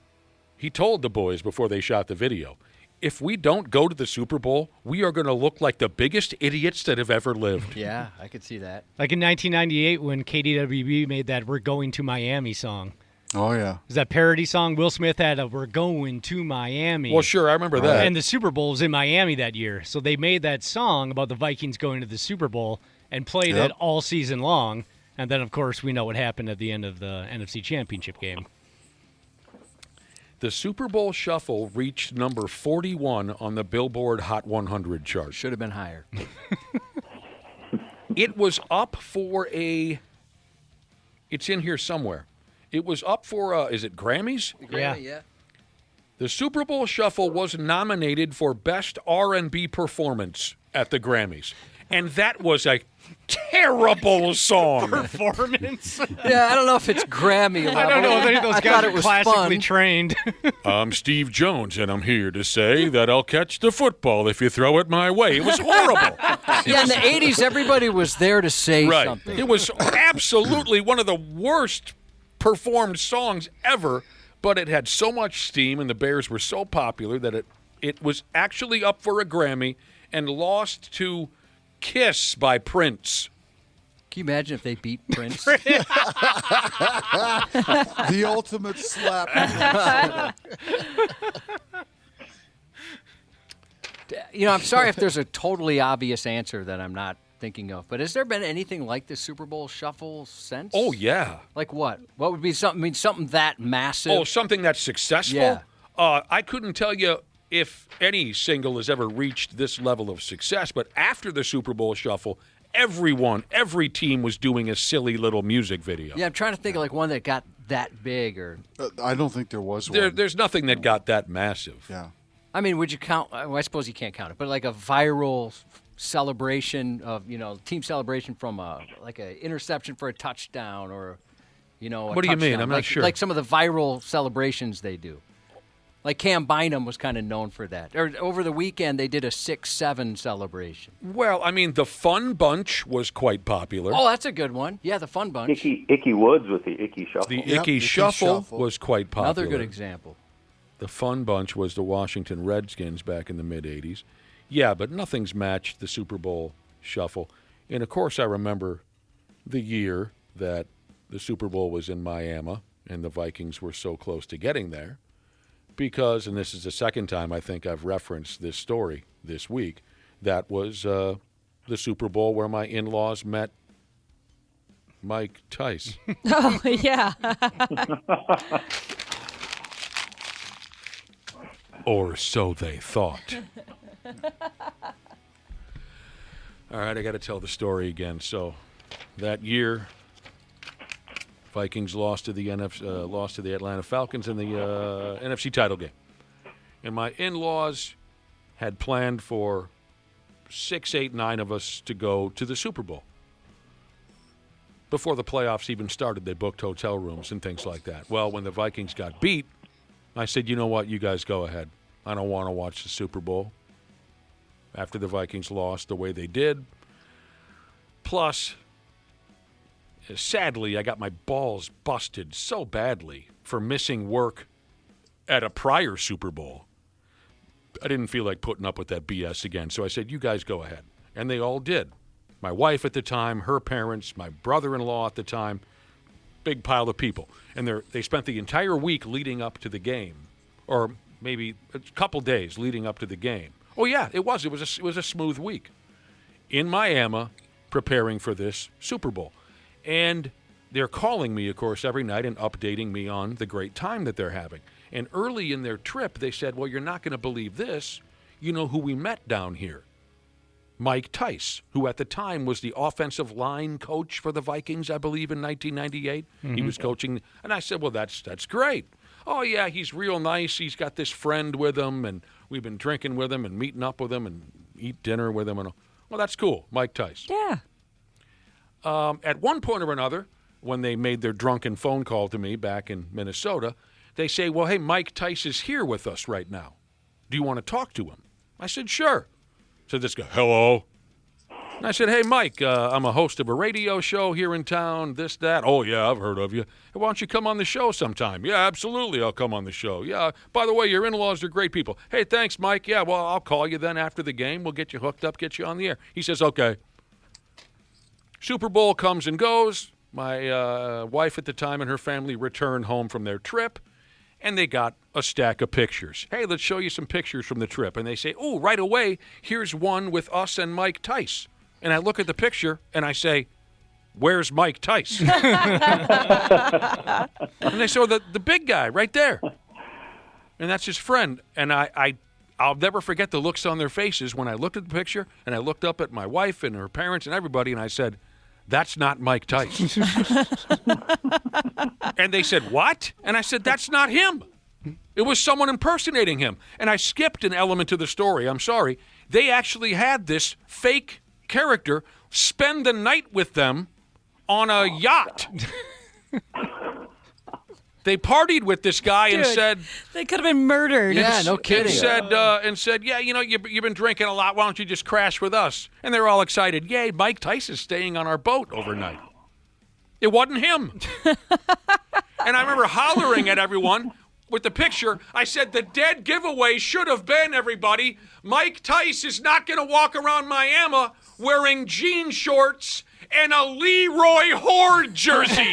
he told the boys before they shot the video, if we don't go to the Super Bowl, we are going to look like the biggest idiots that have ever lived. Yeah, I could see that. Like in 1998 when KDWB made that We're Going to Miami song. Oh, yeah. It was that parody song? Will Smith had a We're Going to Miami. Well, sure, I remember that. And the Super Bowl was in Miami that year. So they made that song about the Vikings going to the Super Bowl and played it all season long. And then, of course, we know what happened at the end of the NFC Championship game. The Super Bowl Shuffle reached number 41 on the Billboard Hot 100 chart. Should have been higher. It was up for it's in here somewhere. It was up for, is it Grammys? Yeah. The Super Bowl Shuffle was nominated for Best R&B Performance at the Grammys. And that was a terrible song. Performance? Yeah, I don't know if it's Grammy level. I don't know if any of those guys are classically trained. I'm Steve Jones, and I'm here to say that I'll catch the football if you throw it my way. It was horrible. In the 80s, everybody was there to say something. It was absolutely one of the worst performed songs ever, but it had so much steam, and the Bears were so popular that it was actually up for a Grammy and lost to Kiss by Prince. Can you imagine if they beat Prince? The ultimate slap. I'm sorry if there's a totally obvious answer that I'm not thinking of, but has there been anything like the Super Bowl Shuffle since? Oh, yeah. Like what? What would be something that massive? Oh, something that's successful? Yeah. I couldn't tell you if any single has ever reached this level of success, but after the Super Bowl Shuffle, every team was doing a silly little music video. Yeah, I'm trying to think of like one that got that big or... I don't think there was one. There's nothing that got that massive. Yeah. I mean, would you count... Well, I suppose you can't count it, but like a viral celebration of, team celebration from like an interception for a touchdown or, a What do you mean? I'm not sure. Like some of the viral celebrations they do. Like Cam Bynum was kind of known for that. Or over the weekend, they did a 6-7 celebration. Well, I mean, the Fun Bunch was quite popular. Oh, that's a good one. Yeah, the Fun Bunch. Icky Woods with the Icky Shuffle. The Icky Shuffle was quite popular. Another good example. The Fun Bunch was the Washington Redskins back in the mid-'80s. Yeah, but nothing's matched the Super Bowl Shuffle. And, of course, I remember the year that the Super Bowl was in Miami and the Vikings were so close to getting there. Because, and this is the second time I think I've referenced this story this week, that was the Super Bowl where my in-laws met Mike Tice. Oh, yeah. Or so they thought. All right, I got to tell the story again. So that year, Vikings lost to the Atlanta Falcons in the NFC title game. And my in-laws had planned for 6, 8, 9 of us to go to the Super Bowl. Before the playoffs even started, they booked hotel rooms and things like that. Well, when the Vikings got beat, I said, you know what? You guys go ahead. I don't want to watch the Super Bowl after the Vikings lost the way they did. Plus, sadly, I got my balls busted so badly for missing work at a prior Super Bowl. I didn't feel like putting up with that BS again, so I said, you guys go ahead. And they all did. My wife at the time, her parents, my brother-in-law at the time, big pile of people. And they spent the entire week leading up to the game, or maybe a couple days leading up to the game. Oh, yeah, it was. It was a smooth week in Miami preparing for this Super Bowl. And they're calling me, of course, every night and updating me on the great time that they're having. And early in their trip, they said, well, you're not going to believe this. You know who we met down here? Mike Tice, who at the time was the offensive line coach for the Vikings, I believe, in 1998. Mm-hmm. He was coaching. And I said, well, that's great. Oh, yeah, he's real nice. He's got this friend with him, and we've been drinking with him and meeting up with him and eat dinner with him. And well, that's cool, Mike Tice. Yeah. At one point or another, when they made their drunken phone call to me back in Minnesota, they say, well, hey, Mike Tice is here with us right now. Do you want to talk to him? I said, sure. So this guy, hello. And I said, hey, Mike, I'm a host of a radio show here in town, this, that. Oh, yeah, I've heard of you. Hey, why don't you come on the show sometime? Yeah, absolutely, I'll come on the show. Yeah, by the way, your in-laws are great people. Hey, thanks, Mike. Yeah, well, I'll call you then after the game. We'll get you hooked up, get you on the air. He says, okay. Super Bowl comes and goes. My wife at the time and her family return home from their trip, and they got a stack of pictures. Hey, let's show you some pictures from the trip. And they say, oh, right away, here's one with us and Mike Tice. And I look at the picture, and I say, where's Mike Tice? And they say, the big guy right there. And that's his friend. And I'll never forget the looks on their faces when I looked at the picture, and I looked up at my wife and her parents and everybody, and I said, that's not Mike Tice. And they said, what? And I said, that's not him. It was someone impersonating him. And I skipped an element of the story. I'm sorry. They actually had this fake character spend the night with them on a yacht. They partied with this guy and said they could have been murdered. Yeah, no kidding. And said, yeah, you know, you've been drinking a lot. Why don't you just crash with us? And they're all excited. Yay, Mike Tice is staying on our boat overnight. It wasn't him. And I remember hollering at everyone with the picture. I said, the dead giveaway should have been, everybody, Mike Tice is not going to walk around Miami wearing jean shorts and a Leroy Horde jersey.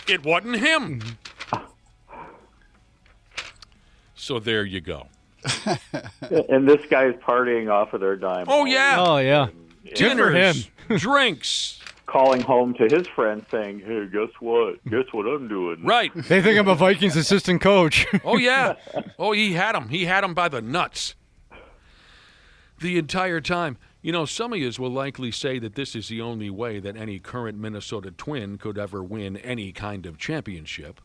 It wasn't him. So there you go. And this guy's partying off of their dime. Oh, yeah. Oh, yeah. Dinners, drinks. Calling home to his friend saying, hey, guess what? Guess what I'm doing? Right. They think I'm a Vikings assistant coach. Oh, yeah. Oh, he had him. He had him by the nuts the entire time. You know, some of you will likely say that this is the only way that any current Minnesota Twin could ever win any kind of championship.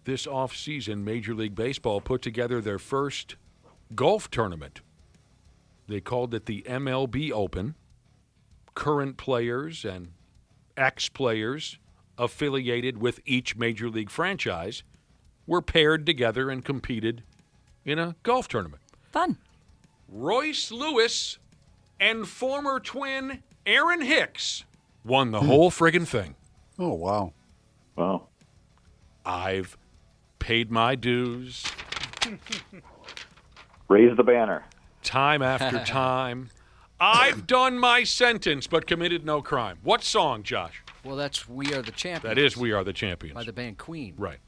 This offseason, Major League Baseball put together their first golf tournament. They called it the MLB Open. Current players and ex-players affiliated with each Major League franchise were paired together and competed in a golf tournament. Fun. Royce Lewis and former Twin Aaron Hicks won the whole friggin' thing. Oh, wow. Wow. I've paid my dues. Raise the banner. Time after time. I've done my sentence, but committed no crime. What song, Josh? Well, that's We Are the Champions. That is We Are the Champions. By the band Queen. Right.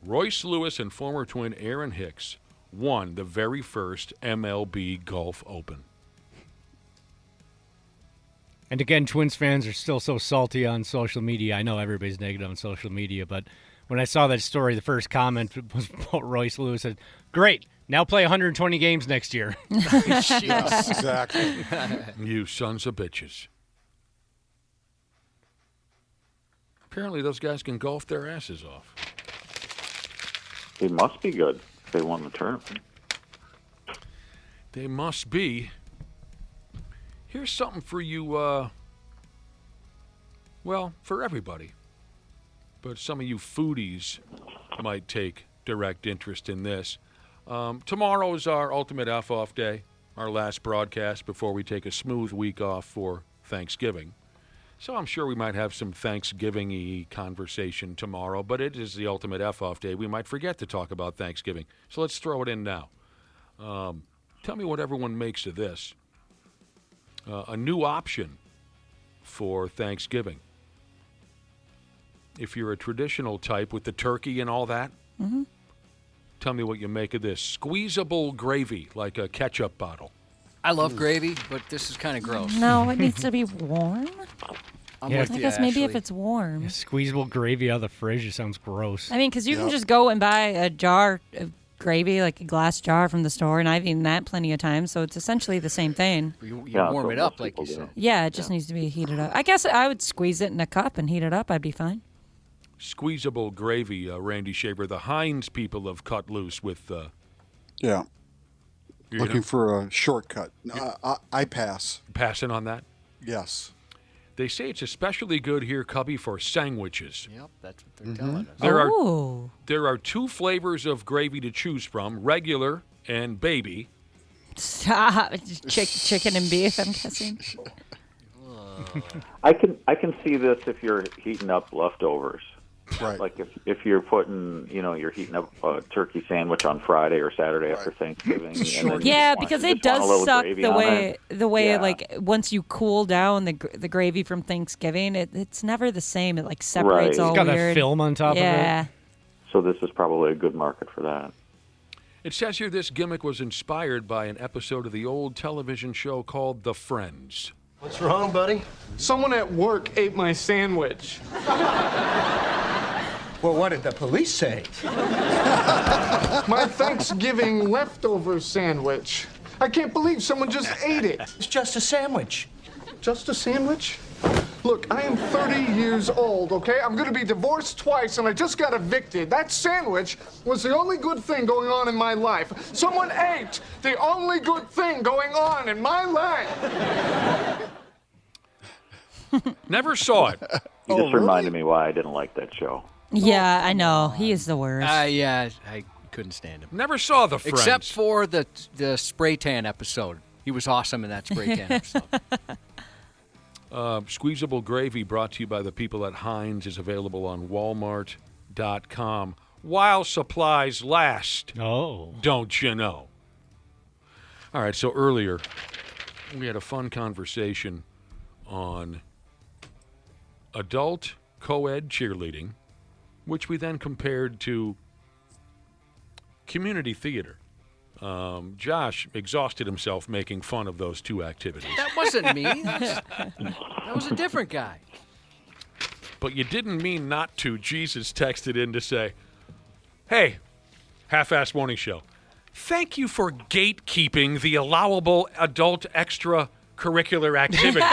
Royce Lewis and former Twin Aaron Hicks won the very first MLB Golf Open. And again, Twins fans are still so salty on social media. I know everybody's negative on social media, but when I saw that story, the first comment was about Royce Lewis. Said, great, now play 120 games next year. Yes, exactly. You sons of bitches. Apparently those guys can golf their asses off. They must be good if they won the tournament. They must be. Here's something for you Well, for everybody. But some of you foodies might take direct interest in this. Tomorrow is our ultimate F-off day, our last broadcast before we take a smooth week off for Thanksgiving. So I'm sure we might have some Thanksgiving-y conversation tomorrow, but it is the ultimate F-off day. We might forget to talk about Thanksgiving. So let's throw it in now. Tell me what everyone makes of this. A new option for Thanksgiving. If you're a traditional type with the turkey and all that, tell me what you make of this. Squeezable gravy, like a ketchup bottle. I love gravy, but this is kind of gross. No, it needs to be warm. I'm Yeah, with I you, guess maybe if Ashley. it's warm. Squeezable gravy out of the fridge, it sounds gross. I mean, because you can just go and buy a jar of gravy, like a glass jar from the store, and I've eaten that plenty of times, so it's essentially the same thing. You Yeah, warm so it up, most like you people said. Yeah, it just needs to be heated up. I guess I would squeeze it in a cup and heat it up. I'd be fine. Squeezable gravy, Randy Shaver. The Heinz people have cut loose with... Yeah. you Looking know, for a shortcut. I pass. passing on that. Yes. They say it's especially good here, Cubby, for sandwiches. Yep, that's what they're telling us. There are two flavors of gravy to choose from, regular and baby. Stop. Chicken and beef, I'm guessing. I can see this if you're heating up leftovers. Right. Like if you're putting, you're heating up a turkey sandwich on Friday or Saturday after Thanksgiving. And then Yeah, because it does suck the way Yeah. like once you cool down the gravy from Thanksgiving, it's never the same. It like separates Right. all It's got weird. that film on top of Yeah. it. So this is probably a good market for that. It says here this gimmick was inspired by an episode of the old television show called The Friends. What's wrong, buddy? Someone at work ate my sandwich. Well, what did the police say? My Thanksgiving leftover sandwich. I can't believe someone just ate it. It's just a sandwich. Just a sandwich? Look, I am 30 years old, okay? I'm gonna be divorced twice and I just got evicted. That sandwich was the only good thing going on in my life. Someone ate the only good thing going on in my life. Never saw it. You just reminded me why I didn't like that show. Yeah, I know. He is the worst. Yeah, I couldn't stand him. Never saw The Friends. Except for the spray tan episode. He was awesome in that spray tan episode. Squeezable gravy brought to you by the people at Heinz is available on Walmart.com while supplies last. Oh. Don't you know? All right, so earlier we had a fun conversation on adult co-ed cheerleading, which we then compared to community theater. Josh exhausted himself making fun of those two activities. That wasn't me. That was a different guy. But you didn't mean not to. Jesus texted in to say, hey, half-assed morning show, thank you for gatekeeping the allowable adult extracurricular activity.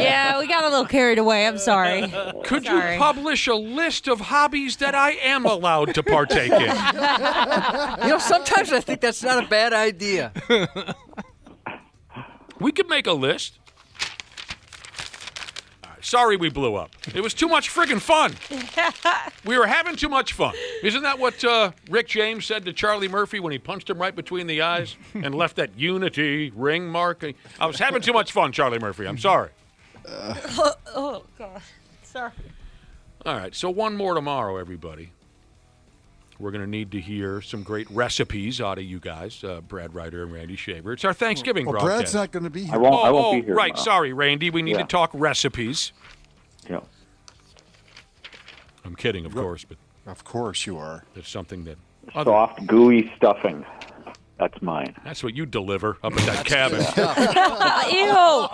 Yeah, we got a little carried away. I'm sorry. Could you publish a list of hobbies that I am allowed to partake in? Sometimes I think that's not a bad idea. We could make a list. All right, sorry we blew up. It was too much friggin' fun. We were having too much fun. Isn't that what Rick James said to Charlie Murphy when he punched him right between the eyes and left that unity ring mark? I was having too much fun, Charlie Murphy. I'm sorry. Oh, God. Sorry. All right, so one more tomorrow, everybody. We're going to need to hear some great recipes out of you guys, Brad Ryder and Randy Shaver. It's our Thanksgiving broadcast. Brad's not going to be here. I won't be here right. tomorrow. Sorry, Randy. We need to talk recipes. Yeah. I'm kidding, of course, but of course you are. It's something that Soft, gooey stuffing. That's mine. That's what you deliver up at that cabin. Ew.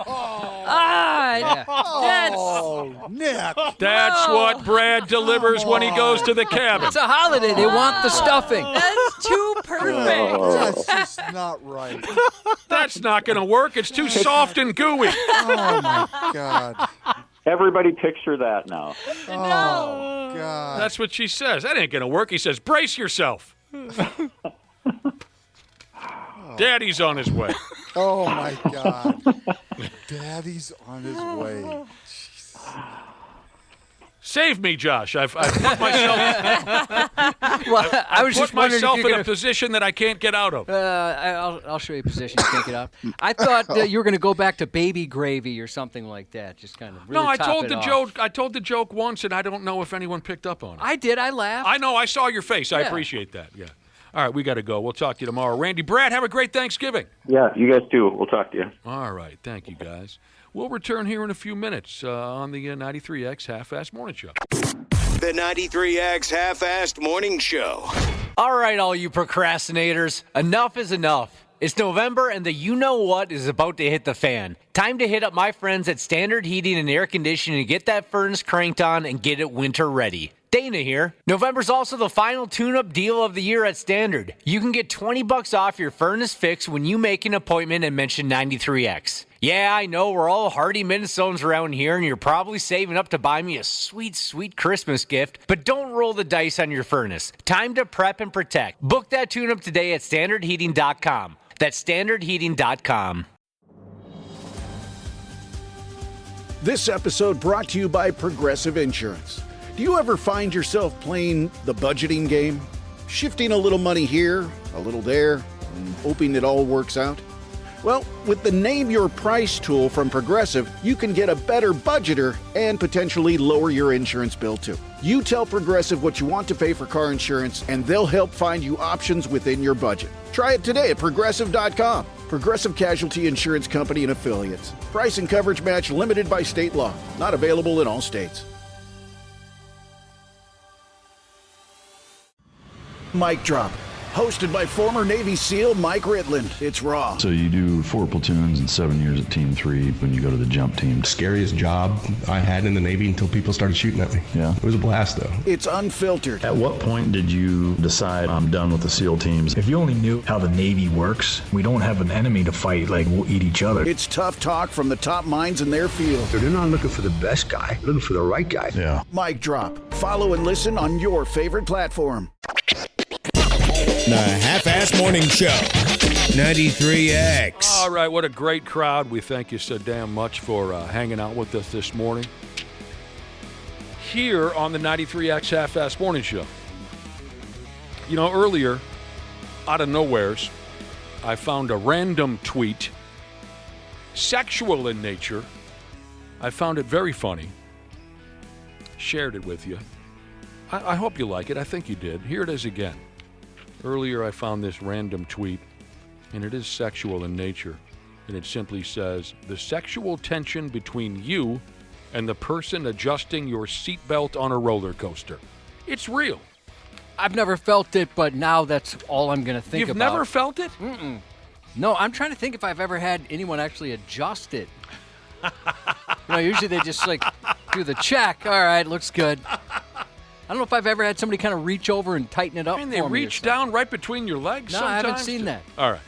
Nick. That's what Brad delivers when he goes to the cabin. It's a holiday. They want the stuffing. That's too perfect. That's just not right. That's not going to work. It's too soft and gooey. Oh, my God. Everybody picture that now. Oh, God. That's what she says. That ain't going to work. He says, brace yourself. Daddy's on his way. Oh, my God. Daddy's on his way. Save me, Josh. I've put myself. I was just wondering myself if you're in a position that I can't get out of. I'll show you a position you can't get out. I thought you were going to go back to baby gravy or something like that. Just kind of really No, I top told it the off. joke. I told the joke once, and I don't know if anyone picked up on it. I did. I laughed. I know. I saw your face. I Yeah. appreciate that. Yeah. All right, we got to go. We'll talk to you tomorrow. Randy, Brad, have a great Thanksgiving. Yeah, you guys too. We'll talk to you. All right. Thank you, guys. We'll return here in a few minutes on the 93X Half-Assed Morning Show. The 93X Half-Assed Morning Show. All right, all you procrastinators, enough is enough. It's November and the you-know-what is about to hit the fan. Time to hit up my friends at Standard Heating and Air Conditioning to get that furnace cranked on and get it winter ready. Dana here. November's also the final tune-up deal of the year at Standard. You can get $20 off your furnace fix when you make an appointment and mention 93X. Yeah, I know we're all hardy Minnesotans around here, and you're probably saving up to buy me a sweet, sweet Christmas gift, but don't roll the dice on your furnace. Time to prep and protect. Book that tune-up today at standardheating.com. That's standardheating.com. This episode brought to you by Progressive Insurance. Do you ever find yourself playing the budgeting game? Shifting a little money here, a little there, and hoping it all works out? Well, with the Name Your Price tool from Progressive, you can get a better budgeter and potentially lower your insurance bill too. You tell Progressive what you want to pay for car insurance, and they'll help find you options within your budget. Try it today at Progressive.com. Progressive Casualty Insurance Company and Affiliates. Price and coverage match limited by state law. Not available in all states. Mic Drop, hosted by former Navy SEAL Mike Ritland. It's raw. So you do 4 platoons and 7 years at Team 3 when you go to the jump team. Scariest job I had in the Navy until people started shooting at me. Yeah. It was a blast, though. It's unfiltered. At what point did you decide I'm done with the SEAL teams? If you only knew how the Navy works, we don't have an enemy to fight, like we'll eat each other. It's tough talk from the top minds in their field. They're not looking for the best guy, they're looking for the right guy. Yeah. Mic Drop. Follow and listen on your favorite platform. The Half-Assed Morning Show. 93X. All right, what a great crowd. We thank you so damn much for hanging out with us this morning here on the 93X Half-Assed Morning Show. You know, earlier, out of nowheres, I found a random tweet, sexual in nature. I found it very funny. Shared it with you. I hope you like it. I think you did. Here it is again. Earlier, I found this random tweet, and it is sexual in nature. And it simply says, the sexual tension between you and the person adjusting your seatbelt on a roller coaster. It's real. I've never felt it, but now that's all I'm going to think You've about. never felt it? Mm-mm. No, I'm trying to think if I've ever had anyone actually adjust it. Usually they just like do the check. All right, looks good. I don't know if I've ever had somebody kind of reach over and tighten it up. I mean, they for me reach down right between your legs No, sometimes? I haven't seen that. All right.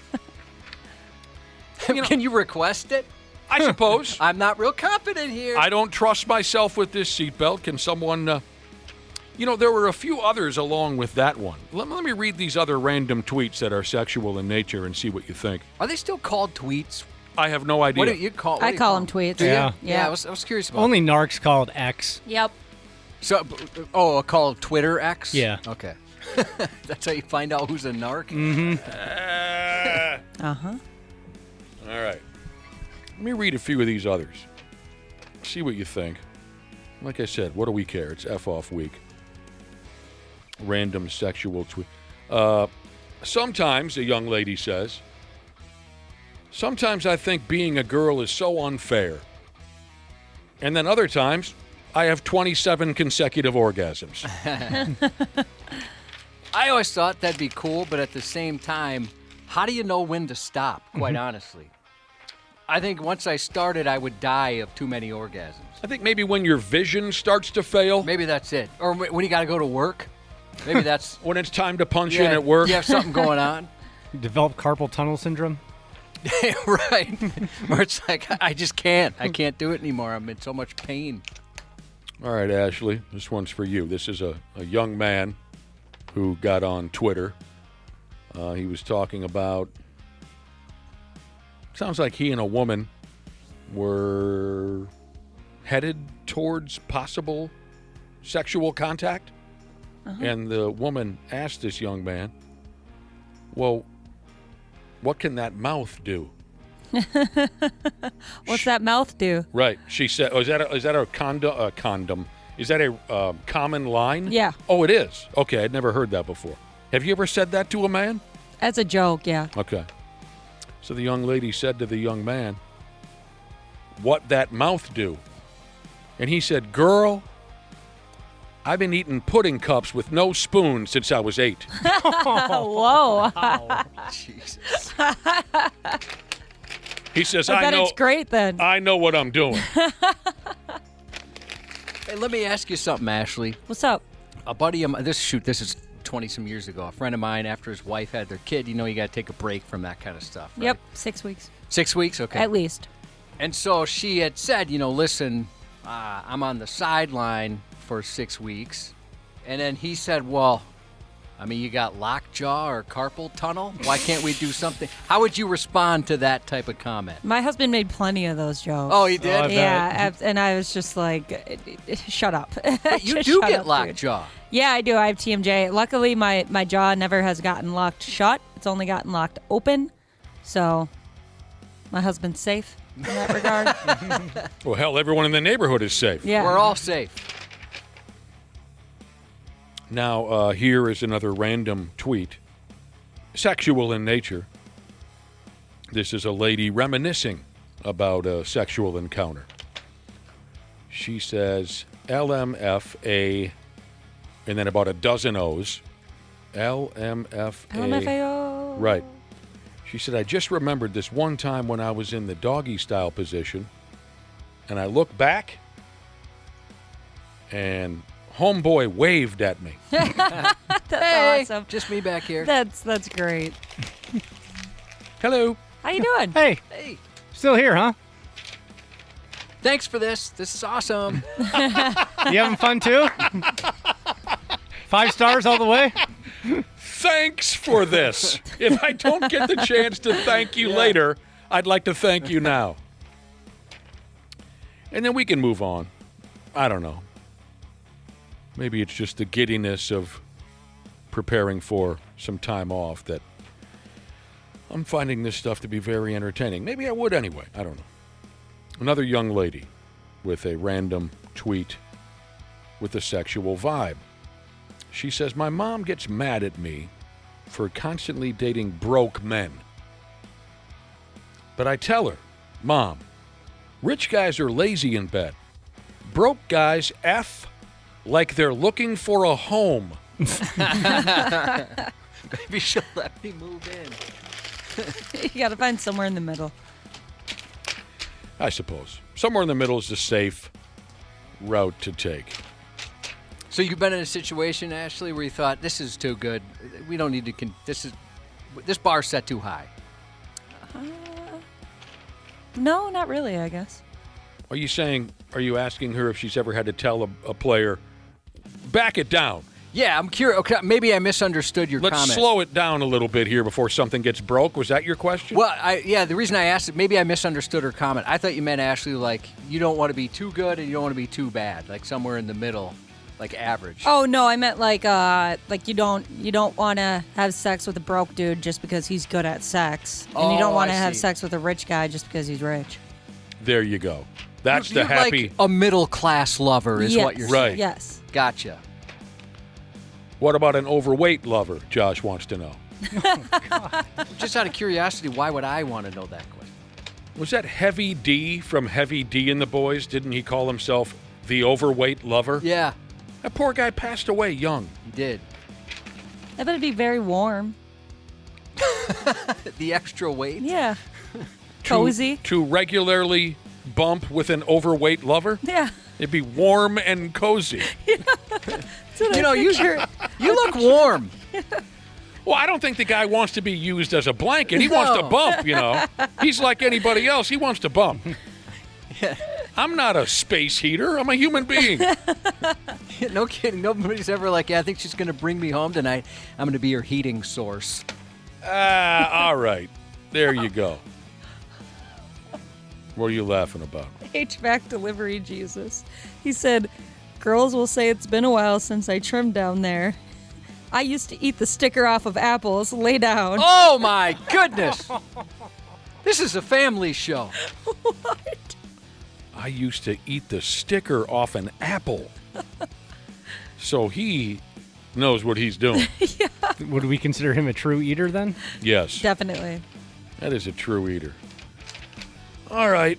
Can you request it? I suppose. I'm not real confident here. I don't trust myself with this seatbelt. Can someone... there were a few others along with that one. Let me read these other random tweets that are sexual in nature and see what you think. Are they still called tweets? I have no idea. What do you call? I call them tweets. Do you? Yeah. Yeah, I was curious about. Only narcs called X. Yep. So, a call Twitter X? Yeah. Okay. That's how you find out who's a narc? Mm-hmm. Uh-huh. All right. Let me read a few of these others. See what you think. Like I said, what do we care? It's F-off week. Random sexual tweet. Sometimes, a young lady says, sometimes I think being a girl is so unfair. And then other times, I have 27 consecutive orgasms. I always thought that'd be cool, but at the same time, how do you know when to stop, quite honestly? I think once I started, I would die of too many orgasms. I think maybe when your vision starts to fail. Maybe that's it. Or when you got to go to work. Maybe that's... when it's time to punch in at work. You have something going on. You develop carpal tunnel syndrome? Right. Where it's like, I just can't. I can't do it anymore. I'm in so much pain. All right, Ashley, this one's for you. This is a young man who got on Twitter. He was talking about, sounds like he and a woman were headed towards possible sexual contact. And the woman asked this young man, well, what can that mouth do? What's that mouth do? Right. She said, is that a condom? Is that a common line? Yeah. Oh, it is. Okay, I'd never heard that before. Have you ever said that to a man? That's a joke, yeah. Okay. So the young lady said to the young man, what that mouth do? And he said, girl, I've been eating pudding cups with no spoon since I was 8. Whoa. Jesus. He says, I bet it's great then. I know what I'm doing. Hey, let me ask you something, Ashley. What's up? A buddy of mine, this is 20-some years ago. A friend of mine, after his wife had their kid, you got to take a break from that kind of stuff, right? Yep, 6 weeks. 6 weeks? Okay. At least. And so she had said, listen, I'm on the sideline for 6 weeks. And then he said, well, you got lockjaw or carpal tunnel? Why can't we do something? How would you respond to that type of comment? My husband made plenty of those jokes. Oh, he did? Yeah, and I was just like, shut up. But you do get lockjaw. Yeah, I do. I have TMJ. Luckily, my jaw never has gotten locked shut. It's only gotten locked open. So my husband's safe in that regard. Well, hell, everyone in the neighborhood is safe. Yeah. We're all safe. Now, here is another random tweet. Sexual in nature. This is a lady reminiscing about a sexual encounter. She says, LMFA, and then about a dozen O's. LMFA. LMFAO. Right. She said, I just remembered this one time when I was in the doggy style position, and I look back, and homeboy waved at me. That's awesome. Just me back here. That's great. Hello. How you doing? Hey. Hey. Still here, huh? Thanks for this. This is awesome. You having fun too? 5 stars all the way? Thanks for this. If I don't get the chance to thank you later, I'd like to thank you now. And then we can move on. I don't know. Maybe it's just the giddiness of preparing for some time off that I'm finding this stuff to be very entertaining. Maybe I would anyway. I don't know. Another young lady with a random tweet with a sexual vibe. She says, my mom gets mad at me for constantly dating broke men. But I tell her, Mom, rich guys are lazy in bed. Broke guys F like they're looking for a home. Maybe she'll let me move in. You got to find somewhere in the middle. I suppose. Somewhere in the middle is the safe route to take. So you've been in a situation, Ashley, where you thought, this is too good. We don't need to, this bar's set too high. No, not really, I guess. Are you asking her if she's ever had to tell a player, back it down? Yeah, I'm curious. Okay, maybe I misunderstood your comment. Let's slow it down a little bit here before something gets broke. Was that your question? Well, the reason I asked it, maybe I misunderstood her comment. I thought you meant, Ashley, like, you don't want to be too good and you don't want to be too bad, like somewhere in the middle, like average. Oh, no, I meant like you don't want to have sex with a broke dude just because he's good at sex. And you don't want to have sex with a rich guy just because he's rich. There you go. That's you're the happy. Like a middle-class lover is what you're saying. Right. Yes. Gotcha. What about an overweight lover? Josh wants to know. Just out of curiosity, why would I want to know that question? Was that Heavy D from Heavy D and the Boys? Didn't he call himself the overweight lover? Yeah. That poor guy passed away young. He did. I bet it'd be very warm. The extra weight? Yeah. Cozy. To regularly bump with an overweight lover? Yeah. It'd be warm and cozy. You look warm. Well, I don't think the guy wants to be used as a blanket. He wants to bump, He's like anybody else. He wants to bump. Yeah. I'm not a space heater. I'm a human being. No kidding. Nobody's ever like, I think she's going to bring me home tonight. I'm going to be her heating source. All right. There you go. What are you laughing about? HVAC delivery Jesus. He said, girls will say it's been a while since I trimmed down there. I used to eat the sticker off of apples. Lay down. Oh, my goodness. This is a family show. What? I used to eat the sticker off an apple. So he knows what he's doing. Yeah. Would we consider him a true eater then? Yes. Definitely. That is a true eater. All right.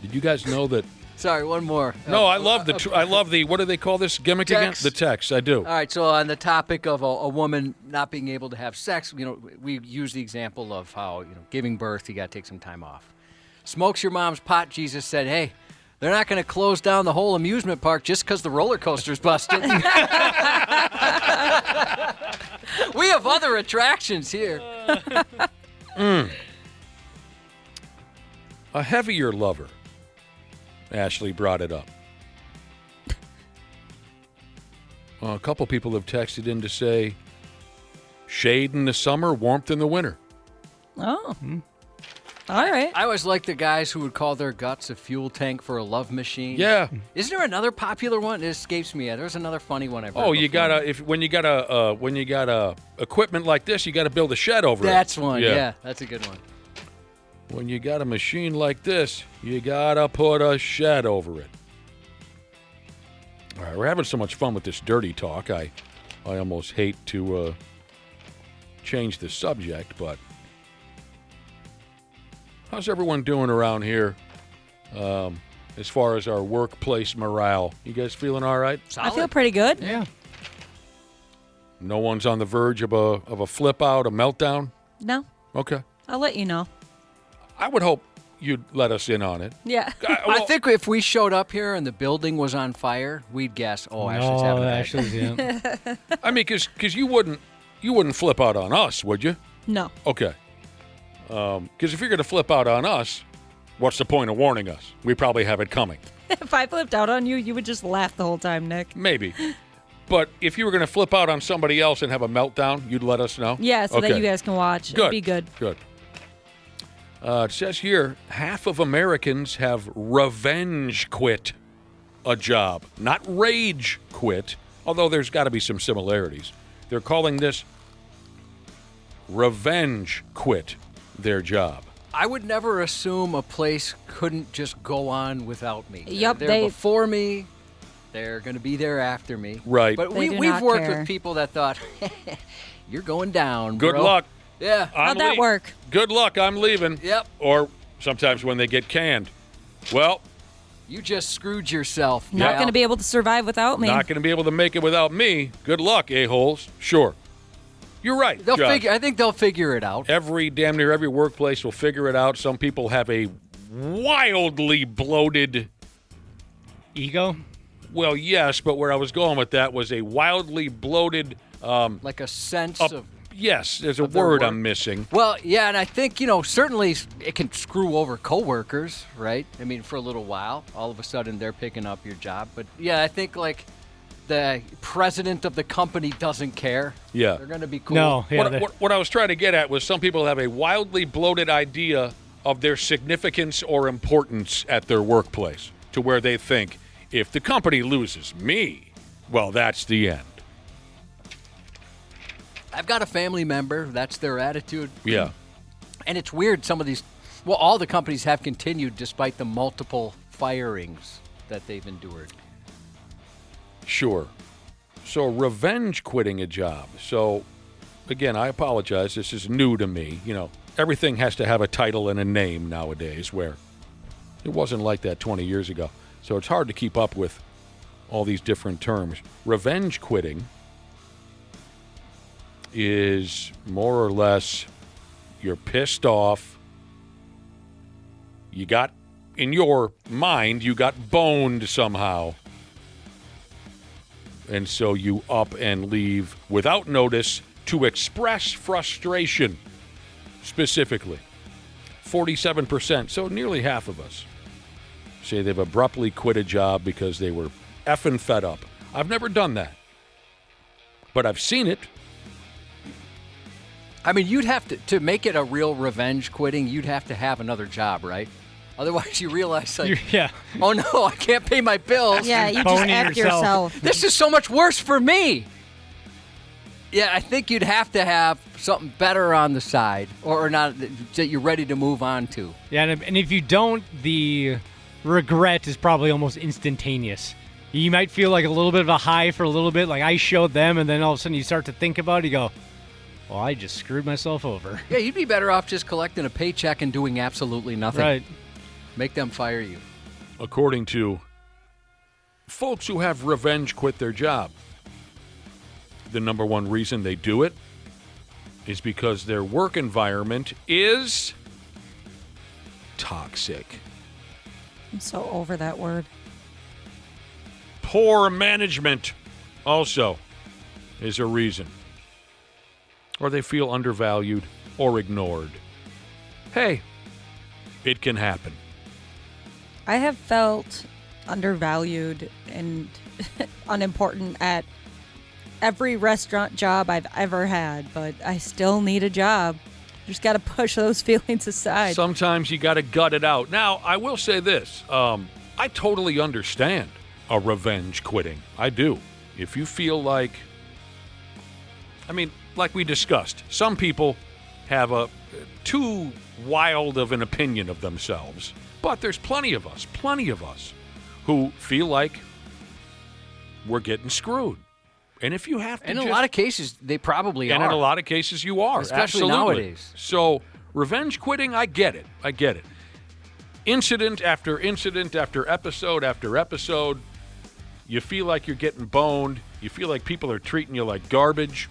Did you guys know that? Sorry, one more. No, I love the. What do they call this gimmick Text. again? The text. I do. All right, so on the topic of a woman not being able to have sex, we use the example of how, giving birth, you got to take some time off. Smokes your mom's pot, Jesus said, hey, they're not going to close down the whole amusement park just because the roller coaster's busted. We have other attractions here. A heavier lover. Ashley brought it up. A couple people have texted in to say, shade in the summer, warmth in the winter. Oh. All right. I always like the guys who would call their guts a fuel tank for a love machine. Yeah. Isn't there another popular one? It escapes me. There's another funny one I've heard. Oh, you gotta when you got equipment like this, you gotta build a shed over it. That's one. Yeah, that's a good one. When you got a machine like this, you gotta put a shed over it. All right, we're having so much fun with this dirty talk. I almost hate to change the subject, but how's everyone doing around here as far as our workplace morale? You guys feeling all right? I feel pretty good. Yeah. No one's on the verge of a flip out, a meltdown? No. Okay. I'll let you know. I would hope you'd let us in on it. Yeah. I think if we showed up here and the building was on fire, we'd guess, Ashley's having a bad day. I mean, because you wouldn't flip out on us, would you? No. Okay. Because if you're going to flip out on us, what's the point of warning us? We probably have it coming. If I flipped out on you, you would just laugh the whole time, Nick. Maybe. But if you were going to flip out on somebody else and have a meltdown, you'd let us know? Yeah, so that you guys can watch. Good. It'd be good. Good. It says here, half of Americans have revenge quit a job. Not rage quit, although there's got to be some similarities. They're calling this revenge quit their job. I would never assume a place couldn't just go on without me. Yep, They're before me. They're going to be there after me. Right. But They do we've not worked care. with people that thought, you're going down, Good bro. luck. Yeah. How'd that work? Good luck. I'm leaving. Yep. Or sometimes when they get canned. Well, You just screwed yourself. Not going to be able to survive without me. not going to be able to make it without me. Good luck, a-holes. Sure. You're right, They'll Josh. I think they'll figure it out. Damn near every workplace will figure it out. Some people have a wildly bloated ego. Well, yes, but where I was going with that was a wildly bloated. Like a sense of. Yes, there's a of their word work. I'm missing. Well, yeah, and I think, certainly it can screw over coworkers, right? I mean, for a little while, all of a sudden they're picking up your job. But yeah, I think like the president of the company doesn't care. Yeah. They're going to be cool. No, yeah, What I was trying to get at was some people have a wildly bloated idea of their significance or importance at their workplace to where they think, if the company loses me, well, that's the end. I've got a family member. That's their attitude. Yeah. And it's weird. Some of these, all the companies have continued despite the multiple firings that they've endured. Sure. So revenge quitting a job. So, again, I apologize. This is new to me. Everything has to have a title and a name nowadays, where it wasn't like that 20 years ago. So it's hard to keep up with all these different terms. Revenge quitting is more or less you're pissed off. You got, in your mind, you got boned somehow. And so you up and leave without notice to express frustration, specifically. 47%, so nearly half of us, say they've abruptly quit a job because they were effing fed up. I've never done that, but I've seen it. I mean, you'd have to make it a real revenge quitting, you'd have to have another job, right? Otherwise, you realize, oh no, I can't pay my bills. Yeah, you just F yourself. This is so much worse for me. Yeah, I think you'd have to have something better on the side, or not that you're ready to move on to. Yeah, and if you don't, the regret is probably almost instantaneous. You might feel like a little bit of a high for a little bit, like I showed them, and then all of a sudden you start to think about it, you go, well, I just screwed myself over. Yeah, you'd be better off just collecting a paycheck and doing absolutely nothing. Right. Make them fire you. According to folks who have revenge quit their job, the number one reason they do it is because their work environment is toxic. I'm so over that word. Poor management also is a reason. Or they feel undervalued or ignored. Hey, it can happen. I have felt undervalued and unimportant at every restaurant job I've ever had, but I still need a job. Just got to push those feelings aside. Sometimes you got to gut it out. Now, I will say this. I totally understand a revenge quitting. I do. If you feel like, like we discussed, some people have a too wild of an opinion of themselves. But there's plenty of us who feel like we're getting screwed. And if you have to, in a lot of cases, they probably are. And in a lot of cases, you are. Especially Absolutely. Nowadays. So, revenge quitting, I get it. Incident after incident after episode, you feel like you're getting boned. You feel like people are treating you like garbage.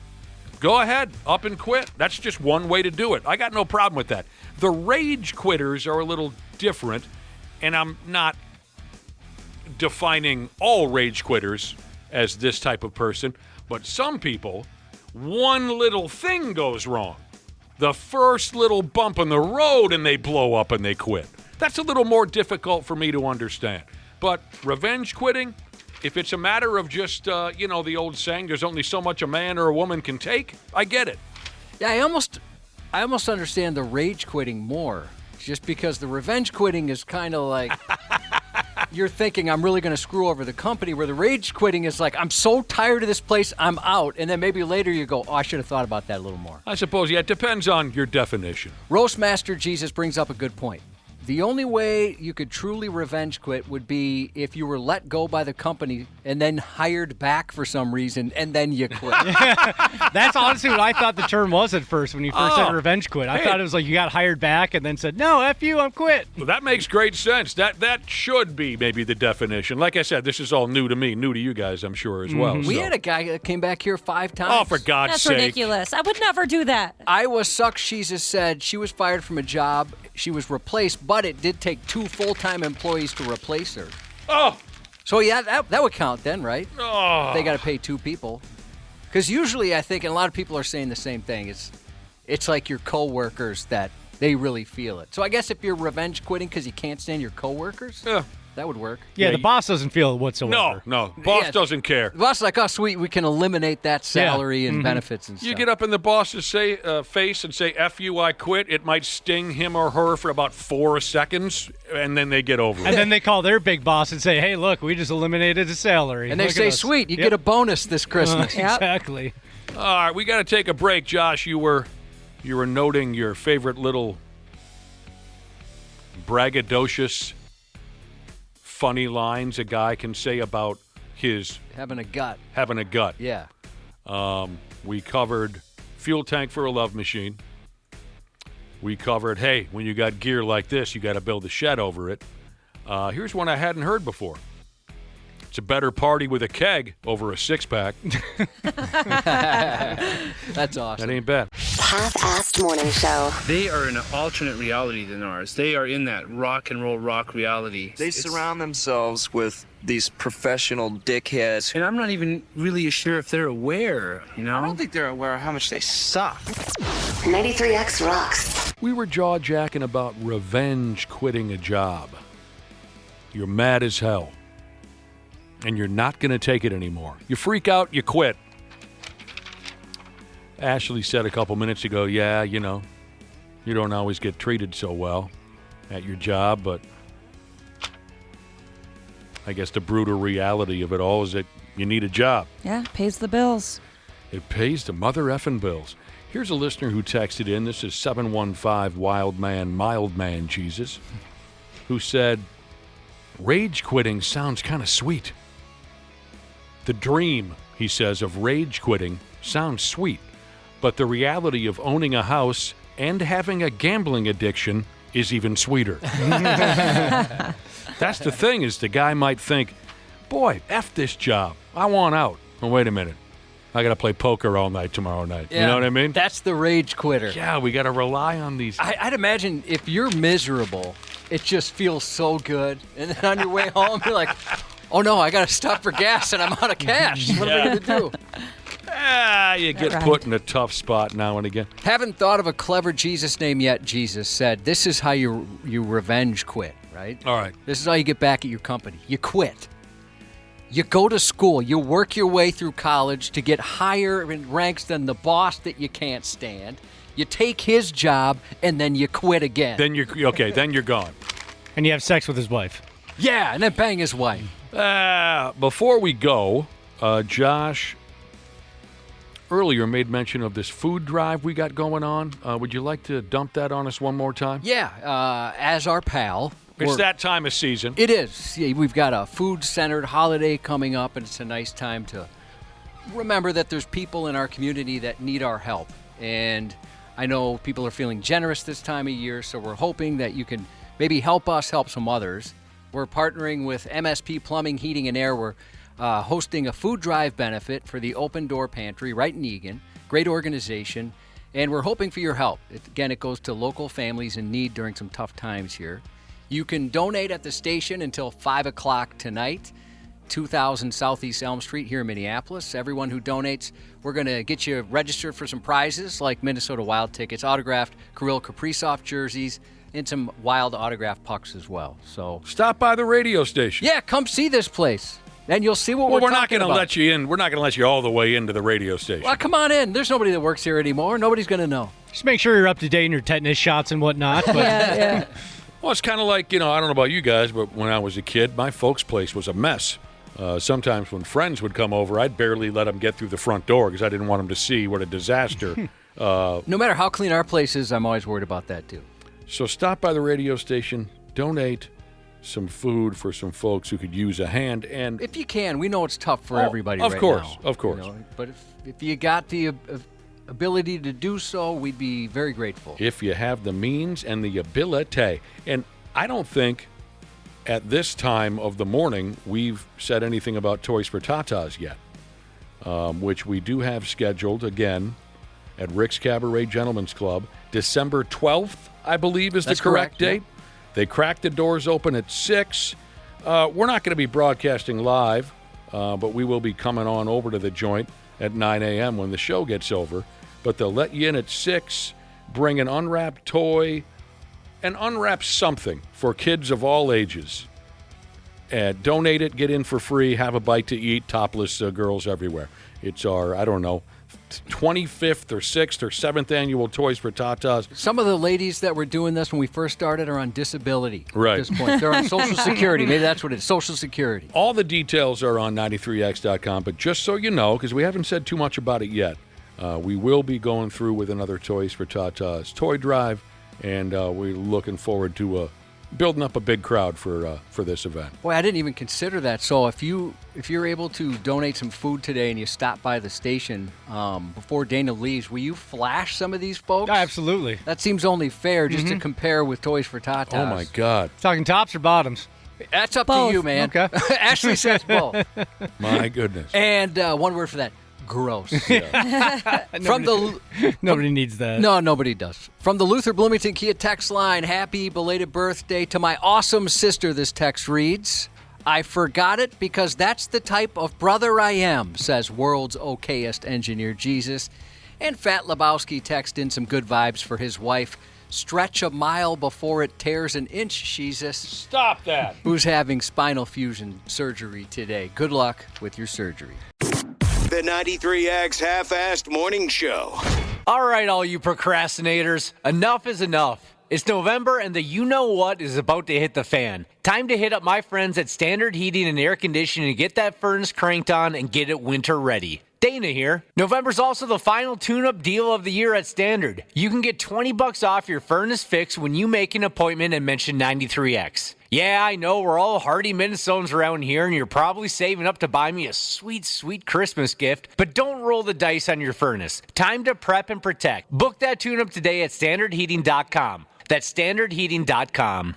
Go ahead, up and quit. That's just one way to do it. I got no problem with that. The rage quitters are a little different, and I'm not defining all rage quitters as this type of person, but some people, one little thing goes wrong. The first little bump in the road and they blow up and they quit. That's a little more difficult for me to understand. But revenge quitting, if it's a matter of just, the old saying, there's only so much a man or a woman can take, I get it. Yeah, I almost understand the rage quitting more, just because the revenge quitting is kind of like you're thinking I'm really going to screw over the company, where the rage quitting is like I'm so tired of this place, I'm out. And then maybe later you go, oh, I should have thought about that a little more. I suppose, yeah, it depends on your definition. Roastmaster Jesus brings up a good point. The only way you could truly revenge quit would be if you were let go by the company and then hired back for some reason, and then you quit. That's honestly what I thought the term was at first when you first said revenge quit. I thought it was like you got hired back and then said, no, F you, I'm quit. Well, that makes great sense. That should be maybe the definition. Like I said, this is all new to me, new to you guys, I'm sure, as well. We had a guy that came back here 5 times. Oh, for God's sake. That's ridiculous. I would never do that. Iowa Sucks Jesus said she was fired from a job. She was replaced, but it did take 2 full-time employees to replace her. Oh! So, yeah, that would count then, right? Oh! They got to pay 2 people. Because usually I think, and a lot of people are saying the same thing, it's like your coworkers that they really feel it. So I guess if you're revenge quitting because you can't stand your coworkers, that would work. Yeah, the boss doesn't feel it whatsoever. No. Boss doesn't care. The boss is like, oh, sweet, we can eliminate that salary and benefits and stuff. You get up in the boss's face and say, F you, I quit. It might sting him or her for about 4 seconds, and then they get over it. And then they call their big boss and say, hey, look, we just eliminated a salary. And they say, sweet, you get a bonus this Christmas. Exactly. All right, we got to take a break. Josh, you were noting your favorite little braggadocious funny lines a guy can say about his having a gut. Yeah. We covered fuel tank for a love machine. We covered, hey, when you got gear like this, you got to build a shed over it. Here's one I hadn't heard before. It's a better party with a keg over a 6-pack. That's awesome. That ain't bad. Half-assed morning show. They are in an alternate reality than ours. They are in that rock and roll rock reality. They surround themselves with these professional dickheads. And I'm not even really sure if they're aware, you know? I don't think they're aware of how much they suck. 93X rocks. We were jaw-jacking about revenge quitting a job. You're mad as hell. And you're not going to take it anymore. You freak out, you quit. Ashley said a couple minutes ago, yeah, you don't always get treated so well at your job, but I guess the brutal reality of it all is that you need a job. Yeah, pays the bills. It pays the mother effing bills. Here's a listener who texted in. This is 715 Mild Man Jesus, who said, rage quitting sounds kind of sweet. The dream, he says, of rage quitting sounds sweet, but the reality of owning a house and having a gambling addiction is even sweeter. That's the thing, is the guy might think, boy, F this job. I want out. Oh, wait a minute. I got to play poker all night tomorrow night. Yeah, you know what I mean? That's the rage quitter. Yeah, we got to rely on these. I'd imagine if you're miserable, it just feels so good. And then on your way home, you're like, oh, no, I got to stop for gas and I'm out of cash. What am I going to do? You get put in a tough spot now and again. Haven't thought of a clever Jesus name yet, Jesus said. This is how you revenge quit, right? All right. This is how you get back at your company. You quit. You go to school. You work your way through college to get higher in ranks than the boss that you can't stand. You take his job, and then you quit again. Then you're gone. And you have sex with his wife. Yeah, and then bang his wife. Before we go, Josh earlier made mention of this food drive we got going on. Would you like to dump that on us one more time? Yeah, as our pal. It's that time of season. It is. Yeah, we've got a food-centered holiday coming up, and it's a nice time to remember that there's people in our community that need our help. And I know people are feeling generous this time of year, so we're hoping that you can maybe help us help some others. We're partnering with MSP Plumbing, Heating, and Air. We're hosting a food drive benefit for the Open Door Pantry right in Eagan. Great organization. And we're hoping for your help. It goes to local families in need during some tough times here. You can donate at the station until 5 o'clock tonight, 2000 Southeast Elm Street here in Minneapolis. Everyone who donates, we're going to get you registered for some prizes like Minnesota Wild tickets, autographed Kirill Kaprizov jerseys, and some Wild autographed pucks as well. So stop by the radio station. Yeah, come see this place. And you'll see what we're not talking going to about. let you in. We're not going to let you all the way into the radio station. Well, come on in. There's nobody that works here anymore. Nobody's going to know. Just make sure you're up to date in your tetanus shots and whatnot. But Yeah. Well, it's kind of like, I don't know about you guys, but when I was a kid, my folks' place was a mess. Sometimes when friends would come over, I'd barely let them get through the front door because I didn't want them to see what a disaster. No matter how clean our place is, I'm always worried about that, too. So stop by the radio station, donate some food for some folks who could use a hand. And if you can, we know it's tough for everybody of right course, now. Of course. But if you got the ability to do so, we'd be very grateful. If you have the means and the ability. And I don't think at this time of the morning we've said anything about Toys for Tatas yet, which we do have scheduled again at Rick's Cabaret Gentlemen's Club. December 12th, I believe, is the correct date. Yeah. They crack the doors open at 6. We're not going to be broadcasting live, but we will be coming on over to the joint at 9 a.m. when the show gets over. But they'll let you in at 6, bring an unwrapped toy, and unwrap something for kids of all ages. Donate it, get in for free, have a bite to eat, topless girls everywhere. It's our, 25th or 6th or 7th annual Toys for Tatas. Some of the ladies that were doing this when we first started are on disability right. at this point. They're on Social Security. Maybe that's what it is, Social Security. All the details are on 93x.com, but just so you know, because we haven't said too much about it yet, we will be going through with another Toys for Tatas toy drive, and we're looking forward to building up a big crowd for this event. Boy, I didn't even consider that. So if you're able to donate some food today and you stop by the station before Dana leaves, will you flash some of these folks? Absolutely. That seems only fair just to compare with Toys for Tatas. Oh, my God. Talking tops or bottoms? That's up both. to you, man. Okay. Ashley says both. My goodness. And one word for that. Gross. Nobody needs that. No, nobody does. From the Luther Bloomington Kia text line, happy belated birthday to my awesome sister, this text reads, I forgot it because that's the type of brother I am, says world's okayest engineer Jesus. And Fat Lebowski texted in some good vibes for his wife, stretch a mile before it tears an inch, Jesus. Stop that. Who's having spinal fusion surgery today. Good luck with your surgery. The 93X Half-Assed Morning Show. All right, all you procrastinators, enough is enough. It's November and the you-know-what is about to hit the fan. Time to hit up my friends at Standard Heating and Air Conditioning to get that furnace cranked on and get it winter ready. Dana here. November's also the final tune-up deal of the year at Standard. You can get $20 off your furnace fix when you make an appointment and mention 93X. Yeah, I know we're all hardy Minnesotans around here, and you're probably saving up to buy me a sweet, sweet Christmas gift, but don't roll the dice on your furnace. Time to prep and protect. Book that tune-up today at standardheating.com. That's standardheating.com.